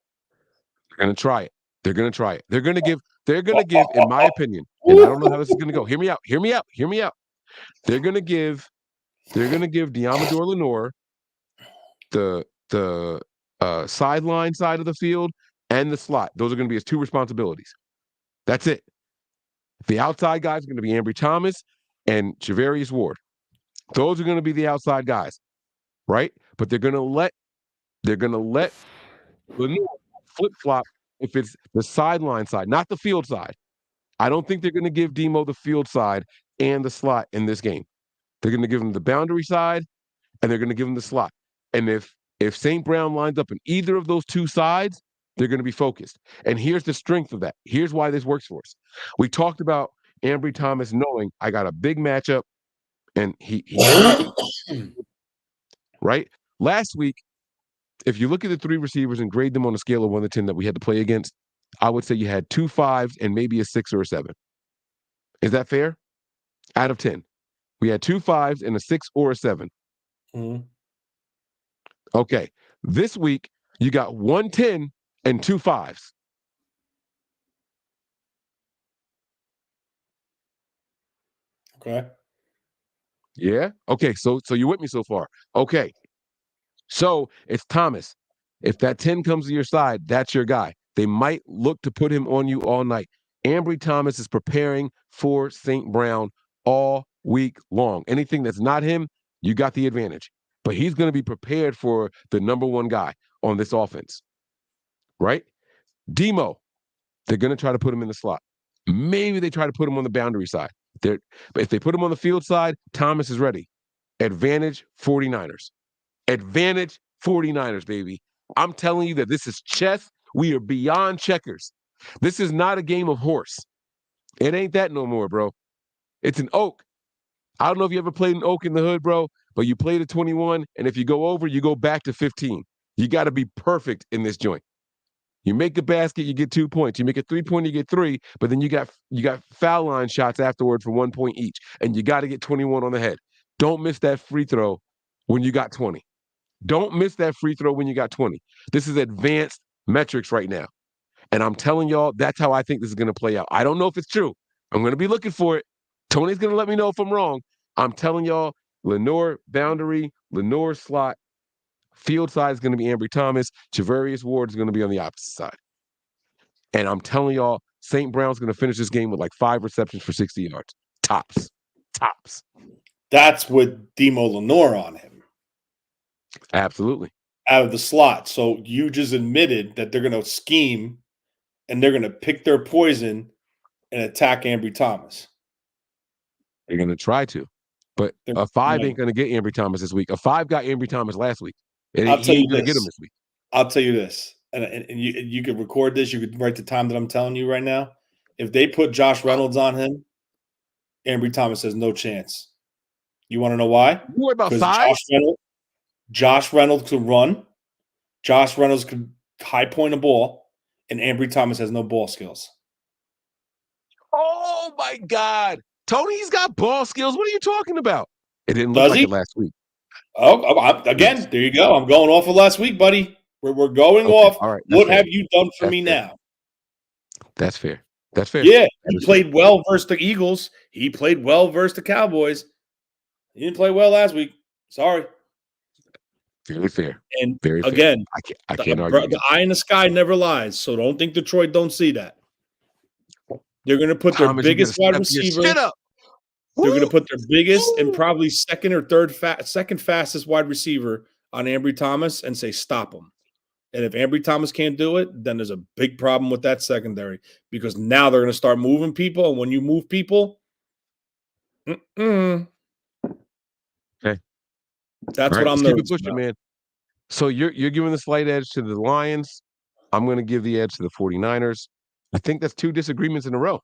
They're going to try it. They're going to try it. They're going to give, in my opinion, and I don't know how this is going to go. Hear me out. They're going to give Diamador Lenore the sideline side of the field and the slot. Those are going to be his two responsibilities. That's it. The outside guys are going to be Ambry Thomas and Javarius Ward. Those are going to be the outside guys, right? But they're going to let Lenore flip-flop if it's the sideline side, not the field side. I don't think they're going to give Demo the field side and the slot in this game. They're going to give him the boundary side, and they're going to give him the slot. And if St. Brown lines up in either of those two sides, they're going to be focused. And here's the strength of that. Here's why this works for us. We talked about Ambry Thomas knowing I got a big matchup, and he right? Last week, if you look at the three receivers and grade them on a scale of 1 to 10 that we had to play against, I would say you had 2 5s and maybe a 6 or a 7. Is that fair? Out of 10. We had 2 5s and a 6 or a 7. Mm-hmm. Okay. This week, you got 1 10 and 2 5s. Okay. Yeah? Okay, so you're with me so far. Okay. So it's Thomas. If that 10 comes to your side, that's your guy. They might look to put him on you all night. Ambry Thomas is preparing for St. Brown all week long. Anything that's not him, you got the advantage. But he's going to be prepared for the number one guy on this offense. Right? Demo, they're going to try to put him in the slot. Maybe they try to put him on the boundary side. But if they put him on the field side, Thomas is ready. Advantage 49ers. Advantage 49ers, baby. I'm telling you that this is chess. We are beyond checkers. This is not a game of horse. It ain't that no more, bro. It's an oak. I don't know if you ever played in Oak in the Hood, bro, but you played at 21, and if you go over, you go back to 15. You got to be perfect in this joint. You make a basket, you get 2 points. You make a 3-pointer, you get 3, but then you got foul line shots afterward for 1 point each, and you got to get 21 on the head. Don't miss that free throw when you got 20. Don't miss that free throw when you got 20. This is advanced metrics right now. And I'm telling y'all, that's how I think this is going to play out. I don't know if it's true. I'm going to be looking for it. Tony's going to let me know if I'm wrong. I'm telling y'all, Lenore boundary, Lenore slot, field side is going to be Ambry Thomas. Javarius Ward is going to be on the opposite side. And I'm telling y'all, St. Brown's going to finish this game with like 5 receptions for 60 yards. Tops. Tops. That's with Demo Lenore on him. Absolutely. Out of the slot. So you just admitted that they're going to scheme and they're going to pick their poison and attack Ambry Thomas. They're going to try to. But a 5 ain't going to get Ambry Thomas this week. A 5 got Ambry Thomas last week. And he ain't going to get him this week. I'll tell you this. And you could record this. You could write the time that I'm telling you right now. If they put Josh Reynolds on him, Ambry Thomas has no chance. You want to know why? What about 5? Josh Reynolds could run. Josh Reynolds could high point a ball. And Ambry Thomas has no ball skills. Oh, my God. Tony's got ball skills. What are you talking about? It didn't look like it last week. Oh, again, there you go. I'm going off of last week, buddy. We're going off. All right, what fair. have you done for That's me fair. now? That's fair. That's fair. Yeah, he played well versus the Eagles. He played well versus the Cowboys. He didn't play well last week. Sorry. Very fair. And very fair. Again, I can't argue. The eye in the sky never lies. So don't think Detroit don't see that. They're going to put their biggest wide receiver. They're going to put their biggest and probably second or second fastest wide receiver on Ambry Thomas and say stop him. And if Ambry Thomas can't do it, then there's a big problem with that secondary because now they're going to start moving people. And when you move people, okay, that's what I'm nervous pushing, about. Man. So you're giving the slight edge to the Lions. I'm going to give the edge to the 49ers. I think that's 2 disagreements in a row.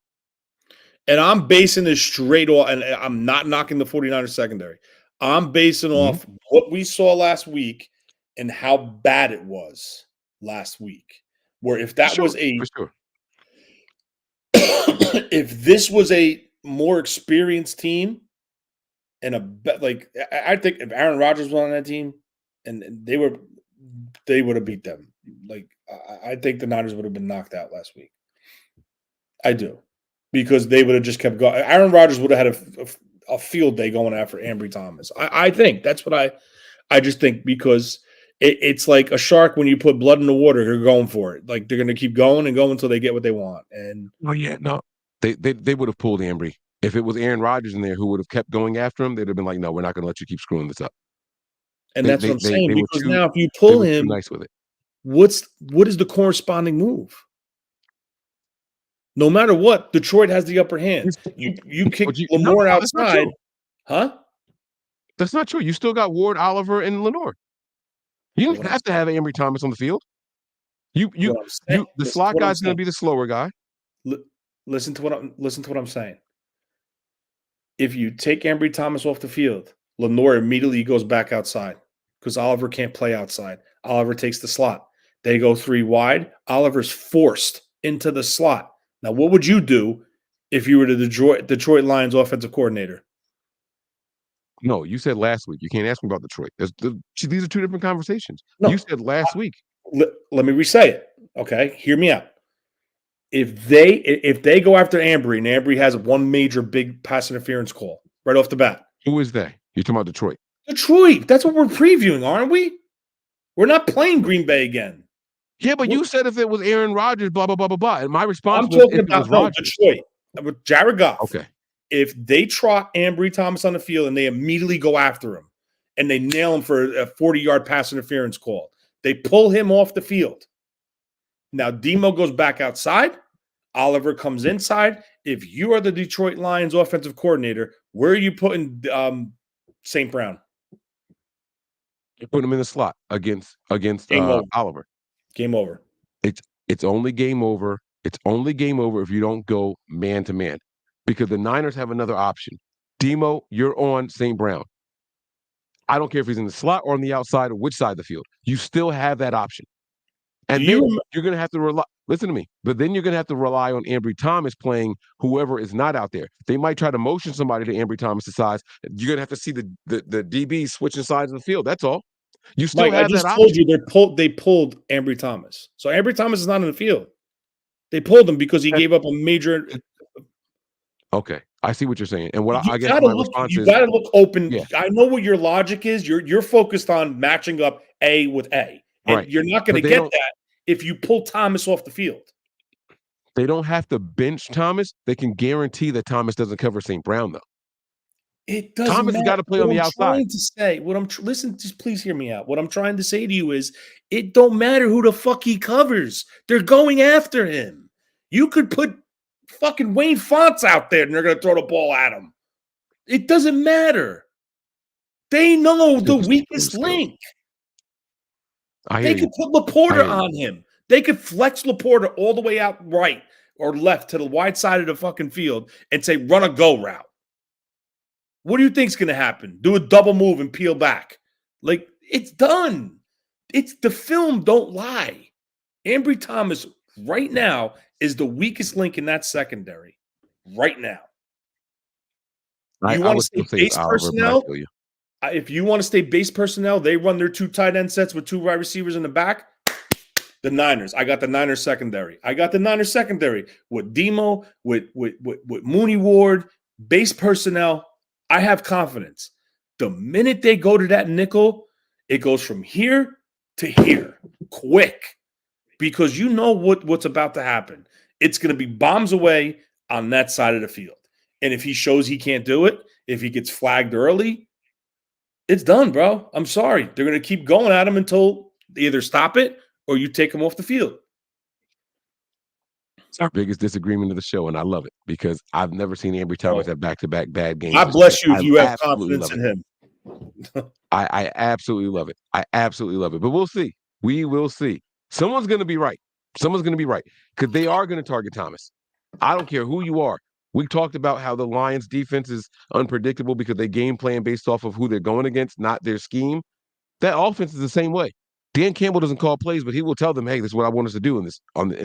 And I'm basing this straight off, and I'm not knocking the 49ers secondary. I'm basing off what we saw last week and how bad it was last week. Where if that was if this was a more experienced team and I think if Aaron Rodgers was on that team and they would have beat them. Like I think the Niners would have been knocked out last week. I do. Because they would have just kept going. Aaron Rodgers would have had a field day going after Ambry Thomas. I think that's what I just think because it's like a shark when you put blood in the water, they're going for it. Like they're going to keep going and going until they get what they want. And they would have pulled Ambry. If it was Aaron Rodgers in there who would have kept going after him, they'd have been like, no, we're not going to let you keep screwing this up. And that's what I'm saying. Because now if you pull him, nice with it. What is the corresponding move? No matter what, Detroit has the upper hand. You kick Lamore outside. Huh? That's not true. You still got Ward, Oliver, and Lenore. You don't have to have Ambry Thomas on the field. The slot guy's going to be the slower guy. Listen to what I'm saying. If you take Ambry Thomas off the field, Lenore immediately goes back outside because Oliver can't play outside. Oliver takes the slot. They go 3 wide. Oliver's forced into the slot. Now, what would you do if you were the Detroit Lions offensive coordinator? No, you said last week. You can't ask me about Detroit. These are 2 different conversations. No, you said last week. Let me re-say it. Okay, hear me out. If they go after Ambry and Ambry has one major big pass interference call right off the bat. Who is they? You're talking about Detroit. Detroit. That's what we're previewing, aren't we? We're not playing Green Bay again. Yeah, but you said if it was Aaron Rodgers, blah, blah, blah, blah, blah. And my response was if it was Detroit. With Jared Goff. Okay. If they trot Ambry Thomas on the field and they immediately go after him and they nail him for a 40-yard pass interference call, they pull him off the field. Now, Demo goes back outside. Oliver comes inside. If you are the Detroit Lions offensive coordinator, where are you putting St. Brown? You put him in the slot against Oliver. Game over. It's only game over. It's only game over if you don't go man to man, because the Niners have another option. Demo, you're on St. Brown. I don't care if he's in the slot or on the outside or which side of the field. You still have that option. And then you're going to have to rely. Listen to me. But then you're going to have to rely on Ambry Thomas playing whoever is not out there. They might try to motion somebody to Ambry Thomas' size. You're going to have to see the DBs switching sides of the field. That's all. You still Mike, have I just that told option. you they pulled Ambry Thomas. So Ambry Thomas is not in the field. They pulled him because he gave up a major. Okay, I see what you're saying. And what You I guess gotta my look. response You is, gotta look open. yeah. I know what your logic is. You're focused on matching up A with A, and Right. you're not going to But they get don't- that if you pull Thomas off the field. They don't have to bench Thomas. They can guarantee that Thomas doesn't cover St. Brown, though. It doesn't Thomas matter. has got to play on the outside. Trying to say what I'm listen. Just please hear me out. What I'm trying to say to you is, it don't matter who the fuck he covers. They're going after him. You could put fucking Wayne Fonts out there, and they're going to throw the ball at him. It doesn't matter. They know the weakest link. They could put Laporta on him. They could flex Laporta all the way out right or left to the wide side of the fucking field and say, run a go route. What do you think's going to happen? Do a double move and peel back. Like, it's done. It's the film. Don't lie. Ambry Thomas right now is the weakest link in that secondary right now. You want to stay base personnel? If you want to stay base personnel, they run their 2 tight end sets with 2 wide receivers in the back. The Niners. I got the Niners secondary. With Demo, with Mooney Ward, base personnel. I have confidence. The minute they go to that nickel, it goes from here to here, quick, because you know what's about to happen. It's going to be bombs away on that side of the field. And if he shows he can't do it, if he gets flagged early, it's done, bro. I'm sorry. They're going to keep going at him until they either stop it or you take him off the field. It's our biggest disagreement of the show, and I love it because I've never seen Ambry Thomas have back-to-back bad games. God bless you if you have confidence in him. I absolutely love it. I absolutely love it. But we'll see. We will see. Someone's going to be right. Someone's going to be right because they are going to target Thomas. I don't care who you are. We talked about how the Lions' defense is unpredictable because they game plan based off of who they're going against, not their scheme. That offense is the same way. Dan Campbell doesn't call plays, but he will tell them, "Hey, this is what I want us to do in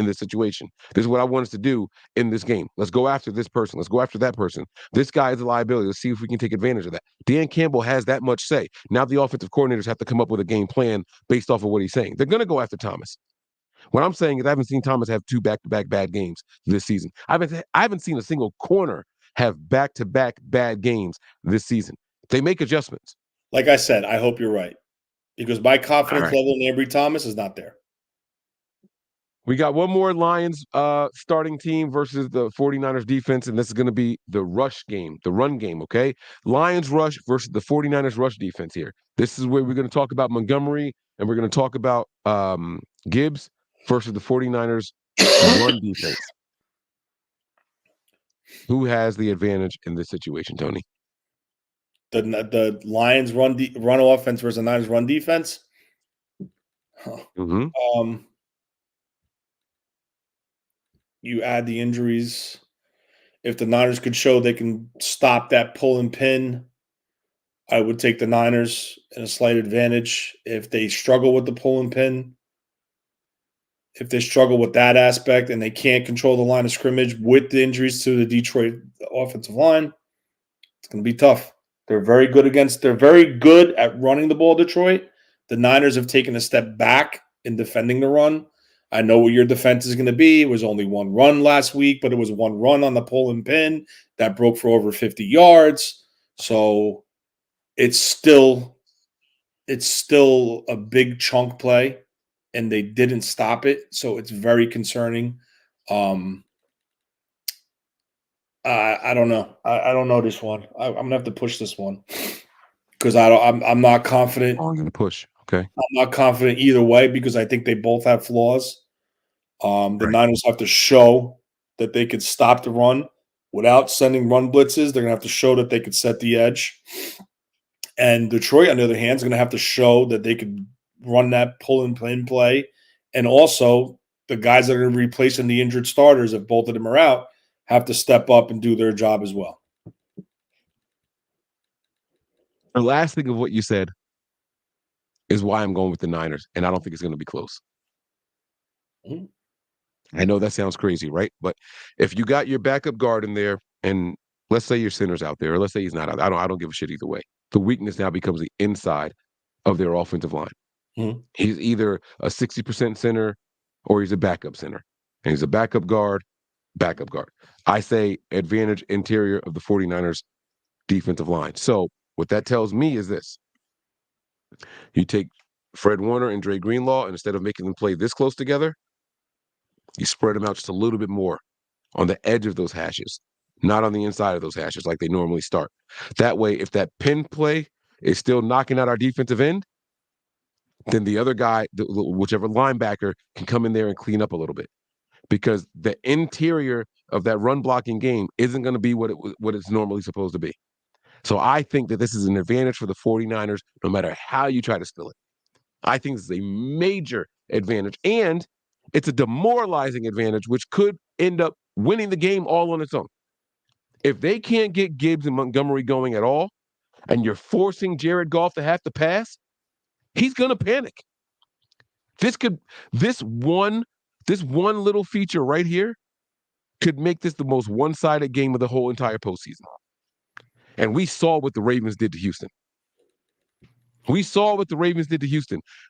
this situation. This is what I want us to do in this game. Let's go after this person. Let's go after that person. This guy is a liability. Let's see if we can take advantage of that." Dan Campbell has that much say. Now the offensive coordinators have to come up with a game plan based off of what he's saying. They're going to go after Thomas. What I'm saying is I haven't seen Thomas have 2 back-to-back bad games this season. I haven't seen a single corner have back-to-back bad games this season. They make adjustments. Like I said, I hope you're right because my confidence level in Ambry Thomas is not there. We got one more Lions starting team versus the 49ers defense, and this is going to be the rush game, the run game, okay? Lions rush versus the 49ers rush defense here. This is where we're going to talk about Montgomery, and we're going to talk about Gibbs versus the 49ers run defense. Who has the advantage in this situation, Tony? The Lions run offense versus the Niners run defense? You add the injuries. If the Niners could show they can stop that pull and pin, I would take the Niners in a slight advantage. If they struggle with the pull and pin, if they struggle with that aspect and they can't control the line of scrimmage with the injuries to the Detroit offensive line, it's going to be tough. They're very good at running the ball, Detroit. The Niners have taken a step back in defending the run. I know what your defense is going to be. It was only 1 run last week, but it was 1 run on the pull and pin that broke for over 50 yards. So it's still a big chunk play, and they didn't stop it. So it's very concerning. I don't know. I don't know this one. I'm gonna have to push this one because I'm not confident. I'm gonna push. Okay. I'm not confident either way because I think they both have flaws. The Niners have to show that they could stop the run without sending run blitzes. They're gonna have to show that they could set the edge. And Detroit, on the other hand, is going to have to show that they could run that pull and pin play. And also, the guys that are going to be replacing the injured starters, if both of them are out, have to step up and do their job as well. The last thing of what you said is why I'm going with the Niners, and I don't think it's going to be close. Mhm. I know that sounds crazy, right? But if you got your backup guard in there, and let's say your center's out there, or let's say he's not out there, I don't give a shit either way. The weakness now becomes the inside of their offensive line. Mhm. He's either a 60% center or he's a backup center. And he's a backup guard. I say advantage interior of the 49ers defensive line. So what that tells me is this. You take Fred Warner and Dre Greenlaw, and instead of making them play this close together, you spread them out just a little bit more on the edge of those hashes, not on the inside of those hashes like they normally start. That way, if that pin play is still knocking out our defensive end, then the other guy, whichever linebacker, can come in there and clean up a little bit. Because the interior of that run blocking game isn't going to be what it's normally supposed to be. So I think that this is an advantage for the 49ers, no matter how you try to spell it. I think this is a major advantage, and it's a demoralizing advantage, which could end up winning the game all on its own. If they can't get Gibbs and Montgomery going at all, and you're forcing Jared Goff to have to pass, he's going to panic. This one little feature right here could make this the most one-sided game of the whole entire postseason. And we saw what the Ravens did to Houston.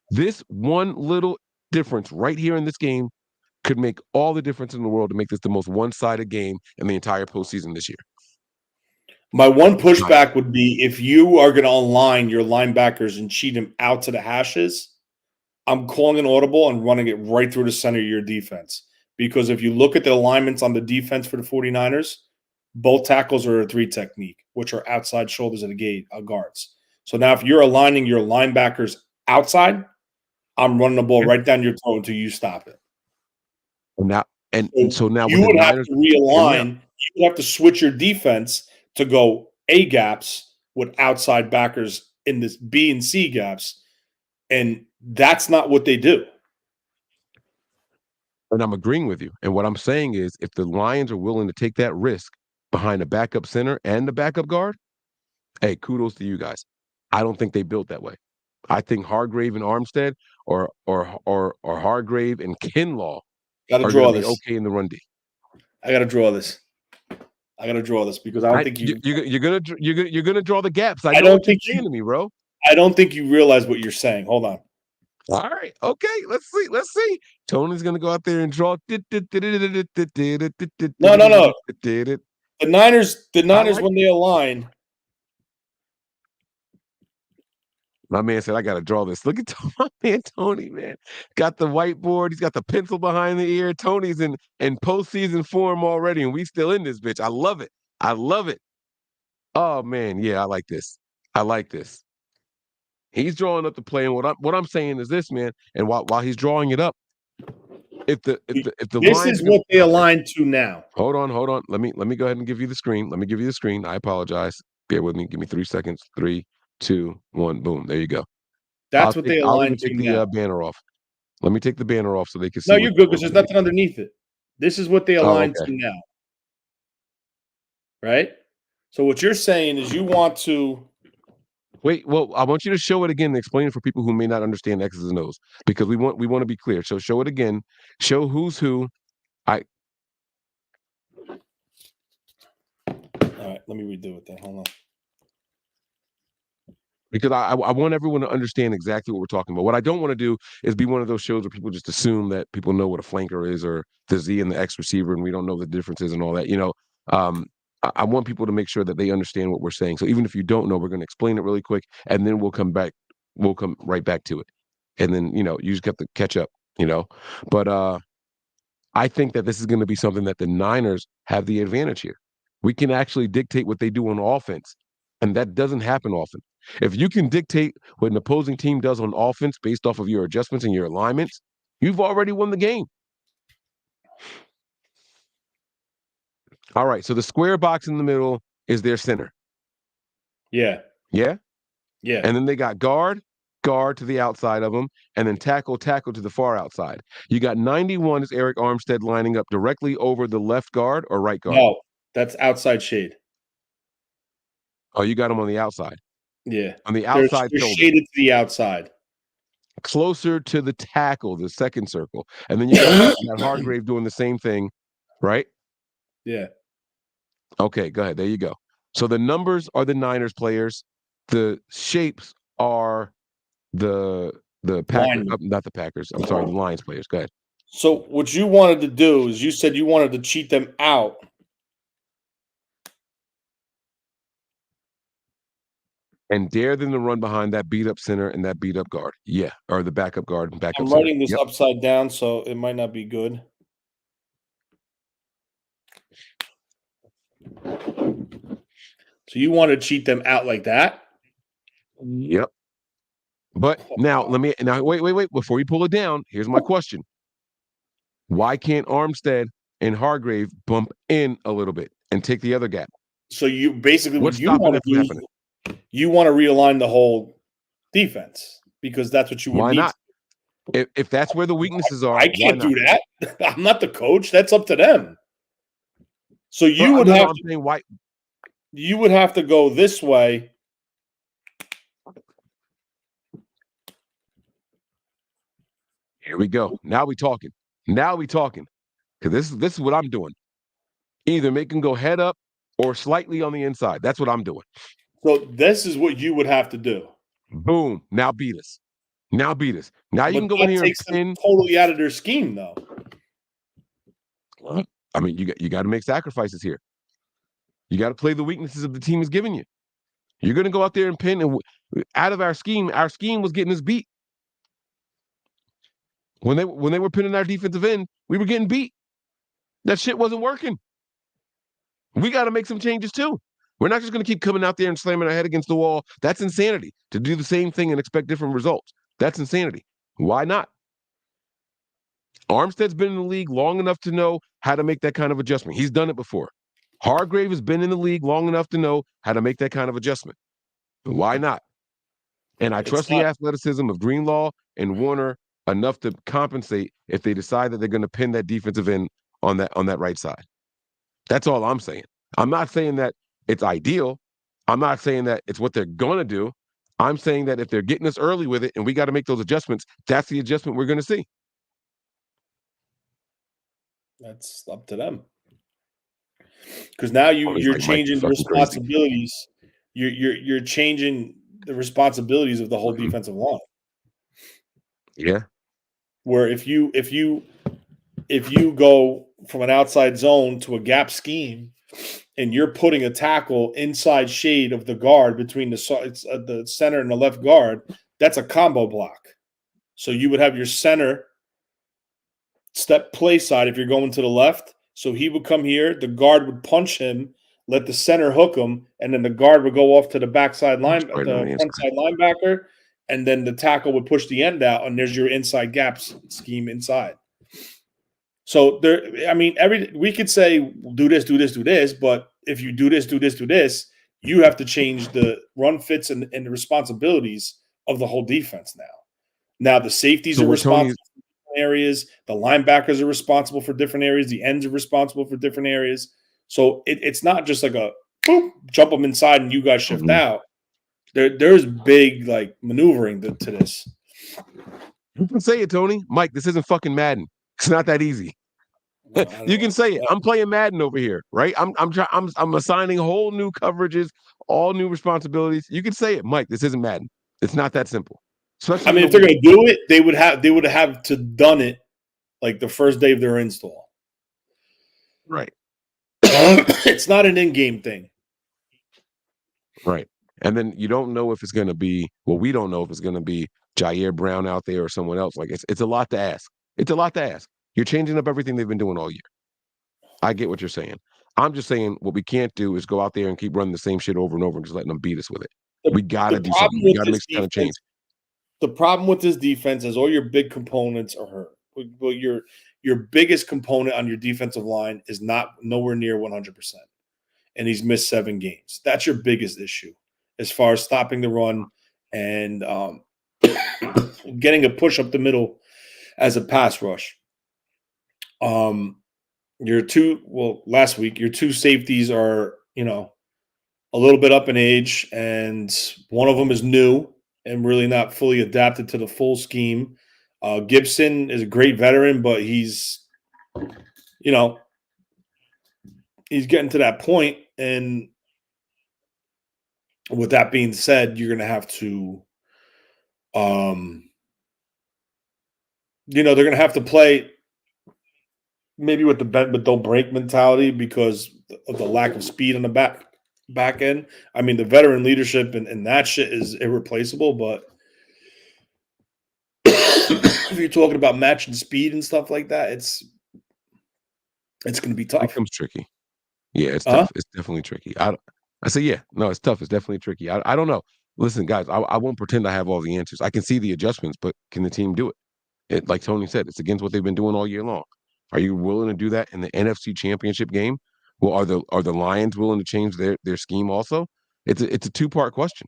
This one little difference right here in this game could make all the difference in the world to make this the most one-sided game in the entire postseason this year. My one pushback would be if you are going to align your linebackers and cheat them out to the hashes, I'm calling an audible and running it right through the center of your defense. Because if you look at the alignments on the defense for the 49ers, both tackles are a 3 technique, which are outside shoulders of the guards. So now if you're aligning your linebackers outside, I'm running the ball right down your throat until you stop it. So now you would have to realign. You would have to switch your defense to go A gaps with outside backers in this B and C gaps, and that's not what they do. And I'm agreeing with you. And what I'm saying is, if the Lions are willing to take that risk behind a backup center and the backup guard, hey, kudos to you guys. I don't think they built that way. I think Hargrave and Armstead or Hargrave and Kinlaw are going to be okay in the run D. I got to draw this. Because I don't think you're gonna draw the gaps. I know what you're saying to me, bro. I don't think you realize what you're saying. Hold on. All right. Okay. Let's see. Tony's gonna go out there and draw. No. The Niners when they align. My man said, I got to draw this. Look at my man Tony, man. Got the whiteboard. He's got the pencil behind the ear. Tony's in postseason form already, and we still in this bitch. I love it. Oh, man. Yeah, I like this. He's drawing up the play, and what I'm saying is this, man. And while he's drawing it up, if the this Lions is what they align to now. Hold on. Let me go ahead and give you the screen. I apologize. Bear with me. Give me 3 seconds. 3, 2, 1. Boom. There you go. That's what they align to now. The banner off. Let me take the banner off so they can see. No, you're good because there's nothing underneath it. This is what they align to now. Right? So what you're saying is you want to wait. Well, I want you to show it again and explain it for people who may not understand X's and O's because we want to be clear. So show it again. Show who's who. All right, let me redo it then. Hold on. Because I want everyone to understand exactly what we're talking about. What I don't want to do is be one of those shows where people just assume that people know what a flanker is or the Z and the X receiver, and we don't know the differences and all that. I want people to make sure that they understand what we're saying. So even if you don't know, we're going to explain it really quick, and then we'll come right back to it. And then, you just got to catch up, But I think that this is going to be something that the Niners have the advantage here. We can actually dictate what they do on offense, and that doesn't happen often. If you can dictate what an opposing team does on offense based off of your adjustments and your alignments, you've already won the game. All right, so the square box in the middle is their center. Yeah. Yeah? Yeah. And then they got guard to the outside of them, and then tackle to the far outside. You got 91 is Eric Armstead lining up directly over the left guard or right guard? No, that's outside shade. Oh, you got him on the outside. Yeah. On the They're outside shoulder. shaded to the outside. Closer to the tackle, the second circle. And then you got Hargrave doing the same thing, right? Yeah. Okay, go ahead. There you go. So the numbers are the Niners players. The shapes are the Packers, Linemen. not the Packers. I'm sorry, the Lions players. Go ahead. So what you wanted to do is you said you wanted to cheat them out. And dare them to run behind that beat up center and that beat up guard. Yeah. Or the backup guard and backup I'm center. writing this Yep. upside down, so it might not be good. So you want to cheat them out like that? Yep. But now wait. Before you pull it down, here's my question. Why can't Armstead and Hargrave bump in a little bit and take the other gap? So you basically What's what you stopping want that to from do happening? is you want to realign the whole defense because that's what you would Why need. not? If that's where the weaknesses are, I why can't not? do that. I'm not the coach. That's up to them. So you But, would no, have I'm to, saying why. you would have to go this way. Here we go. Now we talking. Because this is what I'm doing. Either make them go head up or slightly on the inside. That's what I'm doing. So this is what you would have to do. Boom. Now beat us. Now you can But go in that here and takes them pin. totally out of their scheme, though. I mean, you got to make sacrifices here. You got to play the weaknesses of the team is giving you. You're going to go out there and pin. And out of our scheme was getting us beat. When they were pinning our defensive end, we were getting beat. That shit wasn't working. We got to make some changes too. We're not just going to keep coming out there and slamming our head against the wall. That's insanity. To do the same thing and expect different results. That's insanity. Why not? Armstead's been in the league long enough to know how to make that kind of adjustment. He's done it before. Hargrave has been in the league long enough to know how to make that kind of adjustment. Why not? And I trust the athleticism of Greenlaw and Warner enough to compensate if they decide that they're going to pin that defensive end on that right side. That's all I'm saying. I'm not saying that it's ideal. I'm not saying that it's what they're going to do. I'm saying that if they're getting us early with it and we got to make those adjustments, that's the adjustment we're going to see. That's up to them. Because now you're changing the responsibilities. You're changing the responsibilities of the whole defensive line. Yeah. Where if you go from an outside zone to a gap scheme, and you're putting a tackle inside shade of the guard between the center and the left guard, that's a combo block. So you would have your center step play side if you're going to the left. So he would come here, the guard would punch him, let the center hook him, and then the guard would go off to the backside line, the front side linebacker, and then the tackle would push the end out, and there's your inside gaps scheme inside. So there, I mean, we could say do this, but if you do this, you have to change the run fits and the responsibilities of the whole defense now. Now the safeties are responsible for different areas, the linebackers are responsible for different areas, the ends are responsible for different areas. So it's not just like a boop, jump them inside and you guys shift out. There's big like maneuvering to this. You can say it, Tony. Mike, this isn't fucking Madden. It's not that easy. You can say it. I'm playing Madden over here, right? I'm assigning whole new coverages, all new responsibilities. You can say it, Mike. This isn't Madden. It's not that simple. Especially I mean, if they're going to do it, they would have to done it like the first day of their install. Right. It's not an in-game thing. Right. And then you don't know if it's going to be, well, we don't know if it's going to be Ji'Ayir Brown out there or someone else. Like it's a lot to ask. It's a lot to ask. You're changing up everything they've been doing all year. I get what you're saying. I'm just saying what we can't do is go out there and keep running the same shit over and over and just letting them beat us with it. We got to do something. We got to make some kind of change. The problem with this defense is all your big components are hurt. Well, your biggest component on your defensive line is nowhere near 100%. And he's missed 7 games. That's your biggest issue as far as stopping the run and getting a push up the middle as a pass rush. Last week, your two safeties are, a little bit up in age, and one of them is new and really not fully adapted to the full scheme. Gibson is a great veteran, but he's, you know, he's getting to that point. And with that being said, you're going to have to, they're going to have to play maybe with the bend but don't break mentality because of the lack of speed on the back end. I mean, the veteran leadership and that shit is irreplaceable, but if you're talking about matching speed and stuff like that, it's going to be tough. It becomes tricky. Yeah, it's tough. It's definitely tricky. I say, yeah, no, it's tough. It's definitely tricky. I don't know. Listen, guys, I won't pretend I have all the answers. I can see the adjustments, but can the team do it? Like Tony said, it's against what they've been doing all year long. Are you willing to do that in the NFC Championship game? Well, are the Lions willing to change their scheme also? It's a two-part question.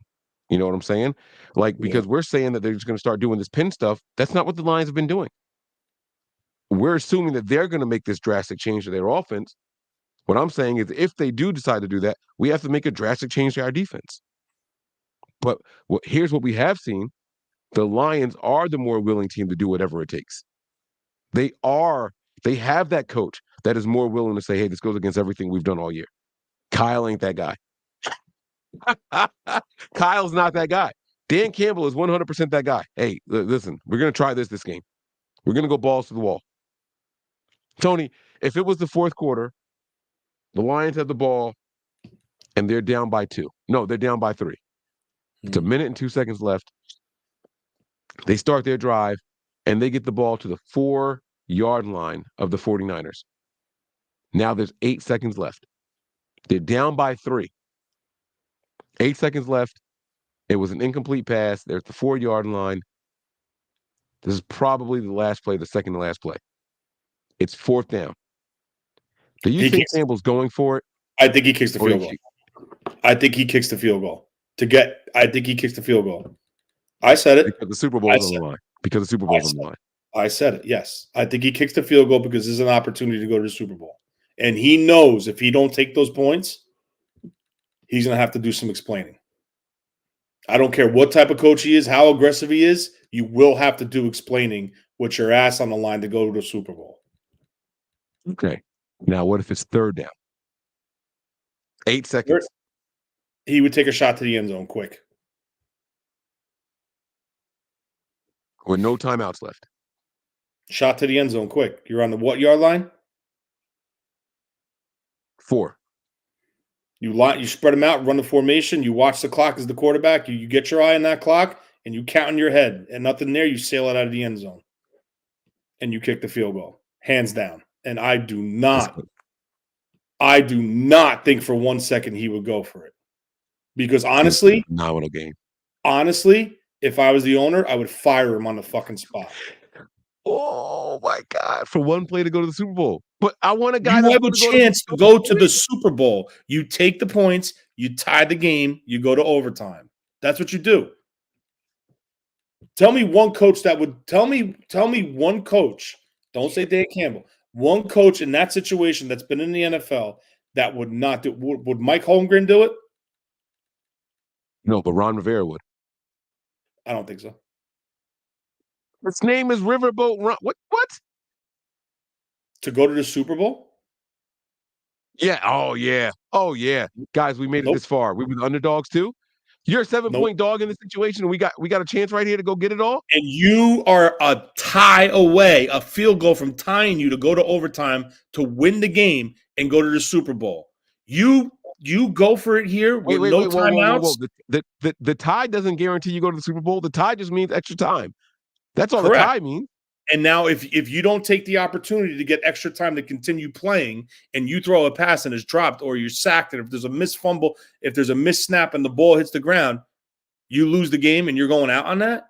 You know what I'm saying? Like, because we're saying that they're just going to start doing this pin stuff. That's not what the Lions have been doing. We're assuming that they're going to make this drastic change to their offense. What I'm saying is if they do decide to do that, we have to make a drastic change to our defense. But here's what we have seen. The Lions are the more willing team to do whatever it takes. They have that coach that is more willing to say, hey, this goes against everything we've done all year. Kyle ain't that guy. Kyle's not that guy. Dan Campbell is 100% that guy. Hey, listen, we're going to try this game. We're going to go balls to the wall. Tony, if it was the fourth quarter, the Lions have the ball, and they're down by 2. No, they're down by 3. It's 1 minute and 2 seconds left. They start their drive, and they get the ball to the 4-yard line of the 49ers. Now there's 8 seconds left. They're down by 3. 8 seconds left. It was an incomplete pass. They're at the 4-yard line. This is probably the last play, the second to last play. It's 4th down. Do you think Campbell's going for it? I think he kicks the field goal. I think he kicks the field goal. I think he kicks the field goal. I said it. Because the Super Bowl's on the line. Because the Super Bowl's on the line. I said it, yes. I think he kicks the field goal because this is an opportunity to go to the Super Bowl. And he knows if he don't take those points, he's going to have to do some explaining. I don't care what type of coach he is, how aggressive he is, you will have to do explaining with your ass on the line to go to the Super Bowl. Okay. Now, what if it's 3rd down? 8 seconds. He would take a shot to the end zone quick. With no timeouts left. Shot to the end zone quick. You're on the what yard line? 4. You spread them out, run the formation. You watch the clock as the quarterback. You get your eye on that clock, and you count in your head. And nothing there, you sail it out of the end zone. And you kick the field goal. Hands down. And I do not think for 1 second he would go for it. Because honestly, phenomenal game. Honestly, if I was the owner, I would fire him on the fucking spot. Oh my God! For one play to go to the Super Bowl, but I want a guy. You have a chance to go to the Super Bowl. You take the points, you tie the game, you go to overtime. That's what you do. Tell me one coach that would tell me one coach. Don't say Dan Campbell. One coach in that situation that's been in the NFL that would not do. Would Mike Holmgren do it? No, but Ron Rivera would. I don't think so. His name is Riverboat Ron. What? To go to the Super Bowl? Yeah. Oh, yeah. Oh, yeah. Guys, we made it this far. We were the underdogs too. You're a 7-point dog in this situation, and we got a chance right here to go get it all. And you are a tie away, a field goal from tying you to go to overtime to win the game and go to the Super Bowl. You go for it here with no timeouts. The tie doesn't guarantee you go to the Super Bowl. The tie just means extra time. That's all the tie means. And now if you don't take the opportunity to get extra time to continue playing and you throw a pass and it's dropped or you're sacked, and if there's a missed fumble, if there's a missed snap and the ball hits the ground, you lose the game and you're going out on that?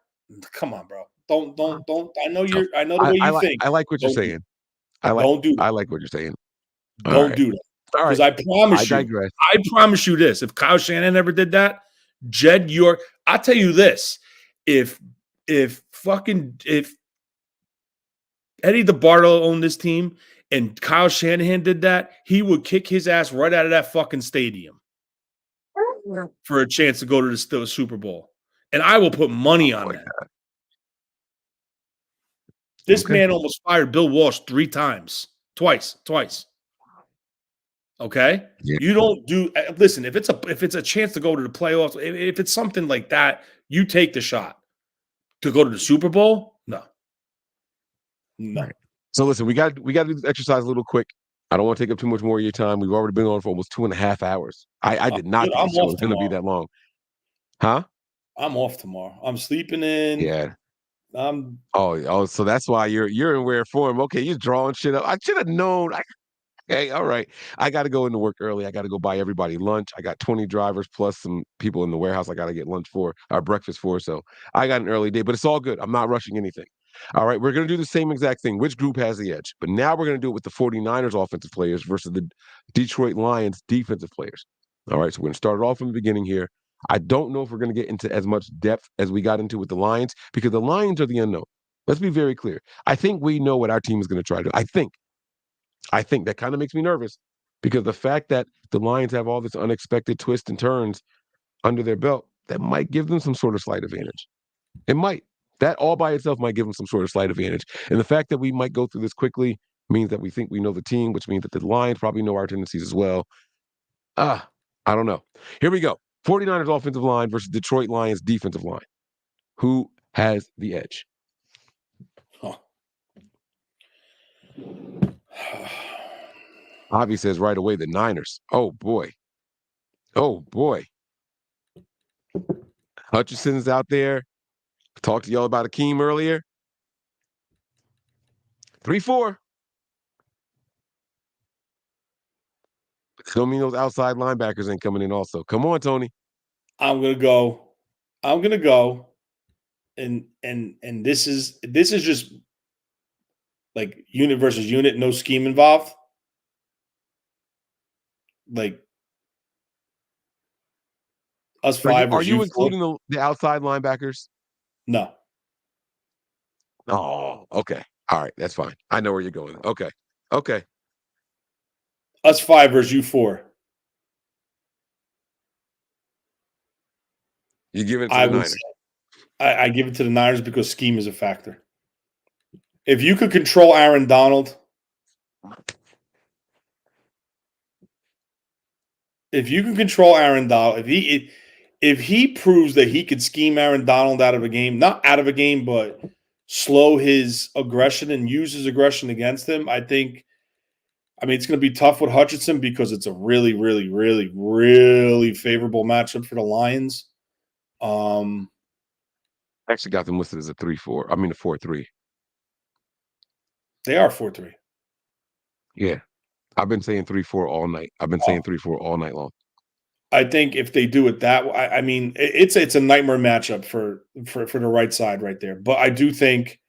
Come on, bro. Don't. I know the way you think. I like what you're saying. Don't do that. I like what you're saying. Don't do that. Because I promise you this. If Kyle Shanahan ever did that, Jed York, I'll tell you this. If Eddie DeBartolo owned this team and Kyle Shanahan did that, he would kick his ass right out of that fucking stadium. for a chance to go to the Super Bowl. And I will put money on that. This man almost fired Bill Walsh twice. Okay? Yeah. You don't do listen, if it's a chance to go to the playoffs, if it's something like that, you take the shot. To go to the Super Bowl? No. Right. So listen, we got to do this exercise a little quick. I don't want to take up too much more of your time. We've already been on for almost 2.5 hours. I did not think I'm this show off was going to be tomorrow. that long. Huh? I'm off tomorrow. I'm sleeping in. Yeah. I'm so that's why you're in rare form. Okay, you're drawing shit up. I should have known. Okay, all right. I got to go into work early. I got to go buy everybody lunch. I got 20 drivers plus some people in the warehouse I got to get lunch for, or breakfast for. So I got an early day, but it's all good. I'm not rushing anything. All right, we're going to do the same exact thing. Which group has the edge? But now we're going to do it with the 49ers offensive players versus the Detroit Lions defensive players. All right, so we're going to start it off from the beginning here. I don't know if we're going to get into as much depth as we got into with the Lions because the Lions are the unknown. Let's be very clear. I think we know what our team is going to try to do. I think that kind of makes me nervous because the fact that the Lions have all this unexpected twists and turns under their belt, that might give them some sort of slight advantage. It might. That all by itself might give them some sort of slight advantage. And the fact that we might go through this quickly means that we think we know the team, which means that the Lions probably know our tendencies as well. I don't know. Here we go. 49ers offensive line versus Detroit Lions defensive line. Who has the edge? Avi says right away the Niners. Oh, boy. Oh, boy. Hutchinson's out there. Talked to y'all about Akeem earlier. 3-4. Don't mean those outside linebackers ain't coming in also. Come on, Tony. I'm gonna go. And this is just like unit versus unit, no scheme involved. Like us five. Are you including the outside linebackers? No. Oh, okay. All right, that's fine. I know where you're going. Okay. Us five versus you four. You give it to the Niners. I give it to the Niners because scheme is a factor. If you could control Aaron Donald, if he proves that he could scheme Aaron Donald out of a game, not out of a game, but slow his aggression and use his aggression against him, I mean, it's going to be tough with Hutchinson because it's a really, really, really, really favorable matchup for the Lions. I actually got them listed as a 3-4. I mean, a 4-3. They are 4-3. Yeah. I've been saying 3-4 all night. I've been saying 3-4 all night long. I think if they do it that way, I mean, it's a nightmare matchup for the right side right there. But I do think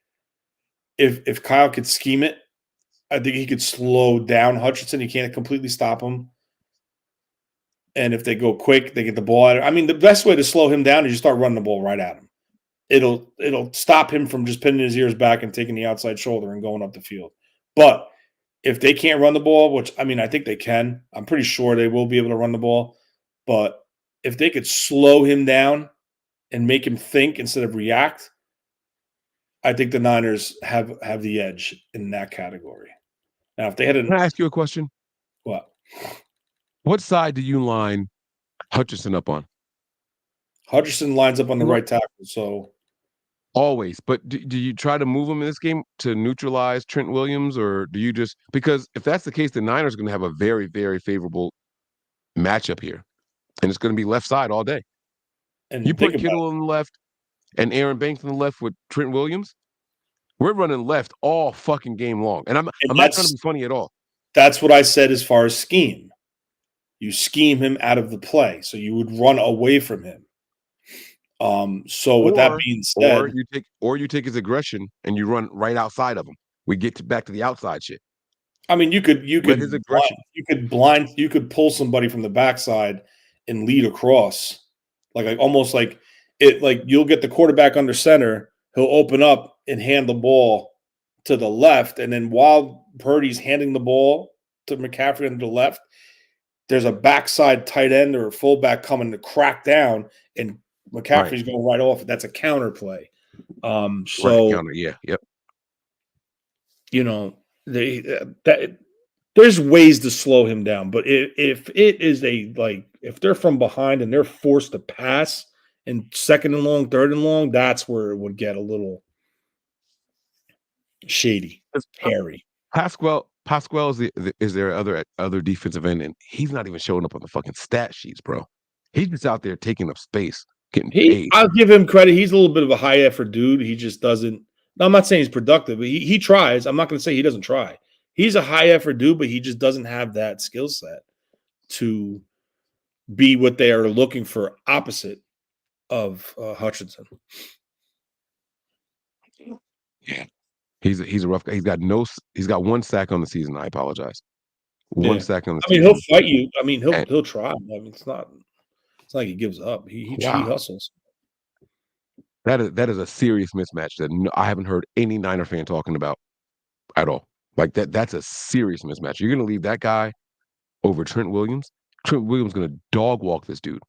if Kyle could scheme it, I think he could slow down Hutchinson. He can't completely stop him. And if they go quick, they get the ball out. I mean, the best way to slow him down is you start running the ball right at him. It'll stop him from just pinning his ears back and taking the outside shoulder and going up the field. But if they can't run the ball, which I mean, I think they can. I'm pretty sure they will be able to run the ball. But if they could slow him down and make him think instead of react, I think the Niners have the edge in that category. Now, if they had Can I ask you a question? What? What side do you line Hutchinson up on? Hutchinson lines up on the right tackle, so always. But do you try to move him in this game to neutralize Trent Williams, or do you just because if that's the case, the Niners are going to have a very, very favorable matchup here, and it's going to be left side all day. And you put Kittle on the left and Aaron Banks on the left with Trent Williams. We're running left all fucking game long, and I'm not trying to be funny at all. That's what I said as far as scheme. You scheme him out of the play, so you would run away from him. So with that being said, or you take his aggression and you run right outside of him. We get back to the outside shit. I mean, you could his aggression. You could pull somebody from the backside and lead across, like almost like it. Like you'll get the quarterback under center. He'll open up and hand the ball to the left, and then while Purdy's handing the ball to McCaffrey on the left, there's a backside tight end or a fullback coming to crack down, and McCaffrey's going right off. That's a counter play. Counter, yeah, yep. There's ways to slow him down, but if it is if they're from behind and they're forced to pass and second and long, third and long, that's where it would get a little shady, hairy. Pasquale is there other defensive end, and he's not even showing up on the fucking stat sheets, bro. He's just out there taking up space, getting paid. I'll give him credit. He's a little bit of a high effort dude. He just doesn't. I'm not saying he's productive, but he tries. I'm not going to say he doesn't try. He's a high effort dude, but he just doesn't have that skill set to be what they are looking for opposite of Hutchinson. Yeah, he's a rough guy. He's got 1 sack on the season. I apologize. One sack on the season. He'll fight you. He'll try. It's not like he gives up. He hustles. That is a serious mismatch that I haven't heard any Niner fan talking about at all. Like that's a serious mismatch. You're gonna leave that guy over Trent Williams. Trent Williams is gonna dog walk this dude.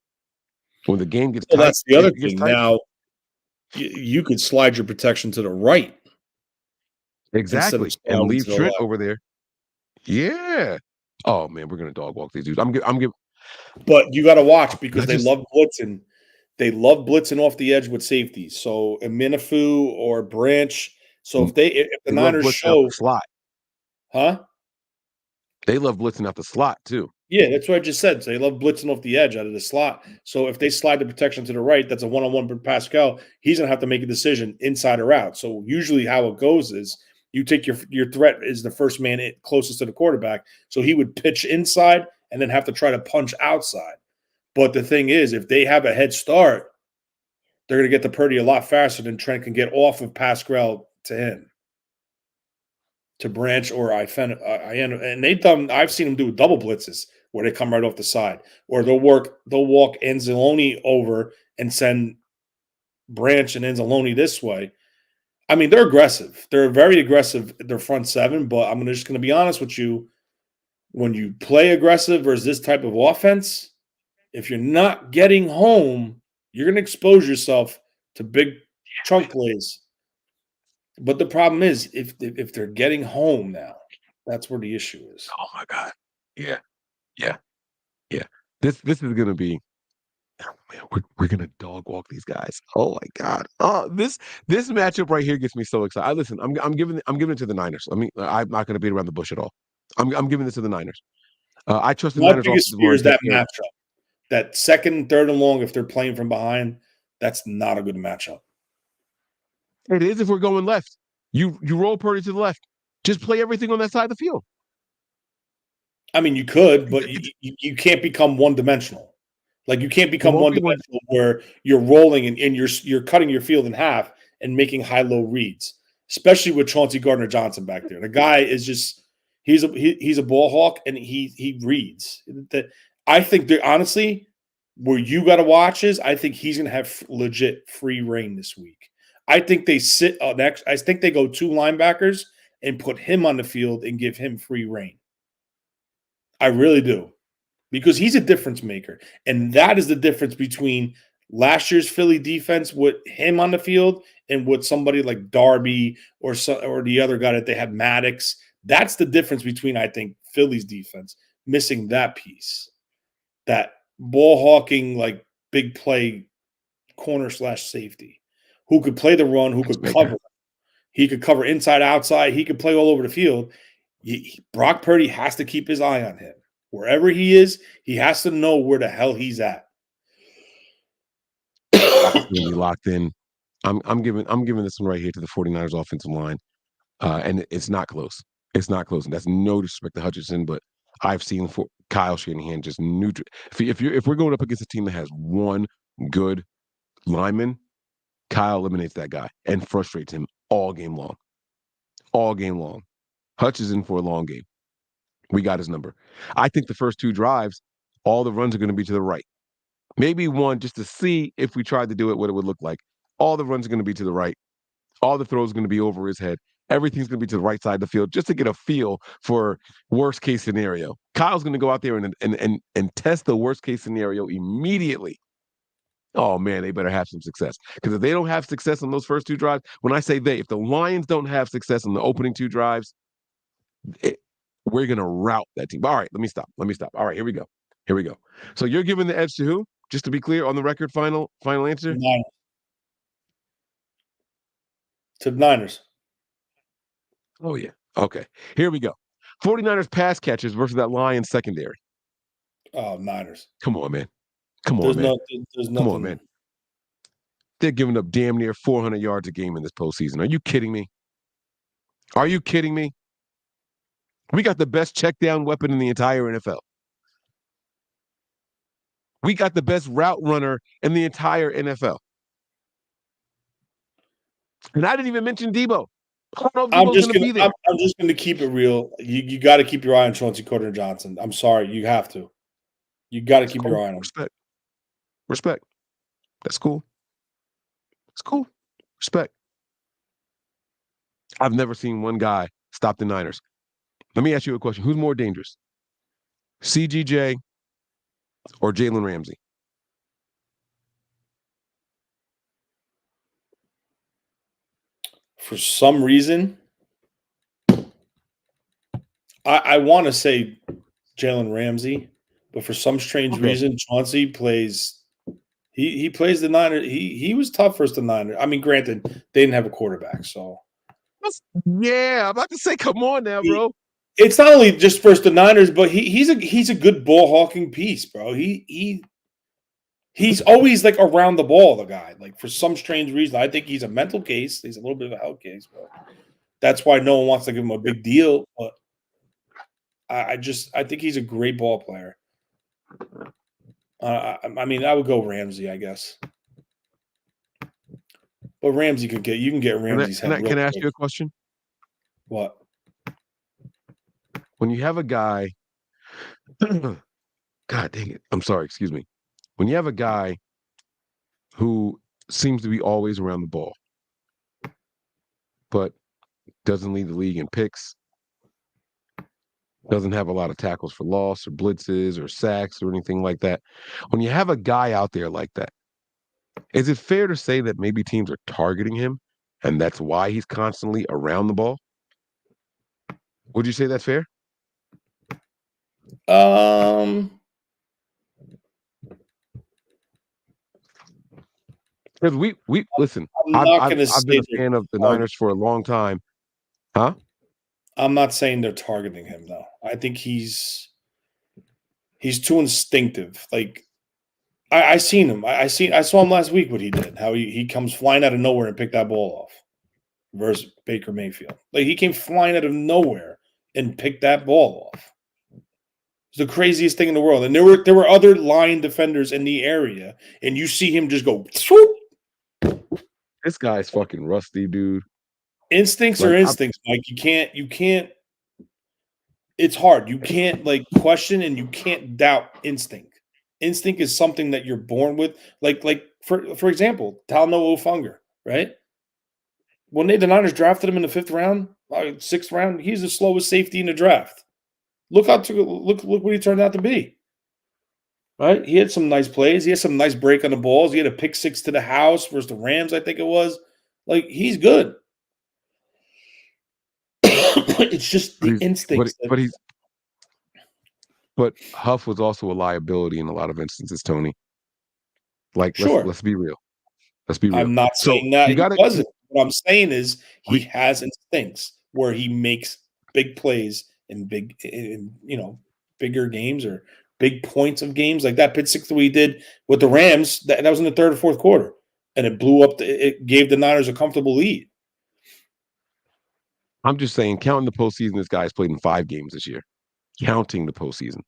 When the game gets tight, that's the other thing. Now you could slide your protection to the right. Exactly. And leave Trent over there. Yeah. Oh man, we're gonna dog walk these dudes. I'm giving. But you got to watch because they love blitzing. They love blitzing off the edge with safeties. So a Minifu or Branch. So if the Niners show slot, huh? They love blitzing out the slot too. Yeah, that's what I just said. So they love blitzing off the edge out of the slot. So if they slide the protection to the right, that's a one-on-one for Pascal. He's gonna have to make a decision inside or out. So usually how it goes is you take your threat is the first man closest to the quarterback. So he would pitch inside and then have to try to punch outside. But the thing is, if they have a head start, they're going to get to Purdy a lot faster than Trent can get off of Pascal to him, to Branch or and I've seen them do double blitzes where they come right off the side, or they'll walk Anzalone over and send Branch and Anzalone this way. I mean, they're aggressive. They're very aggressive. Their front seven, but I'm just going to be honest with you. When you play aggressive versus this type of offense, if you're not getting home, you're going to expose yourself to big chunk plays. But the problem is, if they're getting home now, that's where the issue is. Oh my God! Yeah. This is going to be. Oh man, we're going to dog walk these guys. Oh my God! Oh, this matchup right here gets me so excited. Listen, I'm giving it to the Niners. I'm not going to beat around the bush at all. I'm giving this to the Niners. I trust the My Niners. biggest fear is that matchup. That second, third, and long, if they're playing from behind, that's not a good matchup. It is if we're going left. You roll Purdy to the left. Just play everything on that side of the field. I mean, you could, but you can't become one-dimensional. Like you can't become one-dimensional where you're rolling and you're cutting your field in half and making high-low reads, especially with Chauncey Gardner-Johnson back there. The guy is just he's a ball hawk and he reads. I think that honestly, where you got to watch is I think he's going to have legit free reign this week. I think they sit next. I think they go 2 linebackers and put him on the field and give him free reign. I really do, because he's a difference maker, and that is the difference between last year's Philly defense with him on the field and with somebody like Darby or the other guy that they had, Maddox. That's the difference between, I think, Philly's defense missing that piece. That ball hawking, like big play corner / safety who could play the run, who could cover. He could cover inside, outside. He could play all over the field. Brock Purdy has to keep his eye on him. Wherever he is, he has to know where the hell he's at. He's going to be locked in. I'm giving this one right here to the 49ers offensive line. And it's not close. It's not close. And that's no disrespect to Hutchinson, but I've seen for Kyle Shanahan just neutral. If we're going up against a team that has one good lineman, Kyle eliminates that guy and frustrates him all game long. All game long. Hutch is in for a long game. We got his number. I think the first 2 drives, all the runs are going to be to the right. Maybe one just to see if we tried to do it, what it would look like. All the runs are going to be to the right. All the throws are going to be over his head. everything's going to be to the right side of the field just to get a feel for worst case scenario. Kyle's going to go out there and test the worst case scenario immediately. Oh man, they better have some success, because if they don't have success on those first 2 drives, when I say they, if the Lions don't have success on the opening 2 drives, we're going to rout that team. All right, let me stop. All right, here we go. So you're giving the edge to who? Just to be clear on the record, final answer? Niners. To the Niners. Oh, yeah. Okay, here we go. 49ers pass catchers versus that Lions secondary. Oh, Niners. Come on, man. There's Come nothing. on, man. They're giving up damn near 400 yards a game in this postseason. Are you kidding me? We got the best check down weapon in the entire NFL. We got the best route runner in the entire NFL. And I didn't even mention Debo. I don't know if Debo's going to be there. I'm just going to keep it real. You got to keep your eye on Chauncey Gardner-Johnson. I'm sorry, you have to. You got to keep your eye on him. Respect. That's cool. Respect. I've never seen one guy stop the Niners. Let me ask you a question. Who's more dangerous? CGJ or Jalen Ramsey? For some reason, I want to say Jalen Ramsey, but for some strange reason, Chauncey plays. He plays the Niners. He was tough versus the Niners. I mean, granted, they didn't have a quarterback, so. Yeah, I'm about to say, come on now, bro. It's not only just versus the Niners, but he's a good ball hawking piece, bro. He's always like around the ball, the guy. Like for some strange reason, I think he's a mental case. He's a little bit of a health case, but that's why no one wants to give him a big deal. But I think he's a great ball player. I mean, I would go Ramsey, I guess. But Ramsey you can get Ramsey's head. Can I ask you a question? What? When you have a guy, God dang it. I'm sorry, excuse me. When you have a guy who seems to be always around the ball, but doesn't lead the league in picks, doesn't have a lot of tackles for loss or blitzes or sacks or anything like that. When you have a guy out there like that, is it fair to say that maybe teams are targeting him and that's why he's constantly around the ball? Would you say that's fair? Because we listen. I've been a fan of the Niners for a long time. Huh? I'm not saying they're targeting him though. I think he's too instinctive. Like I seen him. I saw him last week. What he did? How he comes flying out of nowhere and picked that ball off versus Baker Mayfield. Like he came flying out of nowhere and picked that ball off. It's the craziest thing in the world. And there were other line defenders in the area, and you see him just go. Swoop. This guy's fucking rusty, dude. Instincts are instincts, Mike. You can't. It's hard. You can't like question and you can't doubt instinct. Instinct is something that you're born with. Like for example, Talanoa Ofunga, right? When the Niners drafted him in the 5th round, 6th round, he's the slowest safety in the draft. Look what he turned out to be. Right? He had some nice plays. He had some nice break on the balls. He had a pick 6 to the house versus the Rams, I think it was. Like he's good. It's just the instincts. But Huff was also a liability in a lot of instances, Tony. Like, sure. Let's be real. Let's be real. I'm not saying that he wasn't. What I'm saying is he has instincts where he makes big plays in bigger games or big points of games. Like that pick 6 that we did with the Rams, that was in the 3rd or 4th quarter. And it blew up. It gave the Niners a comfortable lead. I'm just saying, counting the postseason, this guy's played in 5 games this year. Counting the postseason.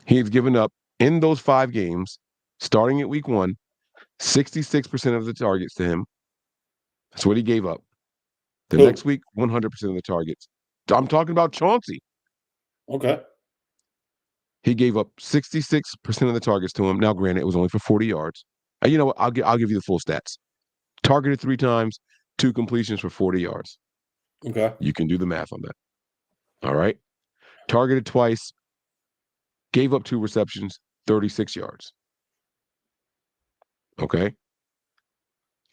He's given up in those 5 games, starting at week 1, 66% of the targets to him. That's what he gave up. The next week, 100% of the targets. I'm talking about Chauncey. Okay. He gave up 66% of the targets to him. Now, granted, it was only for 40 yards. You know what? I'll give you the full stats. Targeted 3 times, 2 completions for 40 yards. Okay. You can do the math on that. All right. Targeted twice, gave up 2 receptions, 36 yards. Okay.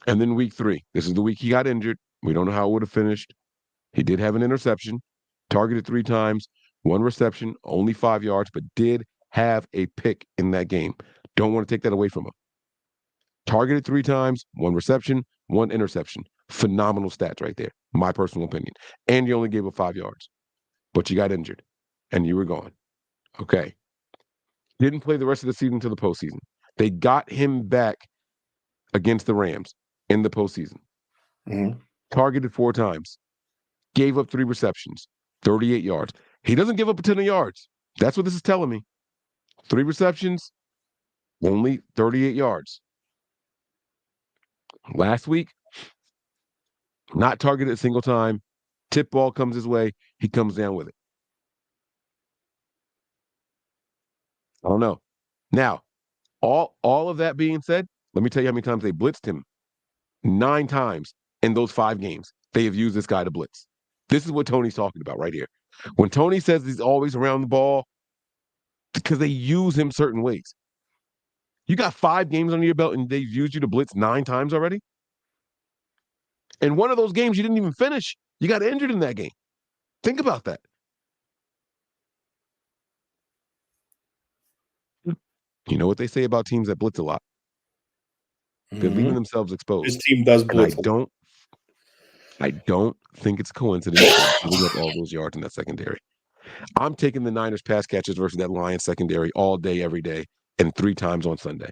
And then week 3, this is the week he got injured. We don't know how it would have finished. He did have an interception, targeted 3 times, 1 reception, only 5 yards, but did have a pick in that game. Don't want to take that away from him. Targeted 3 times, 1 reception, 1 interception. Phenomenal stats right there, my personal opinion. And you only gave up 5 yards, but you got injured and you were gone. Okay. Didn't play the rest of the season to the postseason. They got him back against the Rams in the postseason. Mm-hmm. Targeted 4 times, gave up 3 receptions, 38 yards. He doesn't give up a ton of yards. That's what this is telling me. 3 receptions, only 38 yards. Last week, not targeted a single time. Tip ball comes his way. He comes down with it. I don't know. Now, all of that being said, let me tell you how many times they blitzed him. 9 times in those 5 games, they have used this guy to blitz. This is what Tony's talking about right here. When Tony says he's always around the ball, because they use him certain ways. You got 5 games under your belt and they've used you to blitz 9 times already? And one of those games you didn't even finish. You got injured in that game. Think about that. You know what they say about teams that blitz a lot? They're leaving themselves exposed. His team does blitz. And I don't think it's a coincidence that giving up all those yards in that secondary. I'm taking the Niners pass catchers versus that Lions secondary all day, every day, and 3 times on Sunday.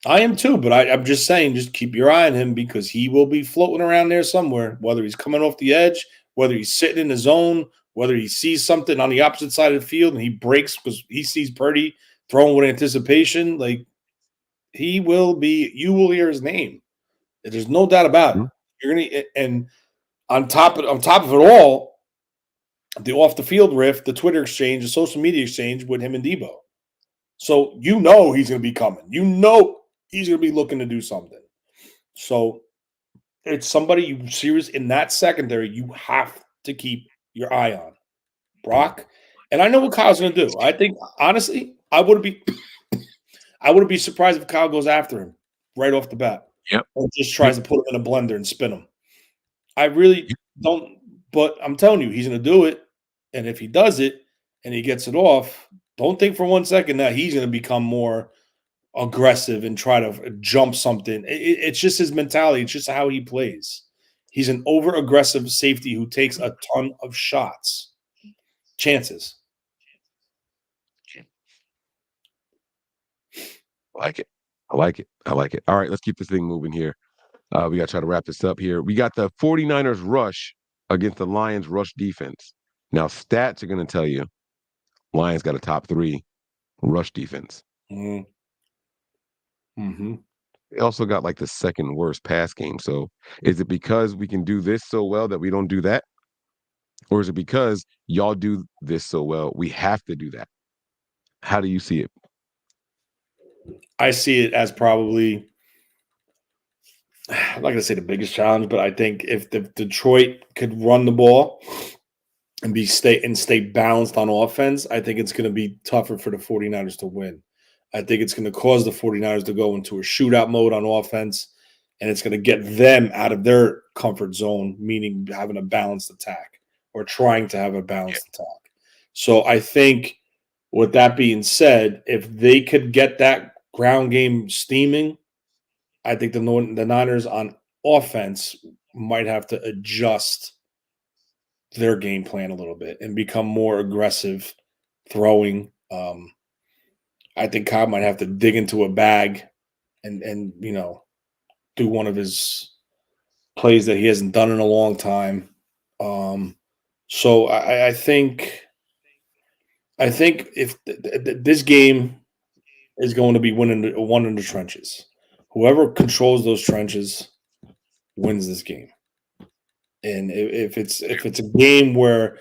I am too, but I'm just saying, just keep your eye on him because he will be floating around there somewhere, whether he's coming off the edge, whether he's sitting in the zone, whether he sees something on the opposite side of the field and he breaks because he sees Purdy throwing with anticipation. Like, you will hear his name. There's no doubt about it. You're gonna, and on top of it all, the off the field riff, the Twitter exchange, the social media exchange with him and Debo. So he's going to be coming. He's going to be looking to do something. So it's somebody you serious in that secondary you have to keep your eye on. Brock, and I know what Kyle's going to do. I think honestly, I wouldn't be surprised if Kyle goes after him right off the bat. Yep. Or just tries to put him in a blender and spin him. I really don't, but I'm telling you, he's going to do it. And if he does it and he gets it off, don't think for 1 second that he's going to become more aggressive and try to jump something. It's just his mentality. It's just how he plays. He's an over-aggressive safety who takes a ton of chances. I like it. All right, let's keep this thing moving here. We got to try to wrap this up here. We got the 49ers rush against the Lions rush defense. Now, stats are going to tell you Lions got a top 3 rush defense. Mm-hmm. They also got like the 2nd worst pass game. So is it because we can do this so well that we don't do that? Or is it because y'all do this so well, we have to do that? How do you see it? I see it as probably, I'm not going to say the biggest challenge, but I think if Detroit could run the ball and stay balanced on offense, I think it's going to be tougher for the 49ers to win. I think it's going to cause the 49ers to go into a shootout mode on offense, and it's going to get them out of their comfort zone, meaning having a balanced attack or trying to have a balanced attack. So I think with that being said, if they could get that ground game steaming, I think the Niners on offense might have to adjust their game plan a little bit and become more aggressive throwing. I think Cobb might have to dig into a bag and do one of his plays that he hasn't done in a long time. So I think if this game is going to be won in the trenches, whoever controls those trenches wins this game. And if it's a game where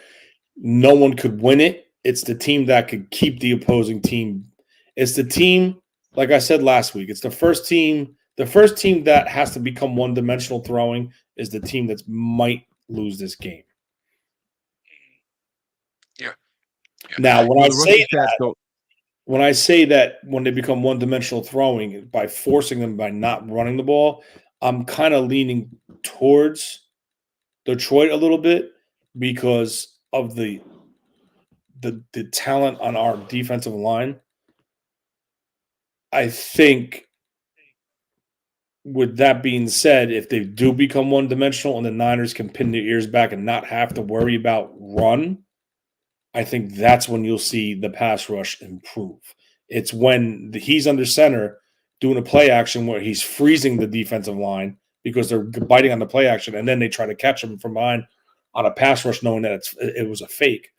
no one could win it, it's the team that could keep the opposing team. It's the team, like I said last week, it's the first team. The first team that has to become one-dimensional throwing is the team that might lose this game. Yeah. Now, Well, the rushing stats don't. when I say that when they become one-dimensional throwing by forcing them by not running the ball, I'm kind of leaning towards Detroit a little bit because of the talent on our defensive line. I think, with that being said, if they do become one-dimensional and the Niners can pin their ears back and not have to worry about run, I think that's when you'll see the pass rush improve. It's when he's under center doing a play action where he's freezing the defensive line because they're biting on the play action, and then they try to catch him from behind on a pass rush knowing that it was a fake.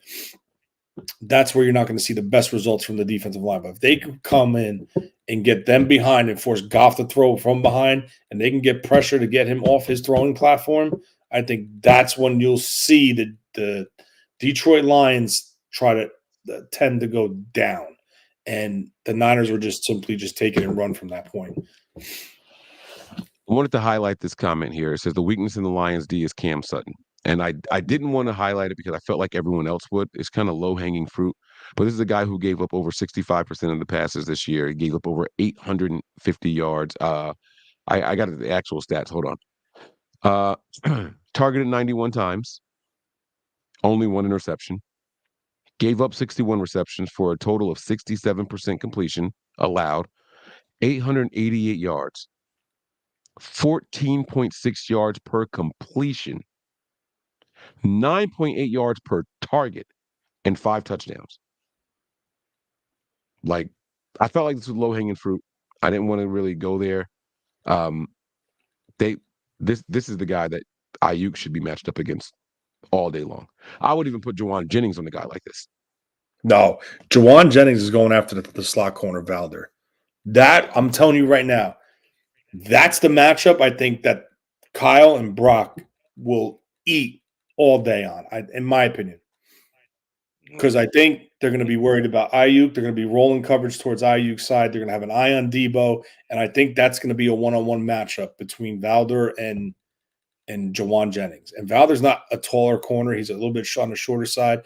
That's where you're not going to see the best results from the defensive line. But if they can come in and get them behind and force Goff to throw from behind, and they can get pressure to get him off his throwing platform, I think that's when you'll see the Detroit Lions try to tend to go down. And the Niners were just simply just take it and run from that point. I wanted to highlight this comment here. It says the weakness in the Lions D is Cam Sutton. And I didn't want to highlight it because I felt like everyone else would. It's kind of low-hanging fruit. But this is a guy who gave up over 65% of the passes this year. He gave up over 850 yards. I got the actual stats. Hold on. Targeted 91 times. Only one interception. Gave up 61 receptions for a total of 67% completion allowed. 888 yards. 14.6 yards per completion. 9.8 yards per target, and 5 touchdowns. Like, I felt like this was low-hanging fruit. I didn't want to really go there. This is the guy that Ayuk should be matched up against all day long. I would even put Juwan Jennings on a guy like this. No, Juwan Jennings is going after the slot corner Valder. That, I'm telling you right now, that's the matchup I think that Kyle and Brock will eat all day on, in my opinion. Because I think they're going to be worried about Ayuk. They're going to be rolling coverage towards Ayuk's side. They're going to have an eye on Debo. And I think that's going to be a one-on-one matchup between Valder and Juwan Jennings. And Valder's not a taller corner. He's a little bit on the shorter side.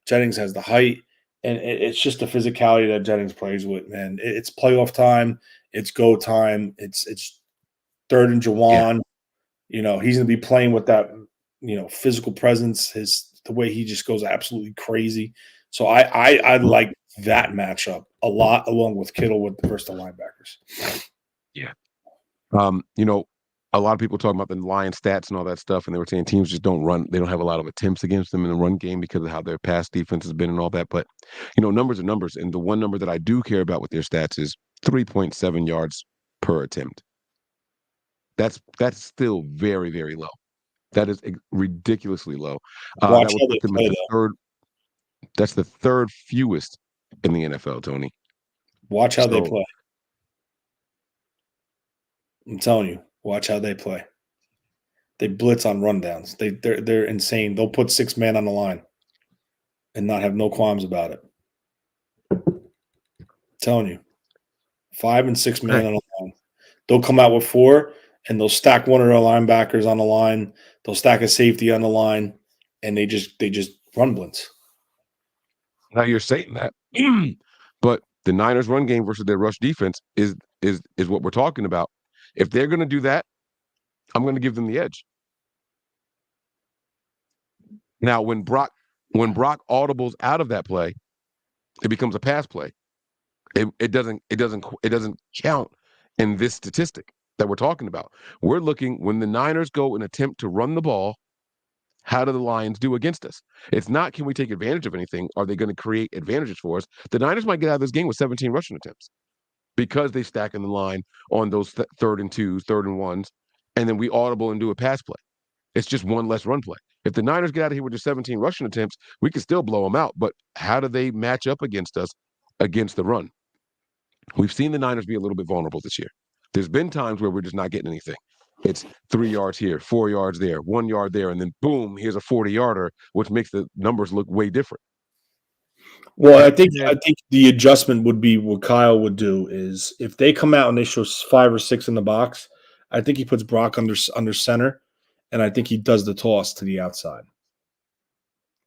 Jennings has the height. And it's just the physicality that Jennings plays with, man. It's playoff time. It's go time. It's third and Juwan. Yeah. He's going to be playing with that, physical presence, the way he just goes absolutely crazy. So I like that matchup a lot, along with Kittle with the first linebackers. Yeah. A lot of people talking about the Lions stats and all that stuff, and they were saying teams just don't run. They don't have a lot of attempts against them in the run game because of how their pass defense has been and all that. But, numbers are numbers. And the one number that I do care about with their stats is 3.7 yards per attempt. That's still very, very low. That is ridiculously low. Watch that how would they put them play, at the third. That's the third fewest in the NFL, Tony. Watch how they play. I'm telling you, watch how they play. They blitz on rundowns. They're insane. They'll put 6 men on the line and not have no qualms about it. I'm telling you, 5 and 6 men on the line. They'll come out with 4, and they'll stack one of their linebackers on the line. They'll stack a safety on the line, and they just run blitz. Now you're saying that, but the Niners' run game versus their rush defense is what we're talking about. If they're going to do that, I'm going to give them the edge. Now, when Brock audibles out of that play, it becomes a pass play. It doesn't count in this statistic that we're talking about. We're looking when the Niners go and attempt to run the ball. How do the Lions do against us? It's not, can we take advantage of anything? Are they going to create advantages for us? The Niners might get out of this game with 17 rushing attempts because they stack in the line on those third and 2s, third and 1s, and then we audible and do a pass play. It's just one less run play. If the Niners get out of here with just 17 rushing attempts, we can still blow them out. But how do they match up against us against the run? We've seen the Niners be a little bit vulnerable this year. There's been times where we're just not getting anything. It's 3 yards here, 4 yards there, 1 yard there, and then boom, here's a 40-yarder, which makes the numbers look way different. Well, I think the adjustment would be what Kyle would do is if they come out and they show 5 or 6 in the box, I think he puts Brock under center, and I think he does the toss to the outside.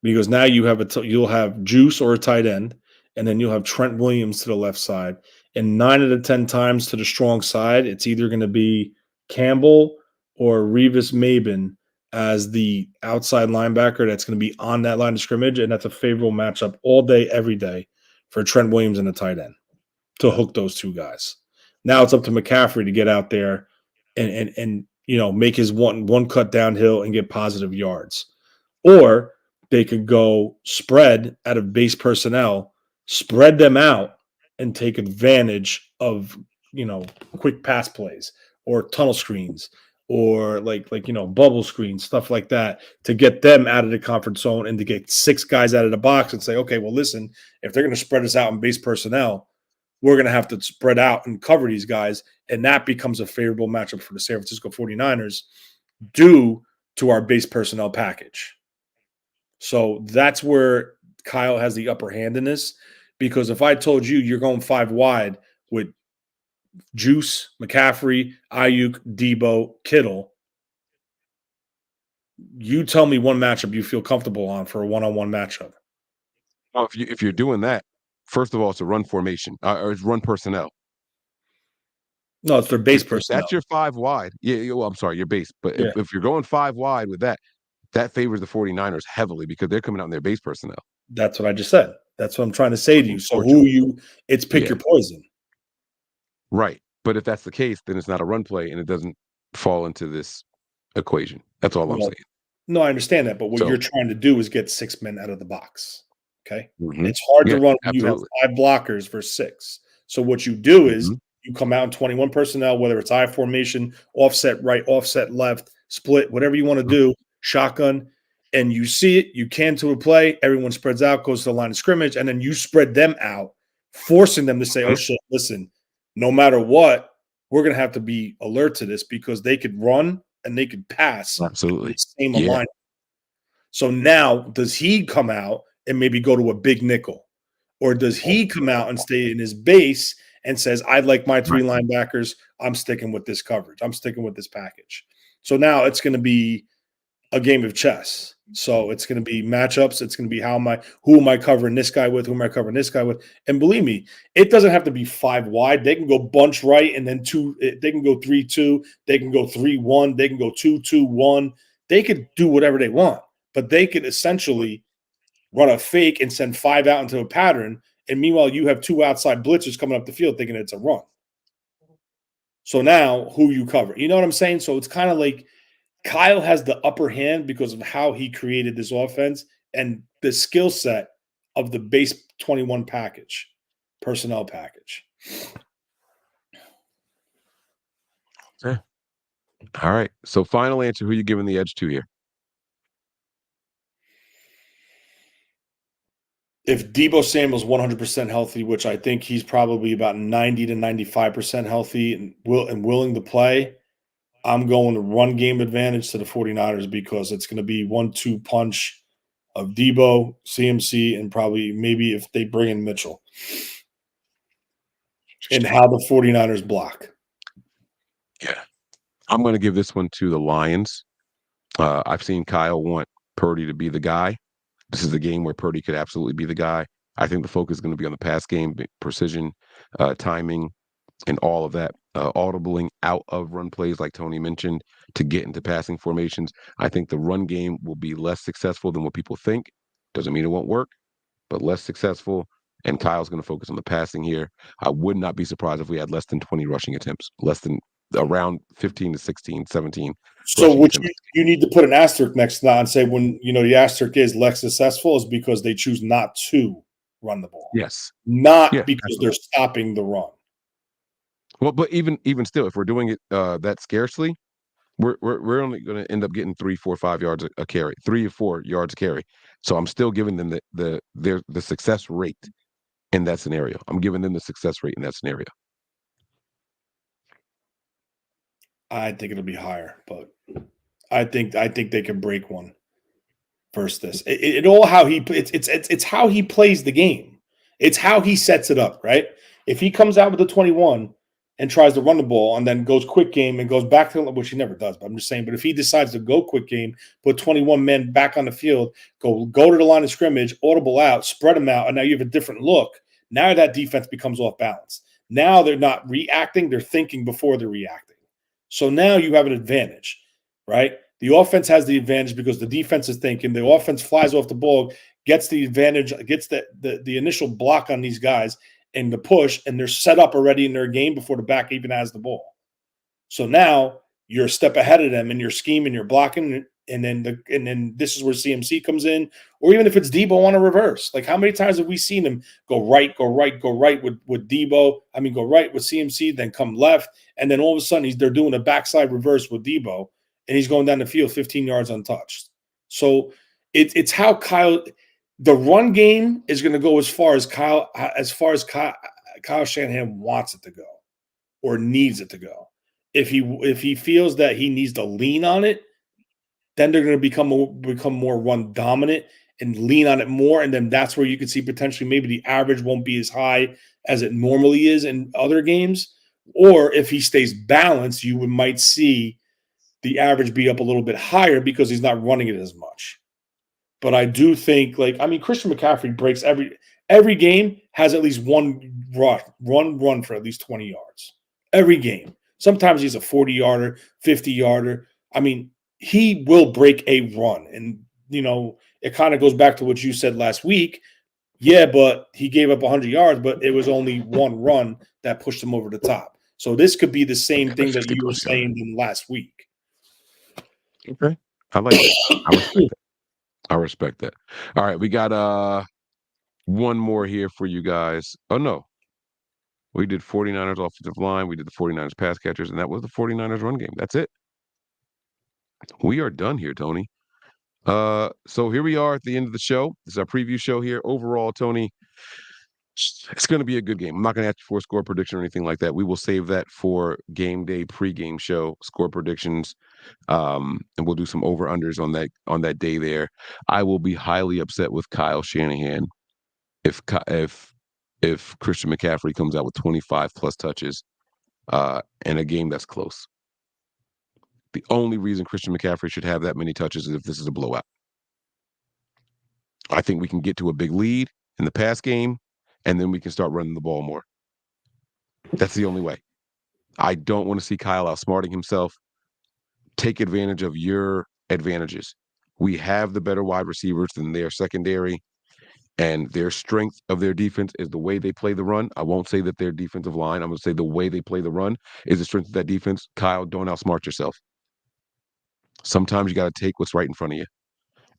Because now you have you'll have Juice or a tight end, and then you'll have Trent Williams to the left side. And 9 out of 10 times to the strong side, it's either going to be Campbell or Revis Maben as the outside linebacker that's going to be on that line of scrimmage, and that's a favorable matchup all day, every day for Trent Williams and the tight end to hook those two guys. Now it's up to McCaffrey to get out there and make his one cut downhill and get positive yards. Or they could go spread out of base personnel, spread them out, and take advantage of quick pass plays or tunnel screens or like bubble screens, stuff like that, to get them out of the comfort zone and to get 6 guys out of the box and say, okay, well, listen, if they're going to spread us out in base personnel, we're going to have to spread out and cover these guys, and that becomes a favorable matchup for the San Francisco 49ers due to our base personnel package. So that's where Kyle has the upper hand in this, because if I told you you're going 5 wide with Juice, McCaffrey, Ayuk, Debo, Kittle, you tell me one matchup you feel comfortable on for a one-on-one matchup. Well, if you're doing that, first of all, it's a run formation or it's run personnel. No, it's their base personnel. That's your 5 wide. Yeah, well, I'm sorry, your base. But Yeah. if you're going 5 wide with that favors the 49ers heavily because they're coming out in their base personnel. That's what I just said. That's what I'm trying to say to you. So it's pick your poison. Right. But if that's the case, then it's not a run play and it doesn't fall into this equation. That's all I'm saying. No, I understand that. But what you're trying to do is get 6 men out of the box. Okay. It's hard to run when you have 5 blockers versus 6. So what you do is you come out in 21 personnel, whether it's I formation, offset right, offset left, split, whatever you want to do, shotgun, and you see it, you can to a play, everyone spreads out, goes to the line of scrimmage, and then you spread them out, forcing them to say, oh shit, listen, no matter what, we're going to have to be alert to this because they could run and they could pass. Absolutely. The same alignment. So now, does he come out and maybe go to a big nickel? Or does he come out and stay in his base and says, I like my 3 linebackers, I'm sticking with this coverage, I'm sticking with this package? So now it's going to be a game of chess. So it's going to be matchups. It's going to be who am I covering this guy with? Who am I covering this guy with? And believe me, it doesn't have to be 5 wide. They can go bunch right and then 2. They can go 3-2. They can go 3-1. They can go 2-2-1. They could do whatever they want, but they could essentially run a fake and send 5 out into a pattern. And meanwhile, you have 2 outside blitzers coming up the field thinking it's a run. So now who you cover? You know what I'm saying? So it's kind of like Kyle has the upper hand because of how he created this offense and the skill set of the base 21 package, personnel package. Okay. All right. So final answer, who you giving the edge to here? If Deebo Samuel's 100% healthy, which I think he's probably about 90 to 95% healthy and willing to play, I'm going to run game advantage to the 49ers because it's going to be 1-2 punch of Deebo, CMC, and probably maybe if they bring in Mitchell. And how the 49ers block. Yeah. I'm going to give this one to the Lions. I've seen Kyle want Purdy to be the guy. This is a game where Purdy could absolutely be the guy. I think the focus is going to be on the pass game, precision, timing, and all of that. Audibling out of run plays, like Tony mentioned, to get into passing formations. I think the run game will be less successful than what people think. Doesn't mean it won't work, but less successful. And Kyle's going to focus on the passing here. I would not be surprised if we had less than 20 rushing attempts, less than around 15 to 16, 17. So what you need to put an asterisk next to that and say when, the asterisk is less successful is because they choose not to run the ball. Yes. Not because they're stopping the run. Well, but even still, if we're doing it that scarcely, we're only going to end up getting 3, 4, 5 yards a carry, 3 or 4 yards a carry. So I'm still giving them the success rate in that scenario. I'm giving them the success rate in that scenario. I think it'll be higher, but I think they can break one versus this. It's how he plays the game. It's how he sets it up, right? If he comes out with the 21 and tries to run the ball and then goes quick game and goes back to, which he never does, but I'm just saying, but if he decides to go quick game, put 21 men back on the field, go to the line of scrimmage, audible out, spread them out, and now you have a different look. Now that defense becomes off balance. Now they're not reacting, they're thinking before they're reacting. So now you have an advantage, right? The offense has the advantage because the defense is thinking. The offense flies off the ball, gets the advantage, gets the initial block on these guys, and the push, and they're set up already in their game before the back even has the ball. So now you're a step ahead of them in your scheme and you're blocking, and then this is where CMC comes in, or even if it's Debo on a reverse. Like how many times have we seen him go right with Debo? I mean, go right with CMC, then come left, and then all of a sudden they're doing a backside reverse with Debo, and he's going down the field 15 yards untouched. So it's how Kyle. The run game is going to go as far as Kyle Shanahan wants it to go or needs it to go. If he feels that he needs to lean on it, then they're going to become more run dominant and lean on it more, and then that's where you could see potentially maybe the average won't be as high as it normally is in other games. Or if he stays balanced, you might see the average be up a little bit higher because he's not running it as much. But I do think, Christian McCaffrey breaks every game has at least one run for at least 20 yards. Every game. Sometimes he's a 40-yarder, 50-yarder. I mean, he will break a run. And, it kind of goes back to what you said last week. Yeah, but he gave up 100 yards, but it was only one run that pushed him over the top. So this could be the same thing that you were saying in last week. Okay. I like that. I respect that. All right, we got one more here for you guys. Oh no. We did 49ers offensive line, we did the 49ers pass catchers, and that was the 49ers run game. That's it. We are done here, Tony. So here we are at the end of the show. This is our preview show here. Overall, Tony, it's going to be a good game. I'm not going to ask you for a score prediction or anything like that. We will save that for game day pregame show score predictions. And we'll do some over-unders on that day there. I will be highly upset with Kyle Shanahan if Christian McCaffrey comes out with 25 plus touches in a game that's close. The only reason Christian McCaffrey should have that many touches is if this is a blowout. I think we can get to a big lead in the pass game, and then we can start running the ball more. That's the only way. I don't want to see Kyle outsmarting himself. Take advantage of your advantages. We have the better wide receivers than their secondary, and their strength of their defense is the way they play the run. I won't say that their defensive line. I'm going to say the way they play the run is the strength of that defense. Kyle, don't outsmart yourself. Sometimes you got to take what's right in front of you,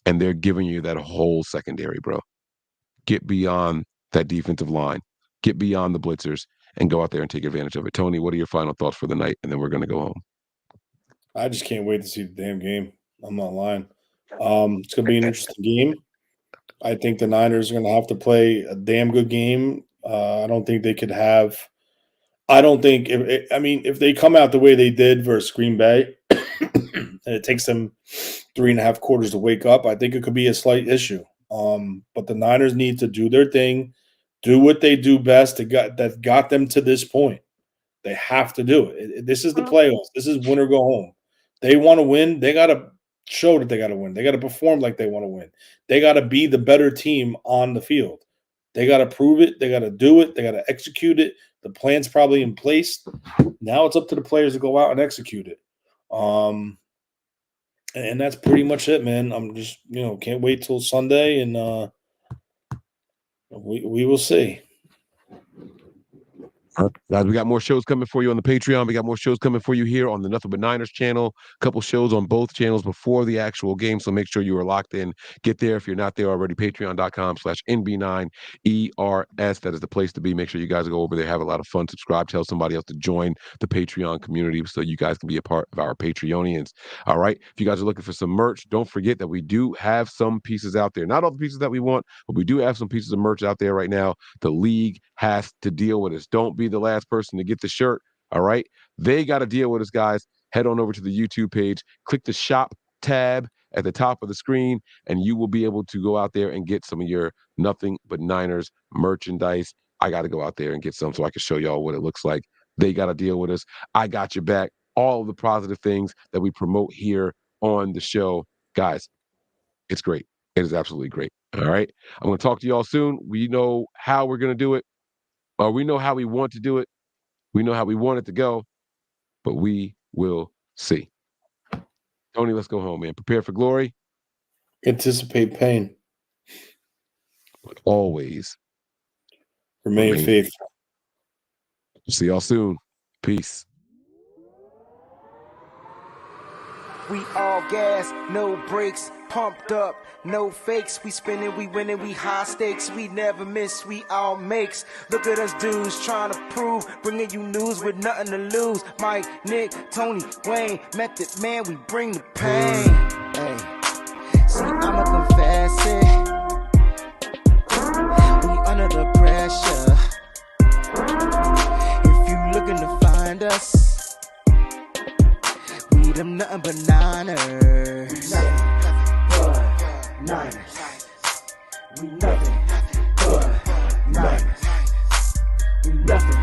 and they're giving you that whole secondary, bro. Get beyond that defensive line. Get beyond the blitzers and go out there and take advantage of it. Tony, what are your final thoughts for the night? And then we're going to go home. I just can't wait to see the damn game. I'm not lying. It's going to be an interesting game. I think the Niners are going to have to play a damn good game. I don't think they could have – I don't think – if they come out the way they did versus Green Bay and it takes them 3.5 quarters to wake up, I think it could be a slight issue. But the Niners need to do their thing, do what they do best that got them to this point. They have to do it. This is the playoffs. This is win or go home. They want to win. They got to show that they got to win. They got to perform like they want to win. They got to be the better team on the field. They got to prove it. They got to do it. They got to execute it. The plan's probably in place. Now it's up to the players to go out and execute it. And that's pretty much it, man. I'm just, can't wait till Sunday, and we will see. Guys, we got more shows coming for you on the Patreon. We got more shows coming for you here on the Nothing But Niners channel. A couple shows on both channels before the actual game, so make sure you are locked in. Get there if you're not there already. Patreon.com/NB9ERS. That is the place to be. Make sure you guys go over there, have a lot of fun. Subscribe, tell somebody else to join the Patreon community so you guys can be a part of our Patreonians. All right. If you guys are looking for some merch, don't forget that we do have some pieces out there. Not all the pieces that we want, but we do have some pieces of merch out there right now. The league has to deal with us. Don't be the last person to get the shirt. All right. They got to deal with us, guys. Head on over to the YouTube page, click the shop tab at the top of the screen, and you will be able to go out there and get some of your Nothing But Niners merchandise. I got to go out there and get some so I can show y'all what it looks like. They got to deal with us. I got your back. All of the positive things that we promote here on the show. Guys, it's great. It is absolutely great. All right. I'm going to talk to y'all soon. We know how we're going to do it. Or we know how we want to do it. We know how we want it to go. But we will see. Tony, let's go home, man. Prepare for glory. Anticipate pain. But always remain faithful. See y'all soon. Peace. We all gas, no brakes, pumped up, no fakes. We spinning, we winning, we high stakes. We never miss, we all makes. Look at us dudes trying to prove, bringing you news with nothing to lose. Mike, Nick, Tony, Wayne, Method Man, we bring the pain. Hey. See, I'ma confess it. We under the pressure. If you looking to find us, we them nothing but Niners. Niners. We nothing but Niners. We nothing